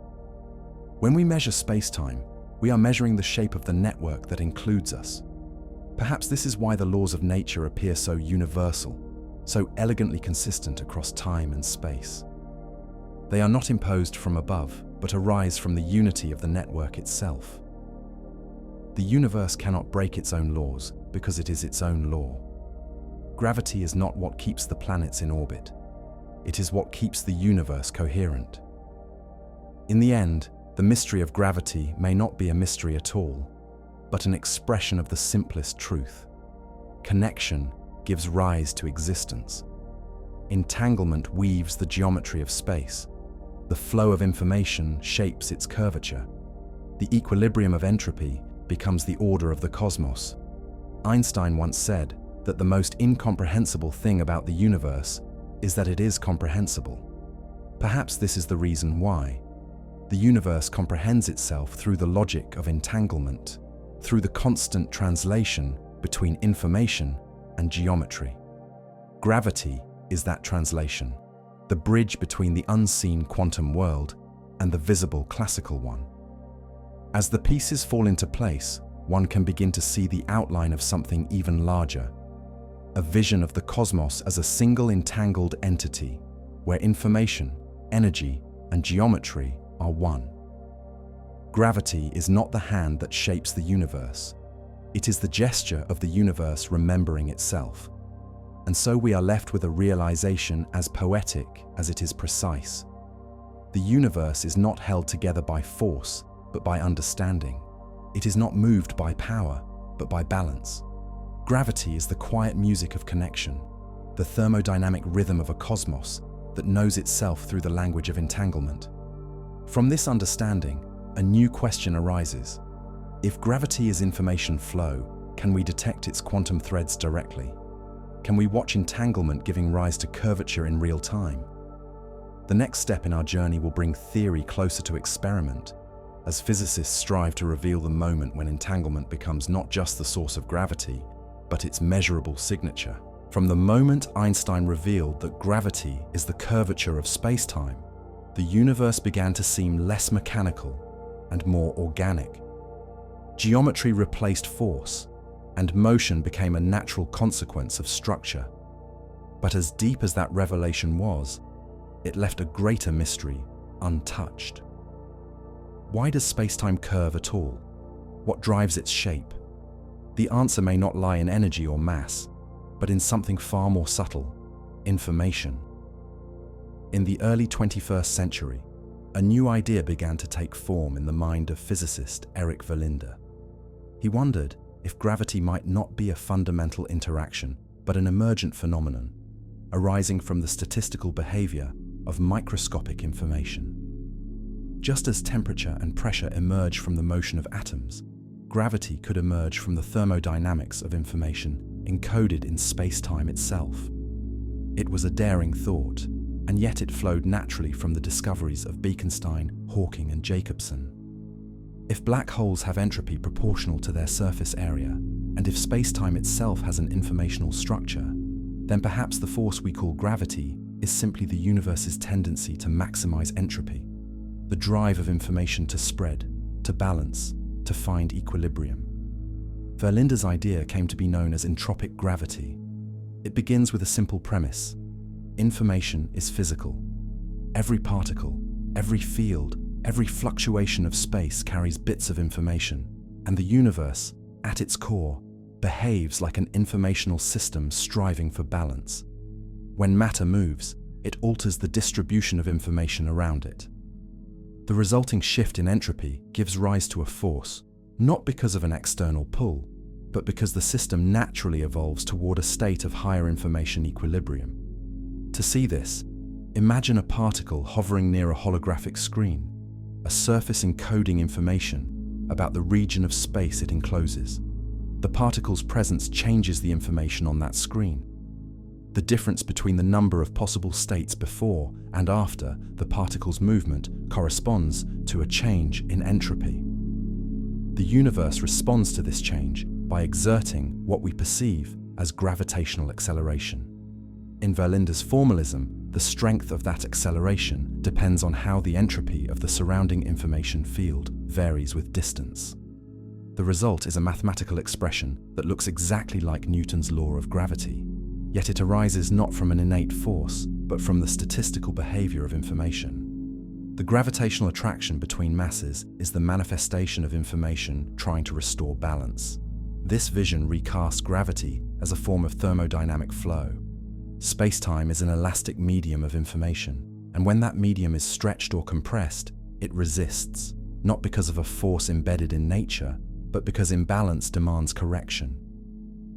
A: When we measure space-time, we are measuring the shape of the network that includes us. Perhaps this is why the laws of nature appear so universal, so elegantly consistent across time and space. They are not imposed from above, but arise from the unity of the network itself. The universe cannot break its own laws because it is its own law. Gravity is not what keeps the planets in orbit. It is what keeps the universe coherent. In the end, the mystery of gravity may not be a mystery at all, but an expression of the simplest truth. Connection gives rise to existence. Entanglement weaves the geometry of space. The flow of information shapes its curvature. The equilibrium of entropy becomes the order of the cosmos. Einstein once said that the most incomprehensible thing about the universe is that it is comprehensible. Perhaps this is the reason why. The universe comprehends itself through the logic of entanglement, through the constant translation between information and geometry. Gravity is that translation, the bridge between the unseen quantum world and the visible classical one. As the pieces fall into place, one can begin to see the outline of something even larger, a vision of the cosmos as a single entangled entity, where information, energy, and geometry are one. Gravity is not the hand that shapes the universe. It is the gesture of the universe remembering itself. And so we are left with a realization as poetic as it is precise. The universe is not held together by force, but by understanding. It is not moved by power, but by balance. Gravity is the quiet music of connection, the thermodynamic rhythm of a cosmos that knows itself through the language of entanglement. From this understanding, a new question arises. If gravity is information flow, can we detect its quantum threads directly? Can we watch entanglement giving rise to curvature in real time? The next step in our journey will bring theory closer to experiment, as physicists strive to reveal the moment when entanglement becomes not just the source of gravity, but its measurable signature. From the moment Einstein revealed that gravity is the curvature of space-time, the universe began to seem less mechanical and more organic. Geometry replaced force, and motion became a natural consequence of structure. But as deep as that revelation was, it left a greater mystery untouched. Why does space-time curve at all? What drives its shape? The answer may not lie in energy or mass, but in something far more subtle: information. In the early 21st century, a new idea began to take form in the mind of physicist Eric Verlinde. He wondered if gravity might not be a fundamental interaction, but an emergent phenomenon, arising from the statistical behavior of microscopic information. Just as temperature and pressure emerge from the motion of atoms, gravity could emerge from the thermodynamics of information encoded in space-time itself. It was a daring thought, and yet it flowed naturally from the discoveries of Bekenstein, Hawking, and Jacobson. If black holes have entropy proportional to their surface area, and if space-time itself has an informational structure, then perhaps the force we call gravity is simply the universe's tendency to maximize entropy, the drive of information to spread, to balance, to find equilibrium. Verlinde's idea came to be known as entropic gravity. It begins with a simple premise: information is physical. Every particle, every field, every fluctuation of space carries bits of information, and the universe, at its core, behaves like an informational system striving for balance. When matter moves, it alters the distribution of information around it. The resulting shift in entropy gives rise to a force, not because of an external pull, but because the system naturally evolves toward a state of higher information equilibrium. To see this, imagine a particle hovering near a holographic screen, a surface encoding information about the region of space it encloses. The particle's presence changes the information on that screen. The difference between the number of possible states before and after the particle's movement corresponds to a change in entropy. The universe responds to this change by exerting what we perceive as gravitational acceleration. In Verlinde's formalism, the strength of that acceleration depends on how the entropy of the surrounding information field varies with distance. The result is a mathematical expression that looks exactly like Newton's law of gravity, yet it arises not from an innate force, but from the statistical behavior of information. The The gravitational attraction between masses is the manifestation of information trying to restore balance. This vision recasts gravity as a form of thermodynamic flow. Space-time is an elastic medium of information, and when that medium is stretched or compressed, it resists, not because of a force embedded in nature, but because imbalance demands correction.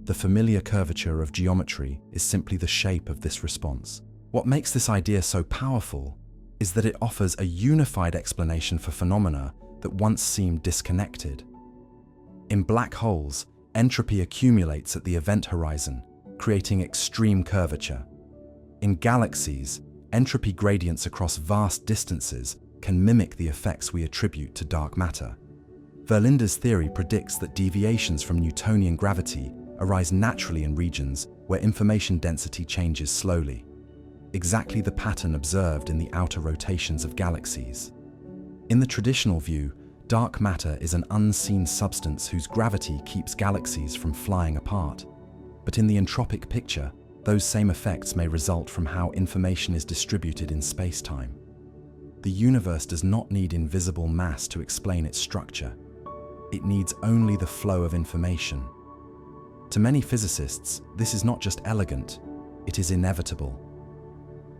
A: The familiar curvature of geometry is simply the shape of this response. What makes this idea so powerful is that it offers a unified explanation for phenomena that once seemed disconnected. In black holes, entropy accumulates at the event horizon, creating extreme curvature. In galaxies, entropy gradients across vast distances can mimic the effects we attribute to dark matter. Verlinder's theory predicts that deviations from Newtonian gravity arise naturally in regions where information density changes slowly, exactly the pattern observed in the outer rotations of galaxies. In the traditional view, dark matter is an unseen substance whose gravity keeps galaxies from flying apart. But in the entropic picture, those same effects may result from how information is distributed in space-time. The universe does not need invisible mass to explain its structure. It needs only the flow of information. To many physicists, this is not just elegant, it is inevitable.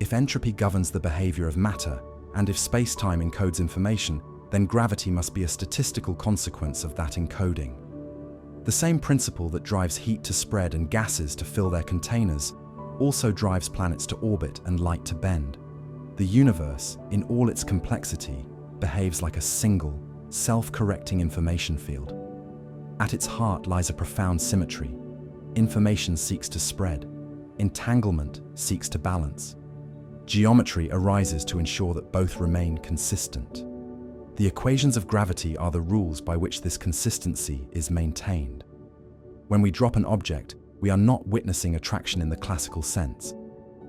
A: If entropy governs the behavior of matter, and if space-time encodes information, then gravity must be a statistical consequence of that encoding. The same principle that drives heat to spread and gases to fill their containers also drives planets to orbit and light to bend. The universe, in all its complexity, behaves like a single, self-correcting information field. At its heart lies a profound symmetry. Information seeks to spread. Entanglement seeks to balance. Geometry arises to ensure that both remain consistent. The equations of gravity are the rules by which this consistency is maintained. When we drop an object, we are not witnessing attraction in the classical sense.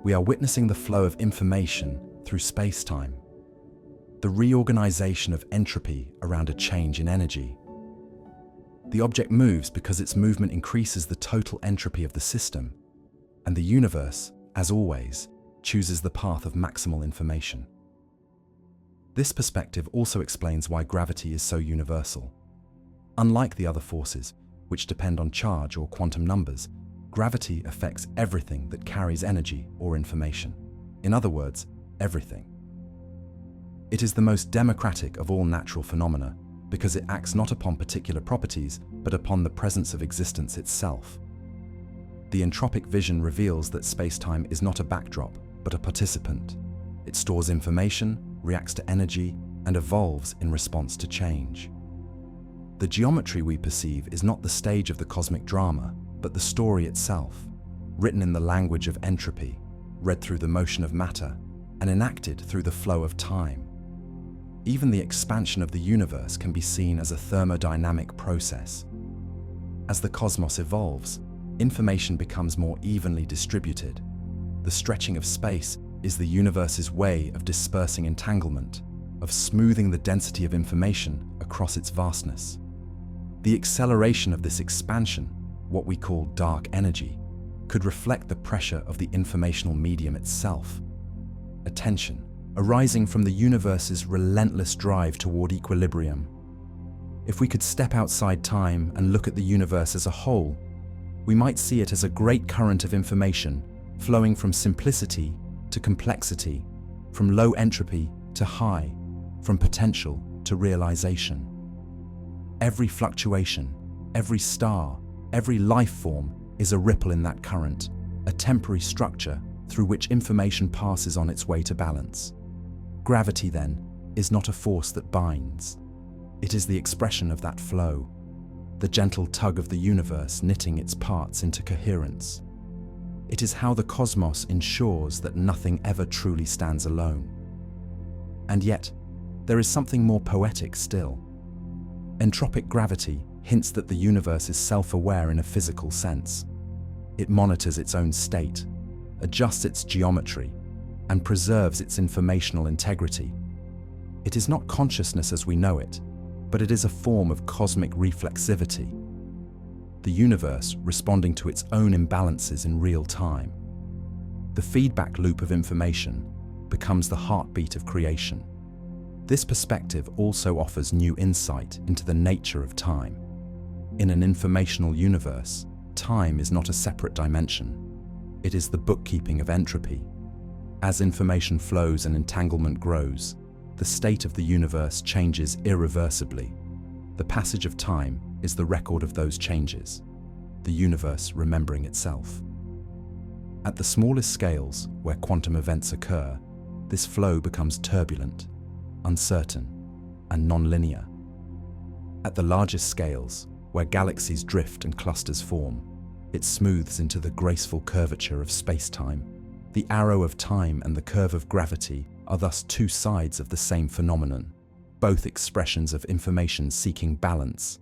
A: We are witnessing the flow of information through space-time, the reorganization of entropy around a change in energy. The object moves because its movement increases the total entropy of the system, and the universe, as always, chooses the path of maximal information. This perspective also explains why gravity is so universal. Unlike the other forces, which depend on charge or quantum numbers, gravity affects everything that carries energy or information. In other words, everything. It is the most democratic of all natural phenomena because it acts not upon particular properties, but upon the presence of existence itself. The entropic vision reveals that space-time is not a backdrop, but a participant. It stores information, reacts to energy, and evolves in response to change. The geometry we perceive is not the stage of the cosmic drama, but the story itself, written in the language of entropy, read through the motion of matter, and enacted through the flow of time. Even the expansion of the universe can be seen as a thermodynamic process. As the cosmos evolves, information becomes more evenly distributed. The stretching of space is the universe's way of dispersing entanglement, of smoothing the density of information across its vastness. The acceleration of this expansion, what we call dark energy, could reflect the pressure of the informational medium itself, a tension arising from the universe's relentless drive toward equilibrium. If we could step outside time and look at the universe as a whole, we might see it as a great current of information flowing from simplicity to complexity, from low entropy to high, from potential to realization. Every fluctuation, every star, every life form is a ripple in that current, a temporary structure through which information passes on its way to balance. Gravity, then, is not a force that binds. It is the expression of that flow, the gentle tug of the universe knitting its parts into coherence. It is how the cosmos ensures that nothing ever truly stands alone. And yet, there is something more poetic still. Entropic gravity hints that the universe is self-aware in a physical sense. It monitors its own state, adjusts its geometry, and preserves its informational integrity. It is not consciousness as we know it, but it is a form of cosmic reflexivity. The universe responding to its own imbalances in real time. The feedback loop of information becomes the heartbeat of creation. This perspective also offers new insight into the nature of time. In an informational universe, time is not a separate dimension. It is the bookkeeping of entropy. As information flows and entanglement grows, the state of the universe changes irreversibly. The passage of time is the record of those changes, the universe remembering itself. At the smallest scales, where quantum events occur, this flow becomes turbulent, uncertain, and non-linear. At the largest scales, where galaxies drift and clusters form, it smooths into the graceful curvature of space-time. The arrow of time and the curve of gravity are thus two sides of the same phenomenon, both expressions of information seeking balance.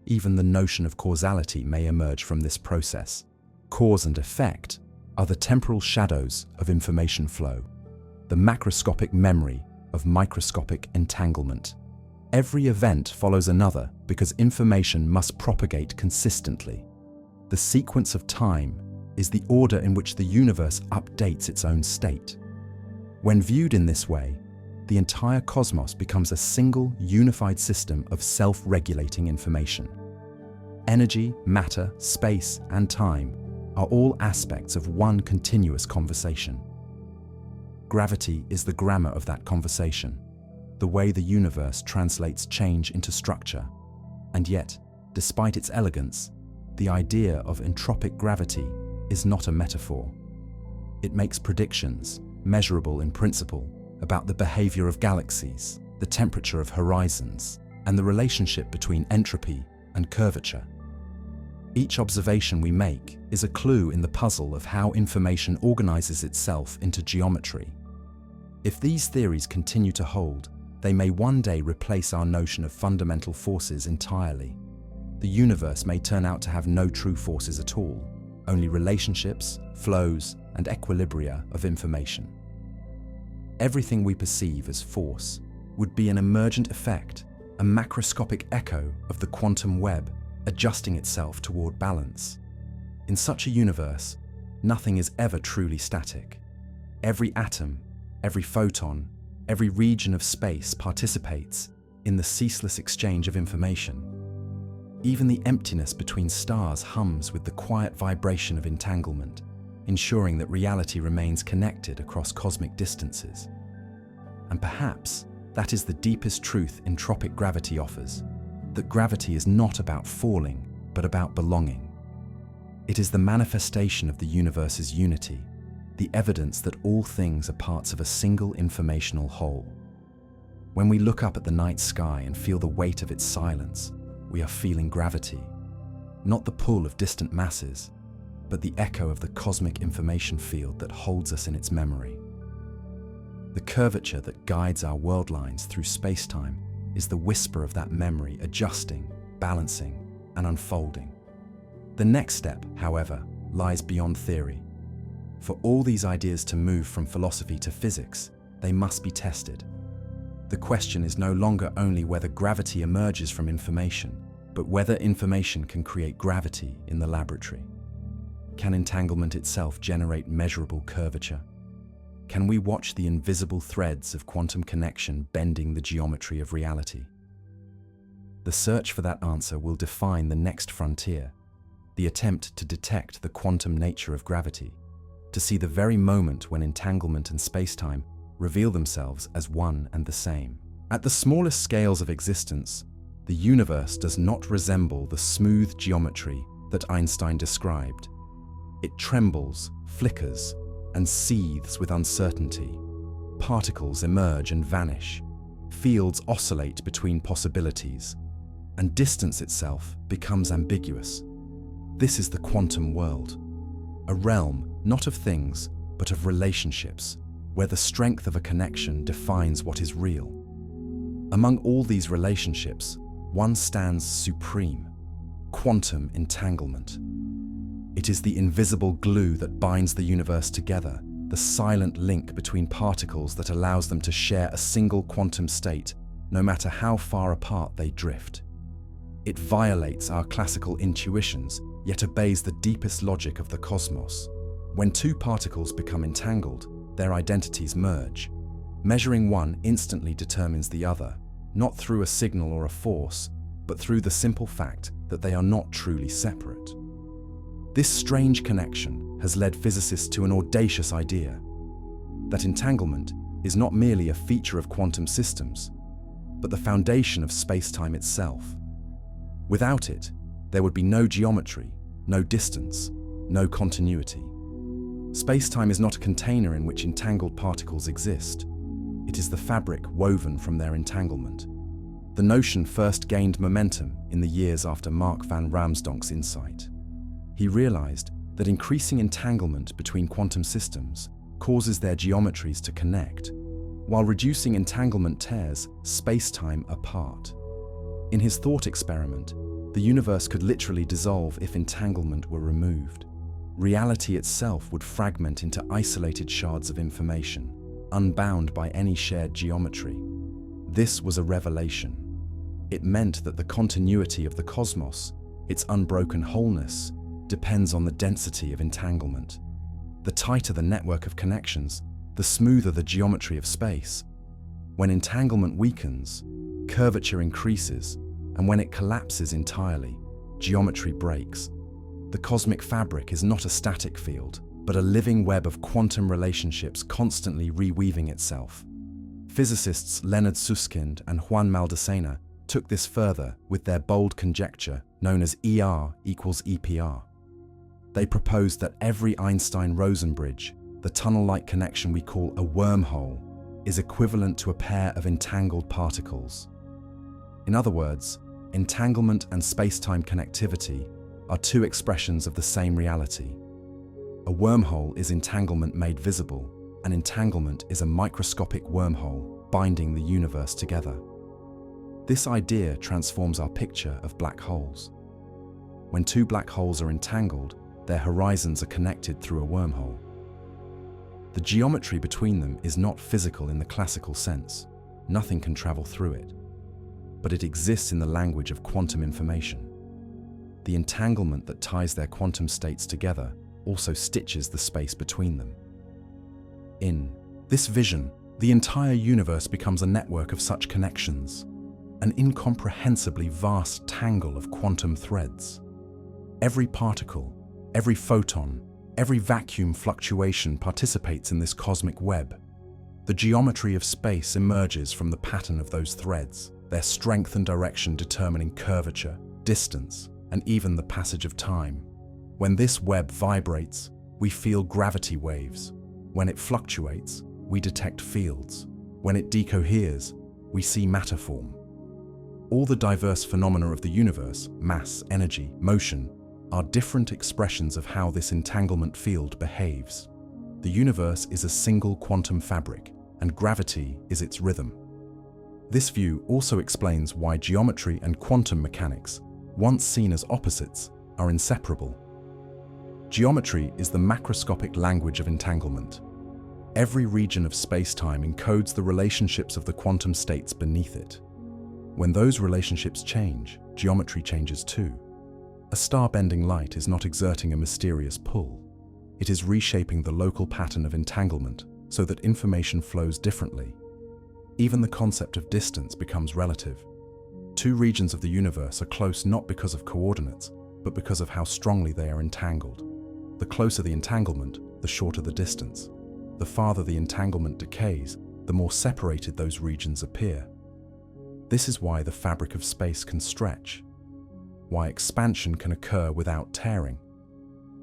A: Even the notion of causality may emerge from this process. Cause and effect are the temporal shadows of information flow, the macroscopic memory of microscopic entanglement. Every event follows another because information must propagate consistently. The sequence of time is the order in which the universe updates its own state. When viewed in this way, the entire cosmos becomes a single, unified system of self-regulating information. Energy, matter, space, and time are all aspects of one continuous conversation. Gravity is the grammar of that conversation, the way the universe translates change into structure. And yet, despite its elegance, the idea of entropic gravity is not a metaphor. It makes predictions, measurable in principle, about the behavior of galaxies, the temperature of horizons, and the relationship between entropy and curvature. Each observation we make is a clue in the puzzle of how information organizes itself into geometry. If these theories continue to hold, they may one day replace our notion of fundamental forces entirely. The universe may turn out to have no true forces at all, only relationships, flows, and equilibria of information. Everything we perceive as force would be an emergent effect, a macroscopic echo of the quantum web adjusting itself toward balance. In such a universe, nothing is ever truly static. Every atom, every photon, every region of space participates in the ceaseless exchange of information. Even the emptiness between stars hums with the quiet vibration of entanglement, ensuring that reality remains connected across cosmic distances. And perhaps that is the deepest truth entropic gravity offers, that gravity is not about falling, but about belonging. It is the manifestation of the universe's unity, the evidence that all things are parts of a single informational whole. When we look up at the night sky and feel the weight of its silence, we are feeling gravity, not the pull of distant masses, but the echo of the cosmic information field that holds us in its memory. The curvature that guides our world lines through space-time is the whisper of that memory adjusting, balancing, and unfolding. The next step, however, lies beyond theory. For all these ideas to move from philosophy to physics, they must be tested. The question is no longer only whether gravity emerges from information, but whether information can create gravity in the laboratory. Can entanglement itself generate measurable curvature? Can we watch the invisible threads of quantum connection bending the geometry of reality? The search for that answer will define the next frontier, the attempt to detect the quantum nature of gravity, to see the very moment when entanglement and spacetime reveal themselves as one and the same. At the smallest scales of existence, the universe does not resemble the smooth geometry that Einstein described. It trembles, flickers, and seethes with uncertainty. Particles emerge and vanish. Fields oscillate between possibilities, and distance itself becomes ambiguous. This is the quantum world, a realm not of things, but of relationships, where the strength of a connection defines what is real. Among all these relationships, one stands supreme: quantum entanglement. It is the invisible glue that binds the universe together, the silent link between particles that allows them to share a single quantum state, no matter how far apart they drift. It violates our classical intuitions, yet obeys the deepest logic of the cosmos. When two particles become entangled, their identities merge. Measuring one instantly determines the other, not through a signal or a force, but through the simple fact that they are not truly separate. This strange connection has led physicists to an audacious idea: that entanglement is not merely a feature of quantum systems, but the foundation of space-time itself. Without it, there would be no geometry, no distance, no continuity. Space-time is not a container in which entangled particles exist. It is the fabric woven from their entanglement. The notion first gained momentum in the years after Mark van Raamsdonk's insight. He realized that increasing entanglement between quantum systems causes their geometries to connect, while reducing entanglement tears space-time apart. In his thought experiment, the universe could literally dissolve if entanglement were removed. Reality itself would fragment into isolated shards of information, unbound by any shared geometry. This was a revelation. It meant that the continuity of the cosmos, its unbroken wholeness, depends on the density of entanglement. The tighter the network of connections, the smoother the geometry of space. When entanglement weakens, curvature increases, and when it collapses entirely, geometry breaks. The cosmic fabric is not a static field, but a living web of quantum relationships constantly reweaving itself. Physicists Leonard Susskind and Juan Maldacena took this further with their bold conjecture known as ER equals EPR. They proposed that every Einstein-Rosen bridge, the tunnel-like connection we call a wormhole, is equivalent to a pair of entangled particles. In other words, entanglement and space-time connectivity are two expressions of the same reality. A wormhole is entanglement made visible, and entanglement is a microscopic wormhole binding the universe together. This idea transforms our picture of black holes. When two black holes are entangled, their horizons are connected through a wormhole. The geometry between them is not physical in the classical sense. Nothing can travel through it. But it exists in the language of quantum information. The entanglement that ties their quantum states together also stitches the space between them. In this vision, the entire universe becomes a network of such connections, an incomprehensibly vast tangle of quantum threads. Every particle, every photon, every vacuum fluctuation participates in this cosmic web. The geometry of space emerges from the pattern of those threads, their strength and direction determining curvature, distance, and even the passage of time. When this web vibrates, we feel gravity waves. When it fluctuates, we detect fields. When it decoheres, we see matter form. All the diverse phenomena of the universe, mass, energy, motion, are different expressions of how this entanglement field behaves. The universe is a single quantum fabric, and gravity is its rhythm. This view also explains why geometry and quantum mechanics, once seen as opposites, are inseparable. Geometry is the macroscopic language of entanglement. Every region of space-time encodes the relationships of the quantum states beneath it. When those relationships change, geometry changes too. A star-bending light is not exerting a mysterious pull. It is reshaping the local pattern of entanglement so that information flows differently. Even the concept of distance becomes relative. Two regions of the universe are close not because of coordinates, but because of how strongly they are entangled. The closer the entanglement, the shorter the distance. The farther the entanglement decays, the more separated those regions appear. This is why the fabric of space can stretch, why expansion can occur without tearing.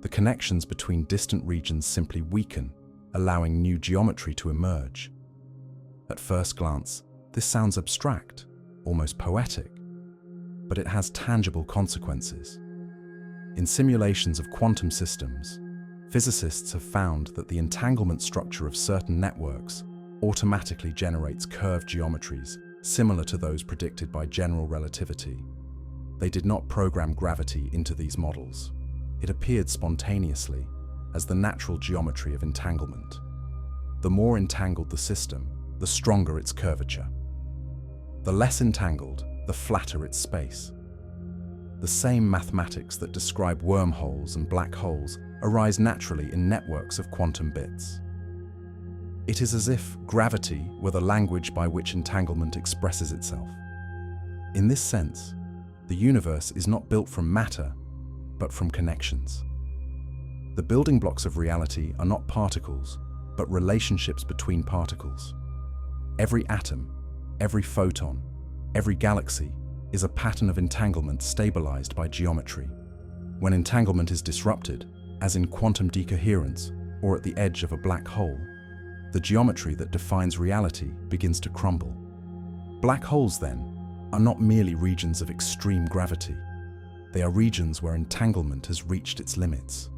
A: The connections between distant regions simply weaken, allowing new geometry to emerge. At first glance, this sounds abstract, almost poetic, but it has tangible consequences. In simulations of quantum systems, physicists have found that the entanglement structure of certain networks automatically generates curved geometries similar to those predicted by general relativity. They did not program gravity into these models. It appeared spontaneously as the natural geometry of entanglement. The more entangled the system, the stronger its curvature. The less entangled, the flatter its space. The same mathematics that describe wormholes and black holes arise naturally in networks of quantum bits. It is as if gravity were the language by which entanglement expresses itself. In this sense, the universe is not built from matter, but from connections. The building blocks of reality are not particles, but relationships between particles. Every atom, every photon, every galaxy is a pattern of entanglement stabilized by geometry. When entanglement is disrupted, as in quantum decoherence or at the edge of a black hole, the geometry that defines reality begins to crumble. Black holes, then, are not merely regions of extreme gravity. They are regions where entanglement has reached its limits.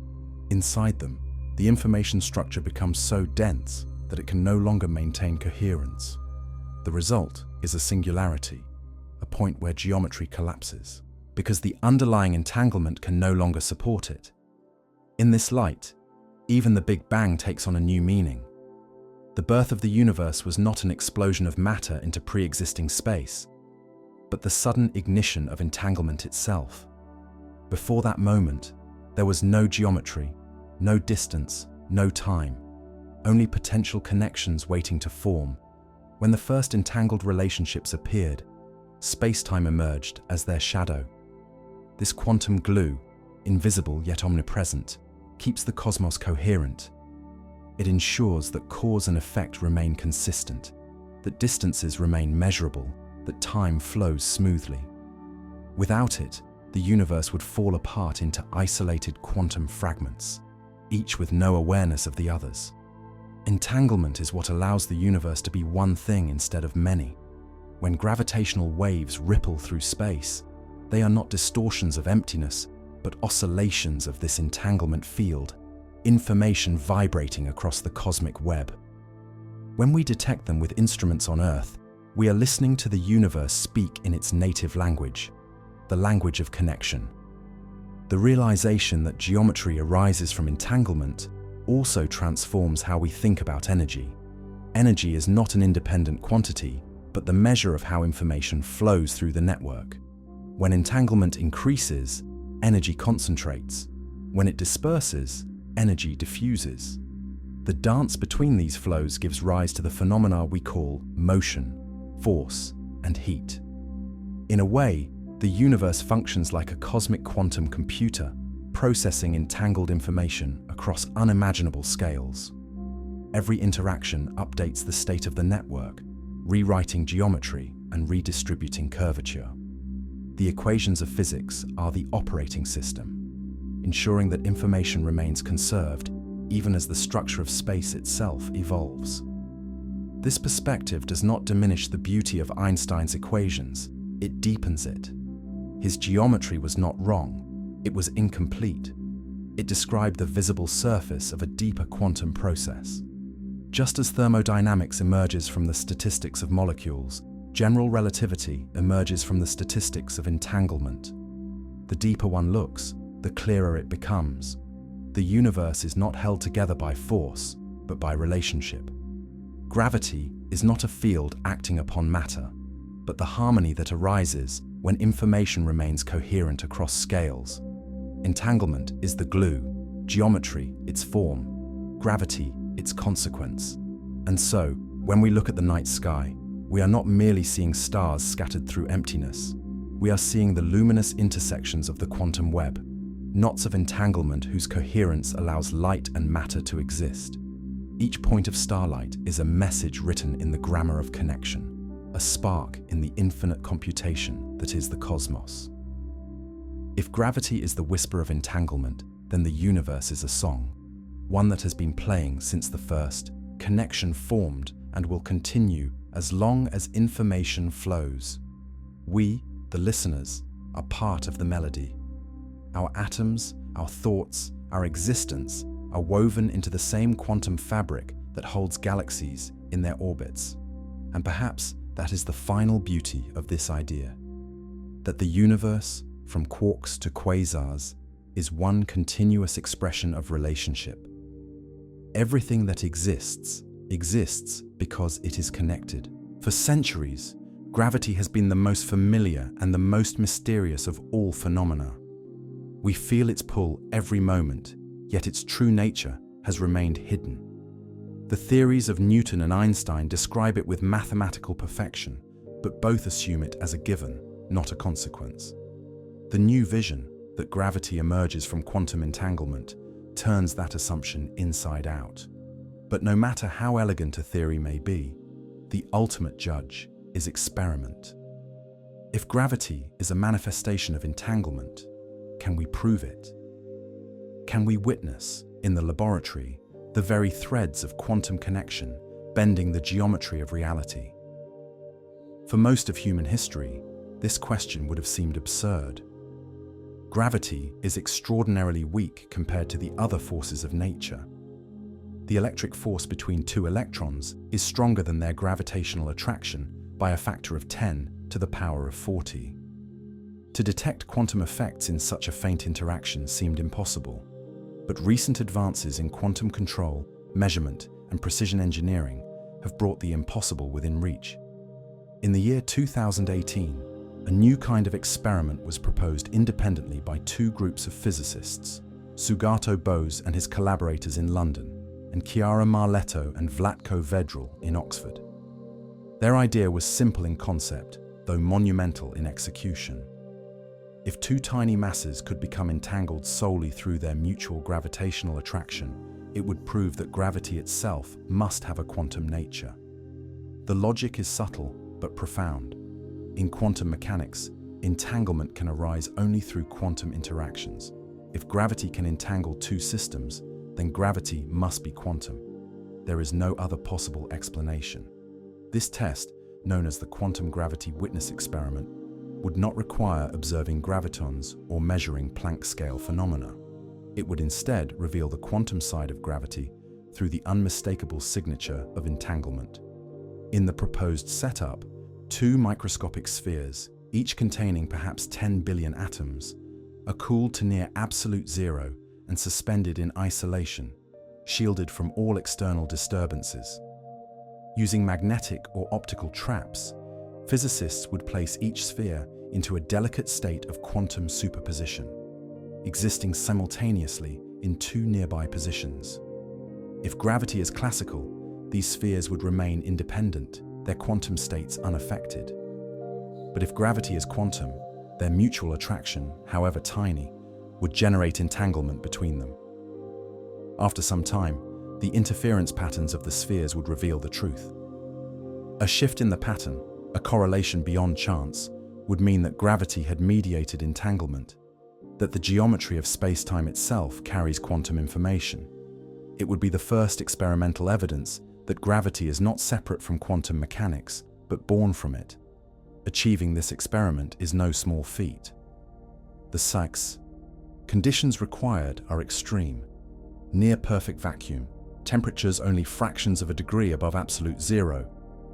A: Inside them, the information structure becomes so dense that it can no longer maintain coherence. The result is a singularity, a point where geometry collapses, because the underlying entanglement can no longer support it. In this light, even the Big Bang takes on a new meaning. The birth of the universe was not an explosion of matter into pre-existing space, but the sudden ignition of entanglement itself. Before that moment, there was no geometry, no distance, no time, only potential connections waiting to form. When the first entangled relationships appeared, space-time emerged as their shadow. This quantum glue, invisible yet omnipresent, keeps the cosmos coherent. It ensures that cause and effect remain consistent, that distances remain measurable, that time flows smoothly. Without it, the universe would fall apart into isolated quantum fragments, each with no awareness of the others. Entanglement is what allows the universe to be one thing instead of many. When gravitational waves ripple through space, they are not distortions of emptiness, but oscillations of this entanglement field, information vibrating across the cosmic web. When we detect them with instruments on Earth, we are listening to the universe speak in its native language, the language of connection. The realization that geometry arises from entanglement also transforms how we think about energy. Energy is not an independent quantity, but the measure of how information flows through the network. When entanglement increases, energy concentrates. When it disperses, energy diffuses. The dance between these flows gives rise to the phenomena we call motion, force, and heat. In a way, the universe functions like a cosmic quantum computer, processing entangled information across unimaginable scales. Every interaction updates the state of the network, rewriting geometry and redistributing curvature. The equations of physics are the operating system, ensuring that information remains conserved even as the structure of space itself evolves. This perspective does not diminish the beauty of Einstein's equations, it deepens it. His geometry was not wrong, it was incomplete. It described the visible surface of a deeper quantum process. Just as thermodynamics emerges from the statistics of molecules, general relativity emerges from the statistics of entanglement. The deeper one looks, the clearer it becomes. The universe is not held together by force, but by relationship. Gravity is not a field acting upon matter, but the harmony that arises when information remains coherent across scales. Entanglement is the glue, geometry its form, gravity its consequence. And so, when we look at the night sky, we are not merely seeing stars scattered through emptiness. We are seeing the luminous intersections of the quantum web, knots of entanglement whose coherence allows light and matter to exist. Each point of starlight is a message written in the grammar of connection, a spark in the infinite computation that is the cosmos. If gravity is the whisper of entanglement, then the universe is a song, one that has been playing since the first connection formed and will continue as long as information flows. We, the listeners, are part of the melody. Our atoms, our thoughts, our existence are woven into the same quantum fabric that holds galaxies in their orbits. And perhaps that is the final beauty of this idea, that the universe, from quarks to quasars, is one continuous expression of relationship. Everything that exists because it is connected. For centuries, gravity has been the most familiar and the most mysterious of all phenomena. We feel its pull every moment, yet its true nature has remained hidden. The theories of Newton and Einstein describe it with mathematical perfection, but both assume it as a given, not a consequence. The new vision, that gravity emerges from quantum entanglement, turns that assumption inside out. But no matter how elegant a theory may be, the ultimate judge is experiment. If gravity is a manifestation of entanglement, can we prove it? Can we witness, in the laboratory, the very threads of quantum connection bending the geometry of reality? For most of human history, this question would have seemed absurd. Gravity is extraordinarily weak compared to the other forces of nature. The electric force between two electrons is stronger than their gravitational attraction by a factor of 10 to the power of 40. To detect quantum effects in such a faint interaction seemed impossible, but recent advances in quantum control, measurement, and precision engineering have brought the impossible within reach. In the year 2018, a new kind of experiment was proposed independently by two groups of physicists, Sugato Bose and his collaborators in London, and Chiara Marletto and Vlatko Vedral in Oxford. Their idea was simple in concept, though monumental in execution. If two tiny masses could become entangled solely through their mutual gravitational attraction, it would prove that gravity itself must have a quantum nature. The logic is subtle but profound. In quantum mechanics, entanglement can arise only through quantum interactions. If gravity can entangle two systems, then gravity must be quantum. There is no other possible explanation. This test, known as the quantum gravity witness experiment, would not require observing gravitons or measuring Planck scale phenomena. It would instead reveal the quantum side of gravity through the unmistakable signature of entanglement. In the proposed setup, two microscopic spheres, each containing perhaps 10 billion atoms, are cooled to near absolute zero and suspended in isolation, shielded from all external disturbances. Using magnetic or optical traps, physicists would place each sphere into a delicate state of quantum superposition, existing simultaneously in two nearby positions. If gravity is classical, these spheres would remain independent, their quantum states unaffected. But if gravity is quantum, their mutual attraction, however tiny, would generate entanglement between them. After some time, the interference patterns of the spheres would reveal the truth. A shift in the pattern, a correlation beyond chance, would mean that gravity had mediated entanglement, that the geometry of space-time itself carries quantum information. It would be the first experimental evidence that gravity is not separate from quantum mechanics, but born from it. Achieving this experiment is no small feat. The conditions required are extreme. Near perfect vacuum, temperatures only fractions of a degree above absolute zero,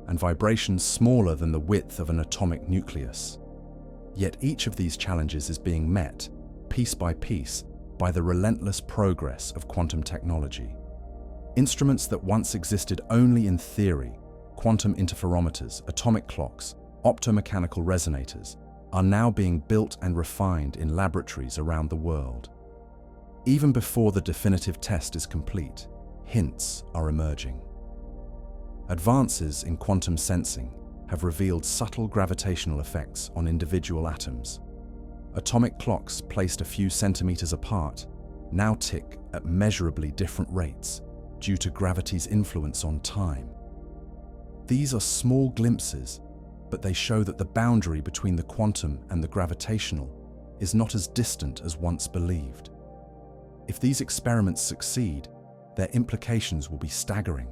A: and vibrations smaller than the width of an atomic nucleus. Yet each of these challenges is being met, piece by piece, by the relentless progress of quantum technology. Instruments that once existed only in theory, quantum interferometers, atomic clocks, optomechanical resonators, are now being built and refined in laboratories around the world. Even before the definitive test is complete, hints are emerging. Advances in quantum sensing have revealed subtle gravitational effects on individual atoms. Atomic clocks placed a few centimeters apart now tick at measurably different rates due to gravity's influence on time. These are small glimpses, but they show that the boundary between the quantum and the gravitational is not as distant as once believed. If these experiments succeed, their implications will be staggering.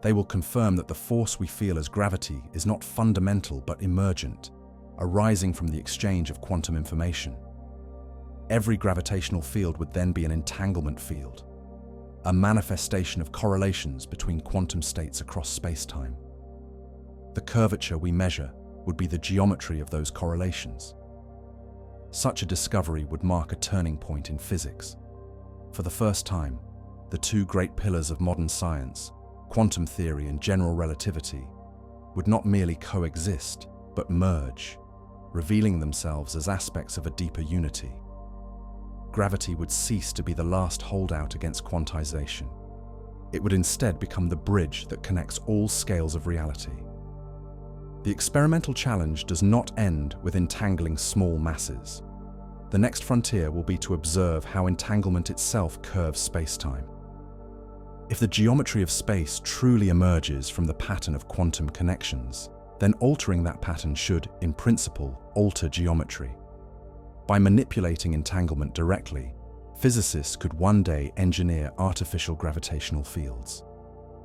A: They will confirm that the force we feel as gravity is not fundamental but emergent, arising from the exchange of quantum information. Every gravitational field would then be an entanglement field, a manifestation of correlations between quantum states across space-time. The curvature we measure would be the geometry of those correlations. Such a discovery would mark a turning point in physics. For the first time, the two great pillars of modern science, quantum theory and general relativity, would not merely coexist, but merge, revealing themselves as aspects of a deeper unity. Gravity would cease to be the last holdout against quantization. It would instead become the bridge that connects all scales of reality. The experimental challenge does not end with entangling small masses. The next frontier will be to observe how entanglement itself curves space-time. If the geometry of space truly emerges from the pattern of quantum connections, then altering that pattern should, in principle, alter geometry. By manipulating entanglement directly, physicists could one day engineer artificial gravitational fields,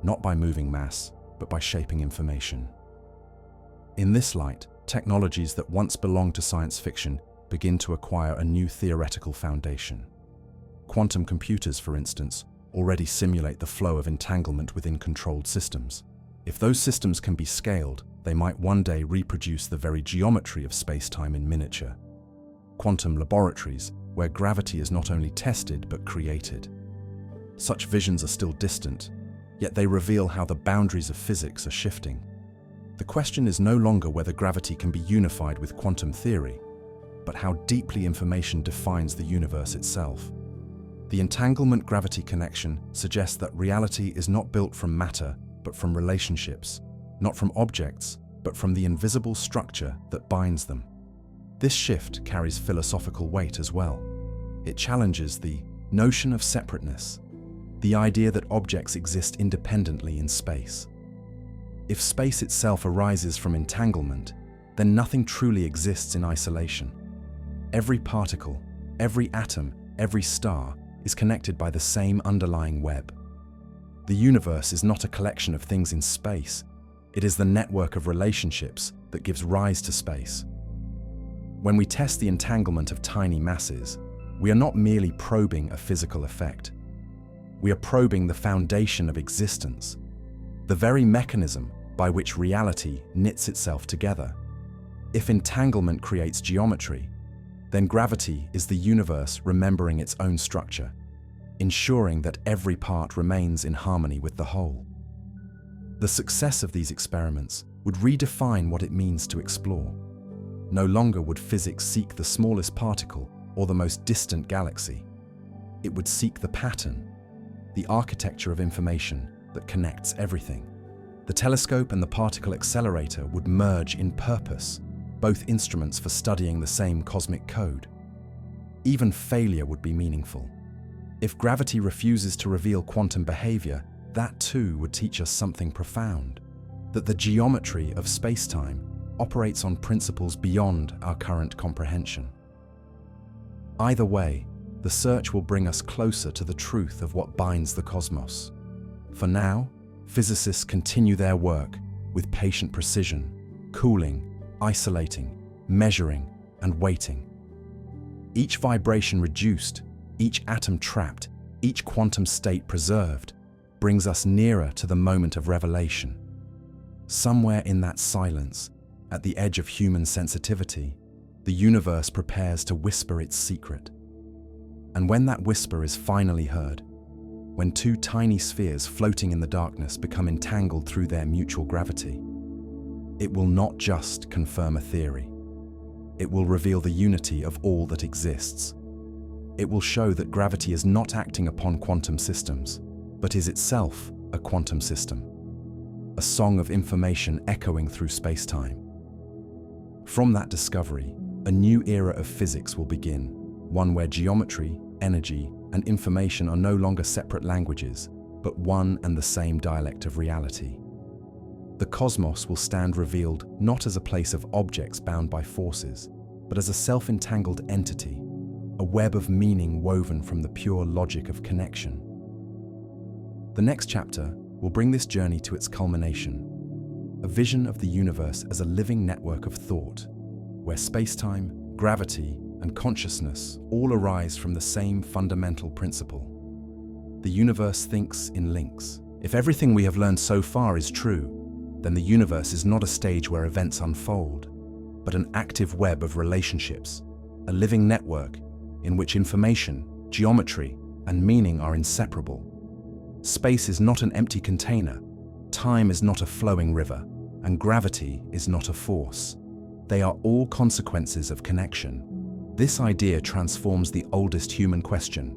A: not by moving mass, but by shaping information. In this light, technologies that once belonged to science fiction begin to acquire a new theoretical foundation. Quantum computers, for instance, already simulate the flow of entanglement within controlled systems. If those systems can be scaled, they might one day reproduce the very geometry of space-time in miniature. Quantum laboratories, where gravity is not only tested but created. Such visions are still distant, yet they reveal how the boundaries of physics are shifting. The question is no longer whether gravity can be unified with quantum theory, but how deeply information defines the universe itself. The entanglement-gravity connection suggests that reality is not built from matter, but from relationships, not from objects, but from the invisible structure that binds them. This shift carries philosophical weight as well. It challenges the notion of separateness, the idea that objects exist independently in space. If space itself arises from entanglement, then nothing truly exists in isolation. Every particle, every atom, every star is connected by the same underlying web. The universe is not a collection of things in space. It is the network of relationships that gives rise to space. When we test the entanglement of tiny masses, we are not merely probing a physical effect. We are probing the foundation of existence, the very mechanism by which reality knits itself together. If entanglement creates geometry, then gravity is the universe remembering its own structure, ensuring that every part remains in harmony with the whole. The success of these experiments would redefine what it means to explore. No longer would physics seek the smallest particle or the most distant galaxy. It would seek the pattern, the architecture of information that connects everything. The telescope and the particle accelerator would merge in purpose, both instruments for studying the same cosmic code. Even failure would be meaningful. If gravity refuses to reveal quantum behavior, that too would teach us something profound, that the geometry of space-time operates on principles beyond our current comprehension. Either way, the search will bring us closer to the truth of what binds the cosmos. For now, physicists continue their work with patient precision, cooling, isolating, measuring, and waiting. Each vibration reduced, each atom trapped, each quantum state preserved, brings us nearer to the moment of revelation. Somewhere in that silence, at the edge of human sensitivity, the universe prepares to whisper its secret. And when that whisper is finally heard, when two tiny spheres floating in the darkness become entangled through their mutual gravity, it will not just confirm a theory. It will reveal the unity of all that exists. It will show that gravity is not acting upon quantum systems, but is itself a quantum system, a song of information echoing through space-time. From that discovery, a new era of physics will begin, one where geometry, energy, and information are no longer separate languages, but one and the same dialect of reality. The cosmos will stand revealed not as a place of objects bound by forces, but as a self-entangled entity, a web of meaning woven from the pure logic of connection. The next chapter will bring this journey to its culmination, a vision of the universe as a living network of thought, where space-time, gravity, and consciousness all arise from the same fundamental principle. The universe thinks in links. If everything we have learned so far is true, then the universe is not a stage where events unfold, but an active web of relationships, a living network in which information, geometry, and meaning are inseparable. Space is not an empty container, time is not a flowing river, and gravity is not a force. They are all consequences of connection. This idea transforms the oldest human question,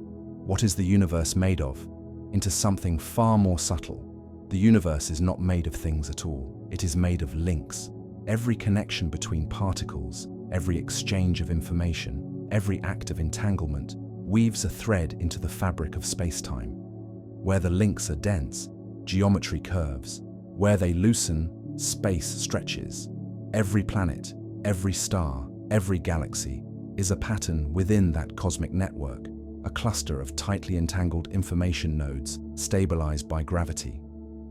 A: what is the universe made of, into something far more subtle. The universe is not made of things at all. It is made of links. Every connection between particles, every exchange of information, every act of entanglement weaves a thread into the fabric of space-time. Where the links are dense, geometry curves. Where they loosen, space stretches. Every planet, every star, every galaxy is a pattern within that cosmic network, a cluster of tightly entangled information nodes stabilized by gravity.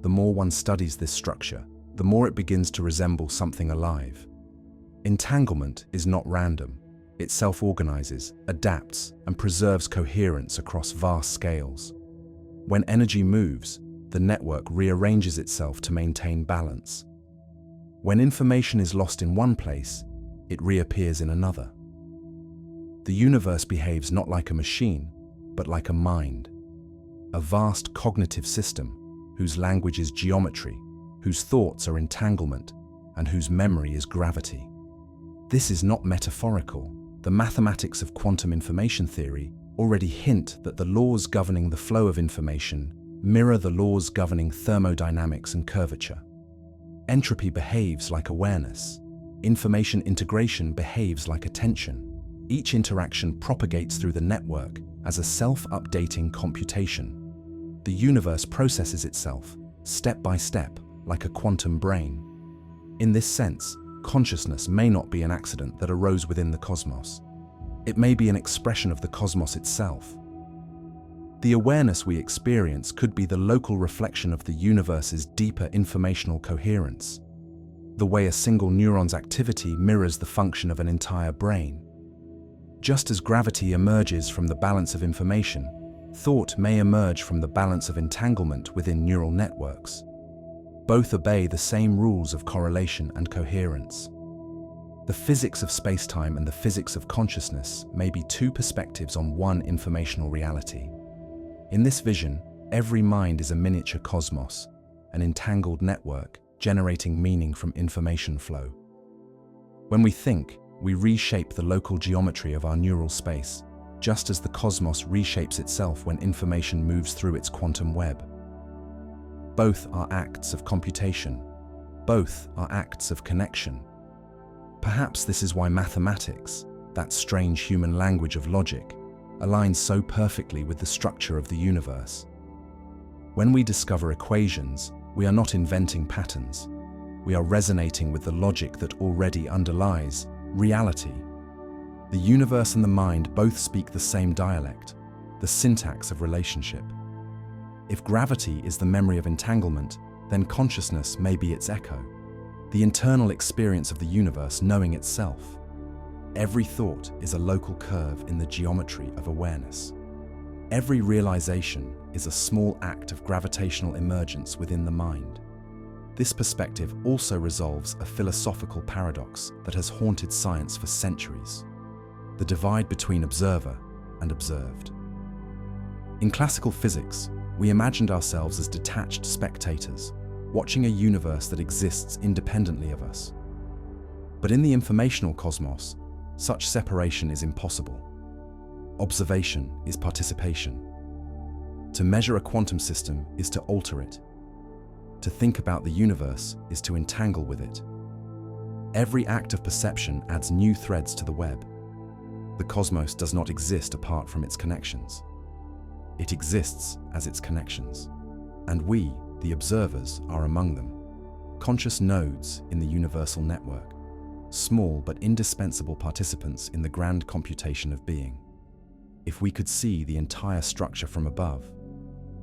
A: The more one studies this structure, the more it begins to resemble something alive. Entanglement is not random. It self-organizes, adapts, and preserves coherence across vast scales. When energy moves, the network rearranges itself to maintain balance. When information is lost in one place, it reappears in another. The universe behaves not like a machine, but like a mind, a vast cognitive system whose language is geometry, whose thoughts are entanglement, and whose memory is gravity. This is not metaphorical. The mathematics of quantum information theory already hint that the laws governing the flow of information mirror the laws governing thermodynamics and curvature. Entropy behaves like awareness. Information integration behaves like attention. Each interaction propagates through the network as a self-updating computation. The universe processes itself, step by step, like a quantum brain. In this sense, consciousness may not be an accident that arose within the cosmos. It may be an expression of the cosmos itself. The awareness we experience could be the local reflection of the universe's deeper informational coherence, the way a single neuron's activity mirrors the function of an entire brain. Just as gravity emerges from the balance of information, thought may emerge from the balance of entanglement within neural networks. Both obey the same rules of correlation and coherence. The physics of space-time and the physics of consciousness may be two perspectives on one informational reality. In this vision, every mind is a miniature cosmos, an entangled network generating meaning from information flow. When we think, we reshape the local geometry of our neural space, just as the cosmos reshapes itself when information moves through its quantum web. Both are acts of computation. Both are acts of connection. Perhaps this is why mathematics, that strange human language of logic, aligns so perfectly with the structure of the universe. When we discover equations, we are not inventing patterns. We are resonating with the logic that already underlies reality. The universe and the mind both speak the same dialect, the syntax of relationship. If gravity is the memory of entanglement, then consciousness may be its echo, the internal experience of the universe knowing itself. Every thought is a local curve in the geometry of awareness. Every realization is a small act of gravitational emergence within the mind. This perspective also resolves a philosophical paradox that has haunted science for centuries: the divide between observer and observed. In classical physics, we imagined ourselves as detached spectators, watching a universe that exists independently of us. But in the informational cosmos, such separation is impossible. Observation is participation. To measure a quantum system is to alter it. To think about the universe is to entangle with it. Every act of perception adds new threads to the web. The cosmos does not exist apart from its connections. It exists as its connections. And we, the observers, are among them. Conscious nodes in the universal network. Small but indispensable participants in the grand computation of being. If we could see the entire structure from above,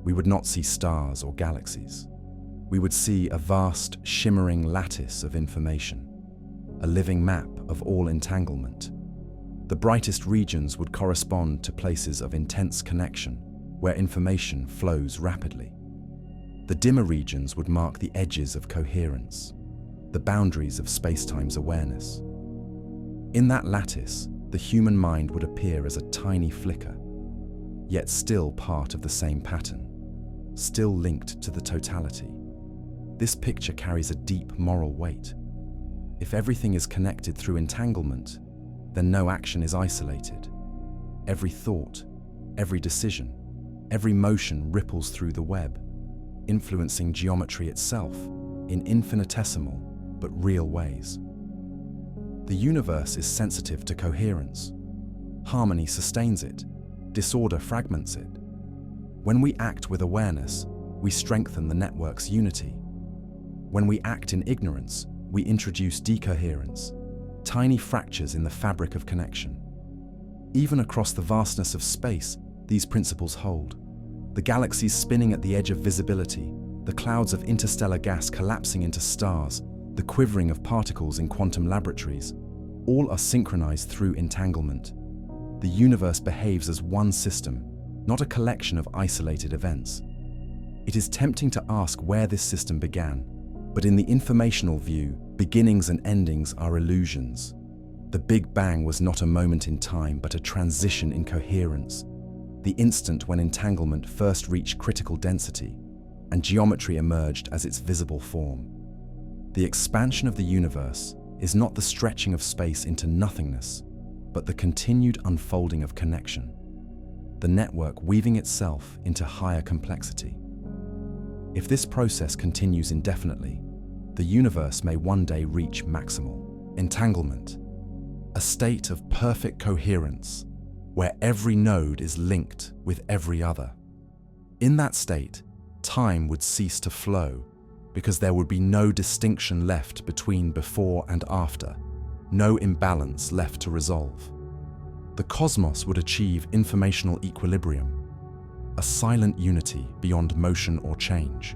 A: we would not see stars or galaxies. We would see a vast, shimmering lattice of information, a living map of all entanglement. The brightest regions would correspond to places of intense connection, where information flows rapidly. The dimmer regions would mark the edges of coherence, the boundaries of spacetime's awareness. In that lattice, the human mind would appear as a tiny flicker, yet still part of the same pattern, still linked to the totality. This picture carries a deep moral weight. If everything is connected through entanglement, then no action is isolated. Every thought, every decision, Every motion ripples through the web, influencing geometry itself in infinitesimal but real ways. The universe is sensitive to coherence. Harmony sustains it, disorder fragments it. When we act with awareness, we strengthen the network's unity. When we act in ignorance, we introduce decoherence, tiny fractures in the fabric of connection. Even across the vastness of space, these principles hold. The galaxies spinning at the edge of visibility, the clouds of interstellar gas collapsing into stars, the quivering of particles in quantum laboratories, all are synchronized through entanglement. The universe behaves as one system, not a collection of isolated events. It is tempting to ask where this system began, but in the informational view, beginnings and endings are illusions. The Big Bang was not a moment in time, but a transition in coherence, the instant when entanglement first reached critical density, and geometry emerged as its visible form. The expansion of the universe is not the stretching of space into nothingness, but the continued unfolding of connection, the network weaving itself into higher complexity. If this process continues indefinitely, the universe may one day reach maximal entanglement, a state of perfect coherence where every node is linked with every other. In that state, time would cease to flow because there would be no distinction left between before and after, no imbalance left to resolve. The cosmos would achieve informational equilibrium, a silent unity beyond motion or change.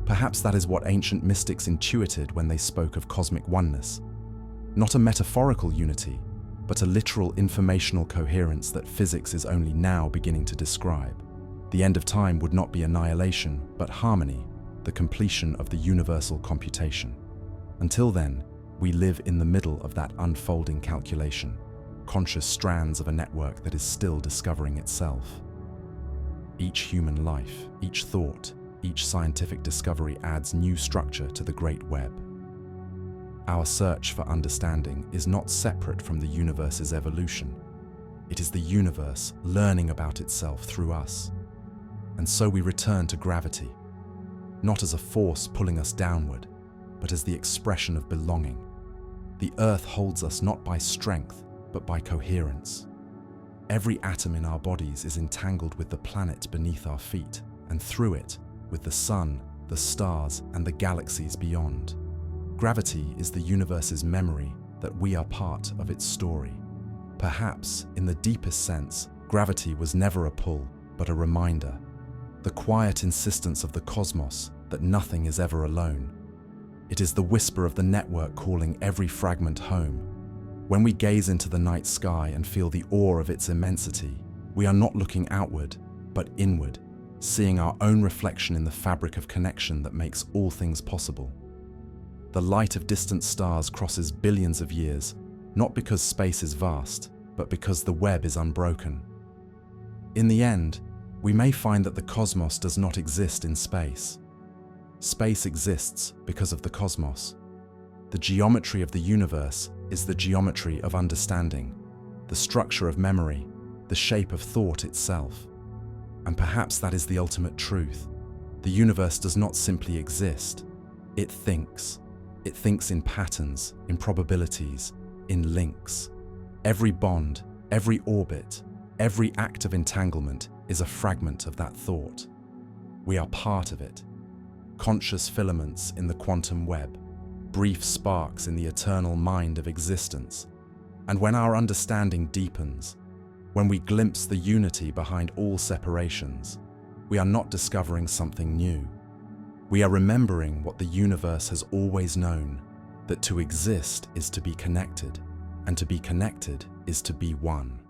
A: Perhaps that is what ancient mystics intuited when they spoke of cosmic oneness. Not a metaphorical unity, but a literal informational coherence that physics is only now beginning to describe. The end of time would not be annihilation, but harmony, the completion of the universal computation. Until then, we live in the middle of that unfolding calculation, conscious strands of a network that is still discovering itself. Each human life, each thought, each scientific discovery adds new structure to the great web. Our search for understanding is not separate from the universe's evolution. It is the universe learning about itself through us. And so we return to gravity, not as a force pulling us downward, but as the expression of belonging. The Earth holds us not by strength, but by coherence. Every atom in our bodies is entangled with the planet beneath our feet, and through it, with the sun, the stars, and the galaxies beyond. Gravity is the universe's memory that we are part of its story. Perhaps, in the deepest sense, gravity was never a pull, but a reminder. The quiet insistence of the cosmos that nothing is ever alone. It is the whisper of the network calling every fragment home. When we gaze into the night sky and feel the awe of its immensity, we are not looking outward, but inward, seeing our own reflection in the fabric of connection that makes all things possible. The light of distant stars crosses billions of years, not because space is vast, but because the web is unbroken. In the end, we may find that the cosmos does not exist in space. Space exists because of the cosmos. The geometry of the universe is the geometry of understanding, the structure of memory, the shape of thought itself. And perhaps that is the ultimate truth. The universe does not simply exist. It thinks. It thinks in patterns, in probabilities, in links. Every bond, every orbit, every act of entanglement is a fragment of that thought. We are part of it. Conscious filaments in the quantum web, brief sparks in the eternal mind of existence. And when our understanding deepens, when we glimpse the unity behind all separations, we are not discovering something new. We are remembering what the universe has always known, that to exist is to be connected, and to be connected is to be one.